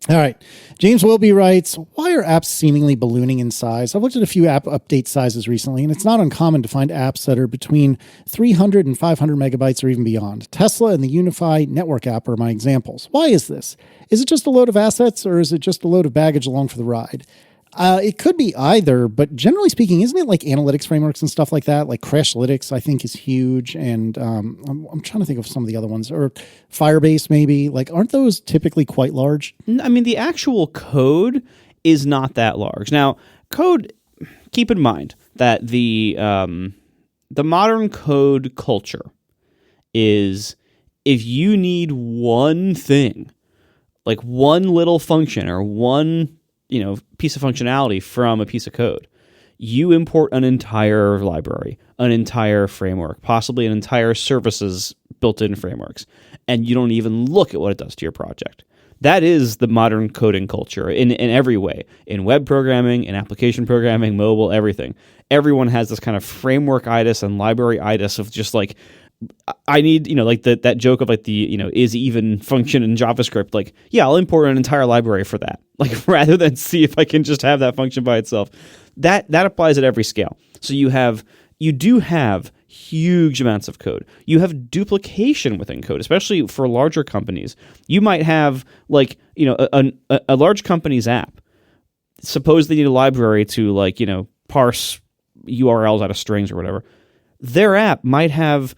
All right. James Wilby writes, why are apps seemingly ballooning in size? I've looked at a few app update sizes recently, and it's not uncommon to find apps that are between 300 and 500 megabytes or even beyond. Tesla and the Unify Network app are my examples. Why is this? Is it just a load of assets, or is it just a load of baggage along for the ride? It could be either, but generally speaking, isn't it like analytics frameworks and stuff like that? Like Crashlytics, I think, is huge. And I'm trying to think of some of the other ones. Or Firebase, maybe. Like, aren't those typically quite large? I mean, the actual code is not that large. Now, code, keep in mind that the modern code culture is if you need one thing, like one little function or one, piece of functionality from a piece of code, you import an entire library, an entire framework, possibly an entire services built-in frameworks, and you don't even look at what it does to your project. That is the modern coding culture in every way. In web programming, in application programming, mobile, everything. Everyone has this kind of framework-itis and library-itis of just like, I need, like that joke of like the, is even function in JavaScript. Like, yeah, I'll import an entire library for that. Like, rather than see if I can just have that function by itself. That applies at every scale. So you do have huge amounts of code. You have duplication within code, especially for larger companies. You might have like, a large company's app. Suppose they need a library to like, parse URLs out of strings or whatever. Their app might have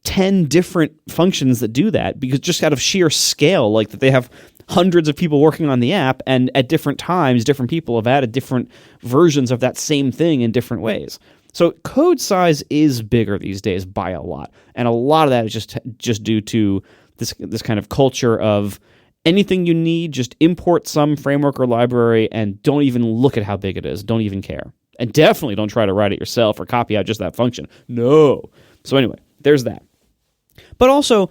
10 different functions that do that because just out of sheer scale, like that they have hundreds of people working on the app, and at different times, different people have added different versions of that same thing in different ways. So code size is bigger these days by a lot. And a lot of that is just due to this kind of culture of anything you need, just import some framework or library and don't even look at how big it is. Don't even care. And definitely don't try to write it yourself or copy out just that function. No. So anyway, there's that. But also,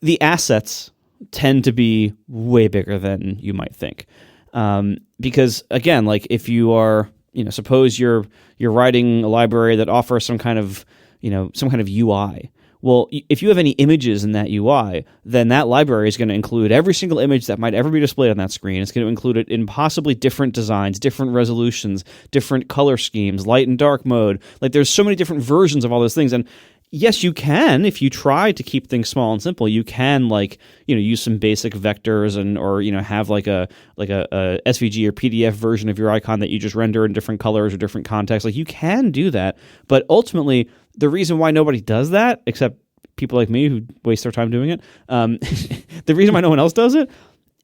the assets tend to be way bigger than you might think. Because, again, like if you are, suppose you're writing a library that offers some kind of UI. Well, if you have any images in that UI, then that library is going to include every single image that might ever be displayed on that screen. It's going to include it in possibly different designs, different resolutions, different color schemes, light and dark mode. Like there's so many different versions of all those things. And yes, you can, if you try to keep things small and simple, you can use some basic vectors or have like a SVG or PDF version of your icon that you just render in different colors or different contexts. Like you can do that, but ultimately the reason why nobody does that, except people like me who waste their time doing it, the reason why no one else does it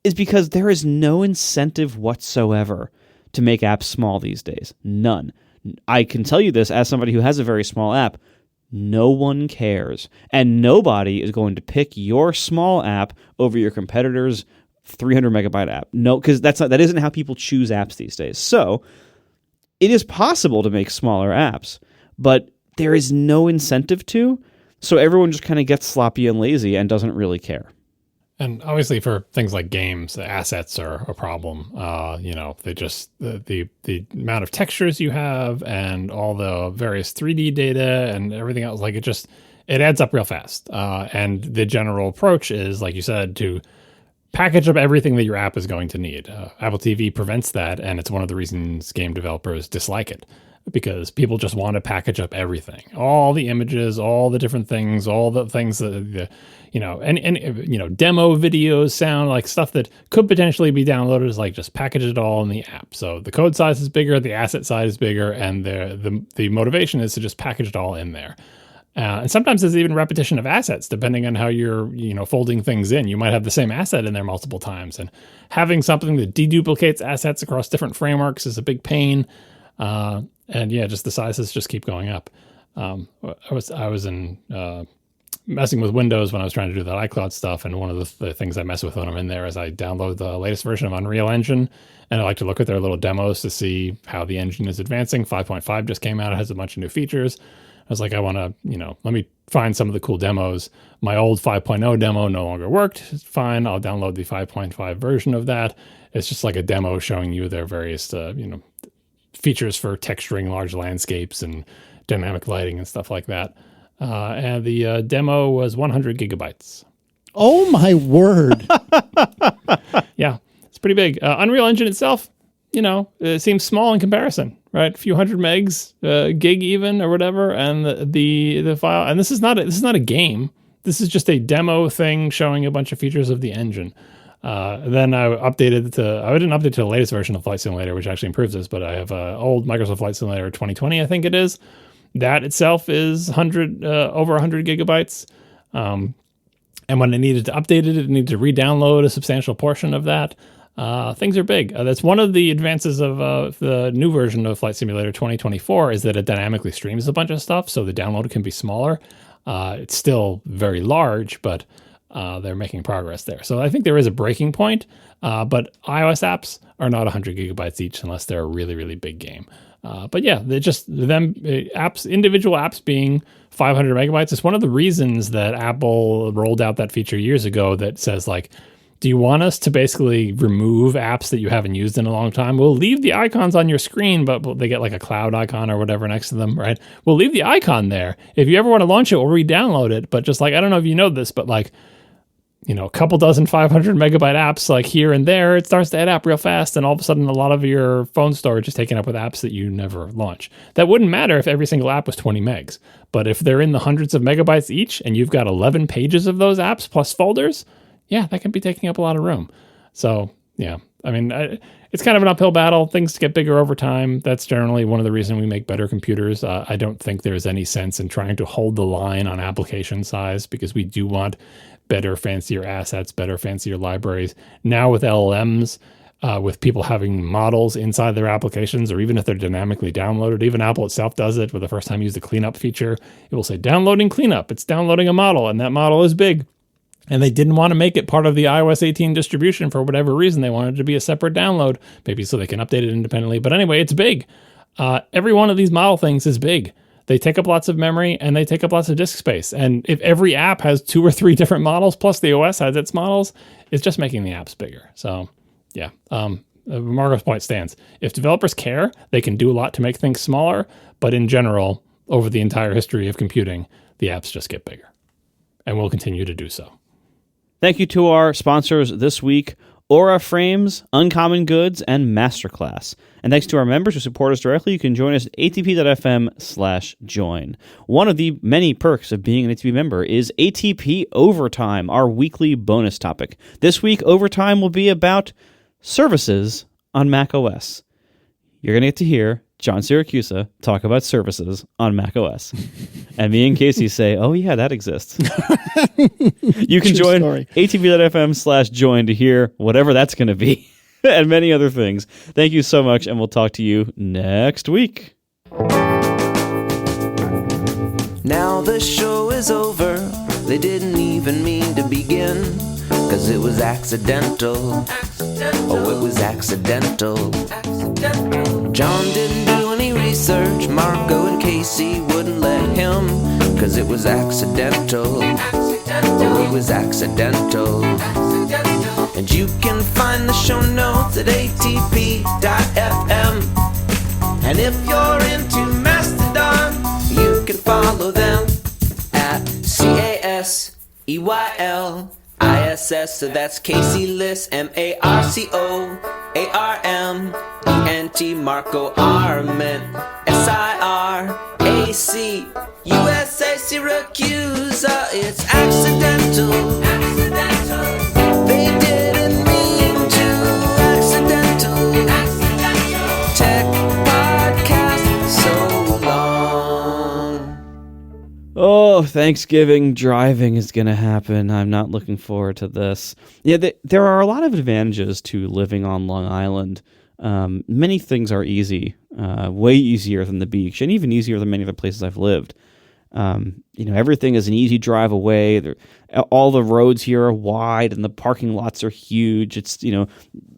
is because there is no incentive whatsoever to make apps small these days. None. I can tell you this as somebody who has a very small app. No one cares. And nobody is going to pick your small app over your competitor's 300 megabyte app. No, because that isn't how people choose apps these days. So it is possible to make smaller apps, but there is no incentive to. So everyone just kind of gets sloppy and lazy and doesn't really care. And obviously for things like games, the assets are a problem. They just, the amount of textures you have and all the various 3D data and everything else, like it adds up real fast. And the general approach is, like you said, to package up everything that your app is going to need. Apple TV prevents that, and it's one of the reasons game developers dislike it. Because people just want to package up everything, all the images, all the different things, all the things that demo videos, sound, like stuff that could potentially be downloaded, is like just package it all in the app. So the code size is bigger, the asset size is bigger, and the motivation is to just package it all in there. And sometimes there's even repetition of assets, depending on how you're, folding things in. You might have the same asset in there multiple times, and having something that deduplicates assets across different frameworks is a big pain. And yeah, just the sizes just keep going up. I was in messing with Windows when I was trying to do that iCloud stuff, and one of the things I mess with when I'm in there is I download the latest version of Unreal Engine, and I like to look at their little demos to see how the engine is advancing. 5.5 just came out; it has a bunch of new features. I was like, I want to, let me find some of the cool demos. My old 5.0 demo no longer worked. It's fine. I'll download the 5.5 version of that. It's just like a demo showing you their various, features for texturing large landscapes and dynamic lighting and stuff like that. And the demo was 100 gigabytes. Oh my word. Yeah, it's pretty big. Unreal Engine itself, it seems small in comparison, right? A few hundred megs, gig even or whatever. And the file, and this is not a game. This is just a demo thing showing a bunch of features of the engine. Then I I didn't update to the latest version of Flight Simulator, which actually improves this, but I have old Microsoft Flight Simulator 2020, I think it is. That itself is over 100 gigabytes. And when I needed to update it needed to re-download a substantial portion of that. Things are big. That's one of the advances of the new version of Flight Simulator 2024 is that it dynamically streams a bunch of stuff, so the download can be smaller. It's still very large, but they're making progress there. So I think there is a breaking point, but iOS apps are not 100 gigabytes each unless they're a really, really big game. But yeah, they're just individual apps being 500 megabytes. It's one of the reasons that Apple rolled out that feature years ago that says like, do you want us to basically remove apps that you haven't used in a long time? We'll leave the icons on your screen, but they get like a cloud icon or whatever next to them, right? We'll leave the icon there. If you ever want to launch it or re-download it, but just like, I don't know if you know this, but like, a couple dozen 500 megabyte apps like here and there, it starts to add up real fast. And all of a sudden, a lot of your phone storage is taken up with apps that you never launch. That wouldn't matter if every single app was 20 megs. But if they're in the hundreds of megabytes each and you've got 11 pages of those apps plus folders, yeah, that can be taking up a lot of room. So, yeah, I mean, it's kind of an uphill battle. Things get bigger over time. That's generally one of the reasons we make better computers. I don't think there's any sense in trying to hold the line on application size because we do want better, fancier assets, better, fancier libraries. Now with LLMs, with people having models inside their applications, or even if they're dynamically downloaded, even Apple itself does it. With the first time you use the cleanup feature, it will say downloading cleanup. It's downloading a model, and that model is big. And they didn't want to make it part of the iOS 18 distribution for whatever reason. They wanted it to be a separate download, maybe so they can update it independently. But anyway, it's big. Every one of these model things is big. They take up lots of memory and they take up lots of disk space. And if every app has 2 or 3 different models, plus the OS has its models, it's just making the apps bigger. So, yeah, Marco's point stands. If developers care, they can do a lot to make things smaller. But in general, over the entire history of computing, the apps just get bigger and will continue to do so. Thank you to our sponsors this week, Aura Frames, Uncommon Goods, and MasterClass. And thanks to our members who support us directly. You can join us at atp.fm/join. One of the many perks of being an ATP member is ATP Overtime, our weekly bonus topic. This week, Overtime will be about services on macOS. You're going to get to hear John Siracusa talk about services on macOS. And me and Casey say, oh yeah, that exists. You can join atp.fm/join to hear whatever that's going to be and many other things. Thank you so much, and we'll talk to you next week. Now the show is over. They didn't even mean to begin, 'cause it was accidental. Oh, it was accidental. John didn't do any research. Marco and Casey wouldn't let him, 'cause it was accidental. Oh, it was accidental. And you can find the show notes at atp.fm. And if you're into Mastodon, you can follow them at CASEYLISS. So that's Casey Liss, MarcoArment, Marco Arment, SIRAC, USA Syracuse. It's accidental. They didn't mean to. Accidental. Tech podcast so long. Oh, Thanksgiving driving is going to happen. I'm not looking forward to this. Yeah, there are a lot of advantages to living on Long Island. Many things are easy, way easier than the beach, and even easier than many other places I've lived. Everything is an easy drive away. All the roads here are wide, and the parking lots are huge. It's,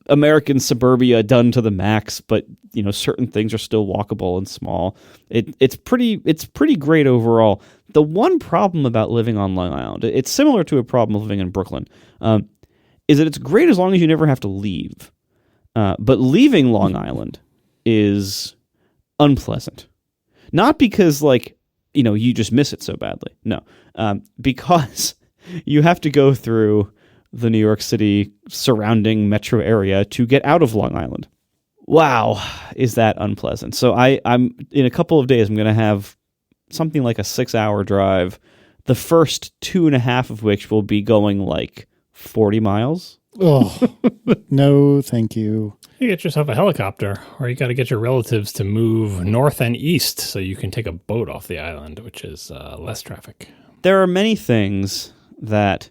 American suburbia done to the max, but certain things are still walkable and small. It's pretty great overall. The one problem about living on Long Island, it's similar to a problem of living in Brooklyn, is that it's great as long as you never have to leave. But leaving Long Island is unpleasant. Not because, you just miss it so badly. No. Because you have to go through the New York City surrounding metro area to get out of Long Island. Wow, is that unpleasant. So I'm in a couple of days, I'm going to have something like a 6-hour drive, the first 2.5 of which will be going 40 miles. Oh, no, thank you. You get yourself a helicopter, or you got to get your relatives to move north and east so you can take a boat off the island, which is less traffic. There are many things that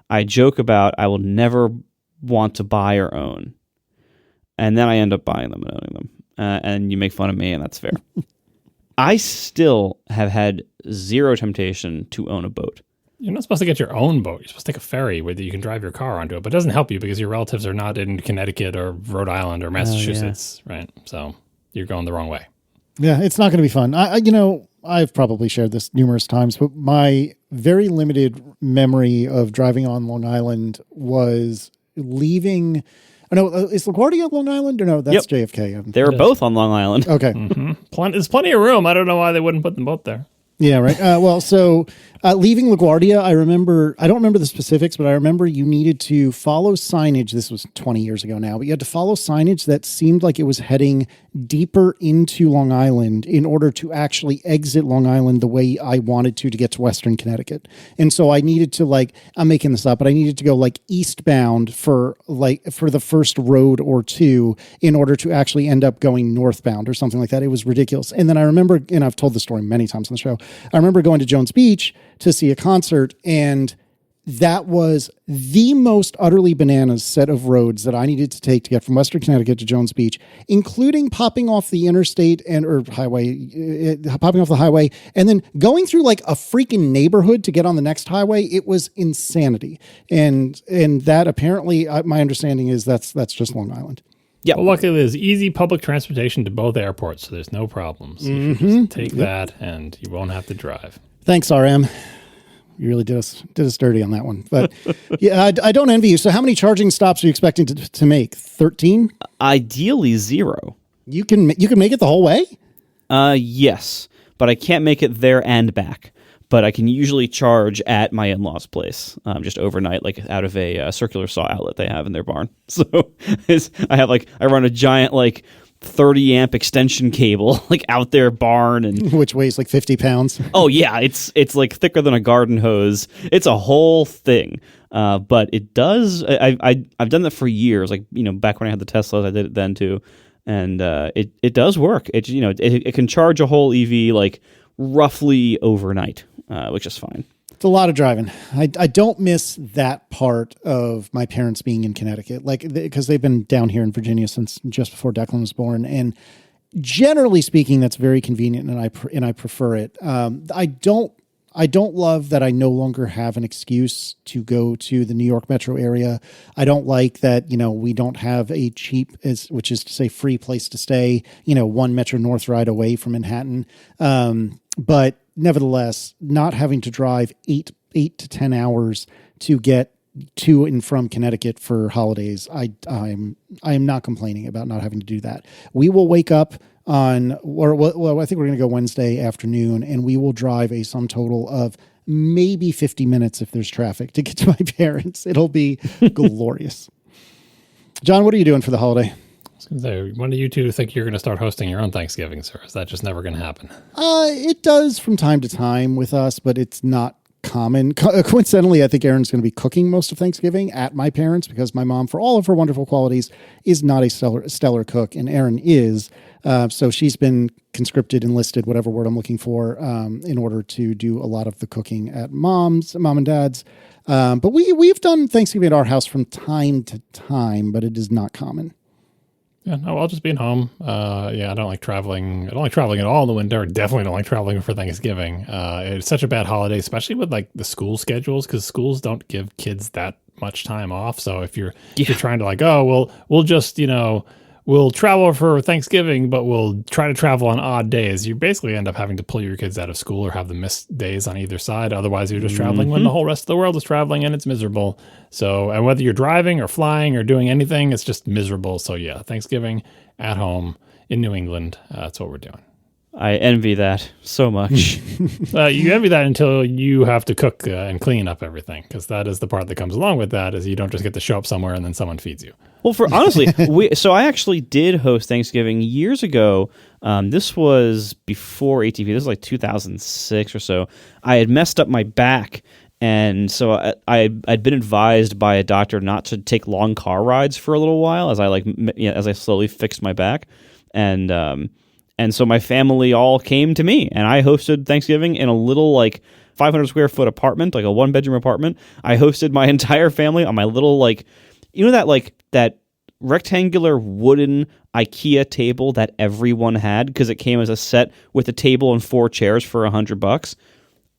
I joke about I will never want to buy or own. And then I end up buying them and owning them. And you make fun of me, and that's fair. I still have had zero temptation to own a boat. You're not supposed to get your own boat. You're supposed to take a ferry where you can drive your car onto it, but it doesn't help you because your relatives are not in Connecticut or Rhode Island or Massachusetts, right? So you're going the wrong way. Yeah, it's not going to be fun. I've probably shared this numerous times, but my very limited memory of driving on Long Island was leaving. Oh, no, is LaGuardia Long Island or no? That's JFK. They were both on Long Island. Okay. There's plenty of room. I don't know why they wouldn't put them both there. Yeah, right. So leaving LaGuardia, I don't remember the specifics, but I remember you needed to follow signage. This was 20 years ago now, but you had to follow signage that seemed like it was heading deeper into Long Island in order to actually exit Long Island the way I wanted to get to Western Connecticut. And so I needed to I'm making this up, but I needed to go eastbound for the first road or two in order to actually end up going northbound or something like that. It was ridiculous. And then I remember, and I've told the story many times on the show, I remember going to Jones Beach to see a concert, and that was the most utterly bananas set of roads that I needed to take to get from Western Connecticut to Jones Beach, including popping off the interstate or highway, popping off the highway, and then going through a freaking neighborhood to get on the next highway. It was insanity. And that apparently, my understanding is that's just Long Island. Yeah. Well, luckily, there's easy public transportation to both airports, so there's no problems. You just take that, and you won't have to drive. Thanks, RM. You really did us dirty on that one. But yeah, I don't envy you. So how many charging stops are you expecting to make? 13? Ideally 0. You can make it the whole way? Yes, but I can't make it there and back. But I can usually charge at my in-laws' place just overnight, out of a circular saw outlet they have in their barn. So I run a giant 30 amp extension cable out their barn, and which weighs 50 pounds. Oh yeah, it's thicker than a garden hose. It's a whole thing. But it does. I've done that for years. Back when I had the Teslas, I did it then too, and it does work. It can charge a whole EV roughly overnight, which is fine. It's a lot of driving. I don't miss that part of my parents being in Connecticut, because they've been down here in Virginia since just before Declan was born. And generally speaking, that's very convenient, and I prefer it. I don't love that I no longer have an excuse to go to the New York metro area. I don't like that, we don't have a cheap, which is to say free place to stay, 1 Metro North ride away from Manhattan. But nevertheless, not having to drive 8 to 10 hours to get to and from Connecticut for holidays, I am not complaining about not having to do that. We will wake up I think we're going to go Wednesday afternoon, and we will drive a sum total of maybe 50 minutes if there's traffic to get to my parents. It'll be glorious. John, what are you doing for the holiday? So when do you two think you're going to start hosting your own Thanksgiving, sir? Is that just never going to happen? It does from time to time with us, but it's not common. Coincidentally, I think Erin's going to be cooking most of Thanksgiving at my parents because my mom, for all of her wonderful qualities, is not a stellar cook, and Erin is. So she's been conscripted, enlisted, whatever word I'm looking for, in order to do a lot of the cooking at mom and dad's. But we've done Thanksgiving at our house from time to time, but it is not common. Yeah, no, I'll just be at home. I don't like traveling. I don't like traveling at all in the winter. Definitely don't like traveling for Thanksgiving. It's such a bad holiday, especially with the school schedules, because schools don't give kids that much time off. So if you're trying to we'll just, we'll travel for Thanksgiving, but we'll try to travel on odd days, you basically end up having to pull your kids out of school or have them miss days on either side. Otherwise, you're just traveling when the whole rest of the world is traveling, and it's miserable. So, and whether you're driving or flying or doing anything, it's just miserable. So yeah, Thanksgiving at home in New England, that's what we're doing. I envy that so much. You envy that until you have to cook and clean up everything, because that is the part that comes along with that, is you don't just get to show up somewhere and then someone feeds you. Well, so I actually did host Thanksgiving years ago. This was before ATV. This was like 2006 or so. I had messed up my back, and so I'd been advised by a doctor not to take long car rides for a little while as I slowly fixed my back, and so my family all came to me, and I hosted Thanksgiving in a little 500 square foot apartment, like a 1-bedroom apartment. I hosted my entire family on my little that rectangular wooden IKEA table that everyone had, because it came as a set with a table and 4 chairs for $100.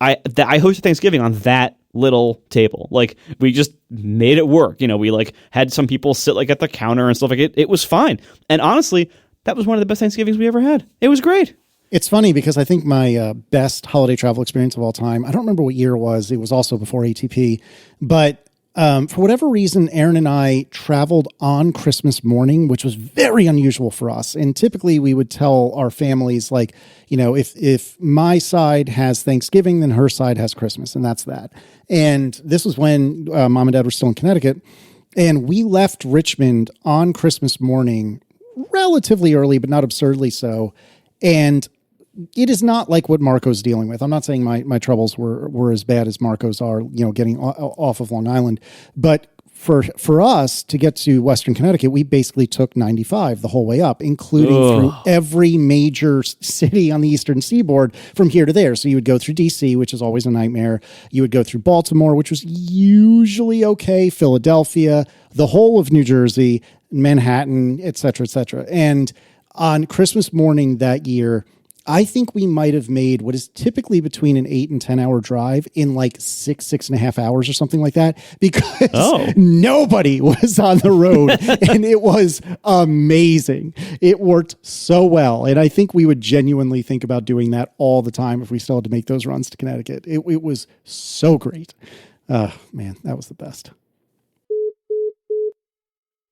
I hosted Thanksgiving on that little table. Like, we just made it work. You know, we like had some people sit like at the counter and stuff like it. It was fine. And honestly, that was one of the best Thanksgivings we ever had. It was great. It's funny because I think my best holiday travel experience of all time, I don't remember what year it was. It was also before ATP. But for whatever reason, Aaron and I traveled on Christmas morning, which was very unusual for us. And typically we would tell our families, like, you know, if my side has Thanksgiving, then her side has Christmas. And that's that. And this was when mom and dad were still in Connecticut. And we left Richmond on Christmas morning relatively early, but not absurdly so. And it is not like what Marco's dealing with. I'm not saying my troubles were as bad as Marco's are, you know, getting off of Long Island. But for us to get to Western Connecticut, we basically took 95 the whole way up, including through every major city on the Eastern Seaboard from here to there. So you would go through DC, which is always a nightmare. You would go through Baltimore, which was usually okay, Philadelphia, the whole of New Jersey, Manhattan, et cetera, et cetera. And on Christmas morning that year, I think we might have made what is typically between an 8 and 10 hour drive in like 6.5 hours or something like that, because nobody was on the road and it was amazing. It worked so well. And I think we would genuinely think about doing that all the time if we still had to make those runs to Connecticut. It was so great. Man, that was the best.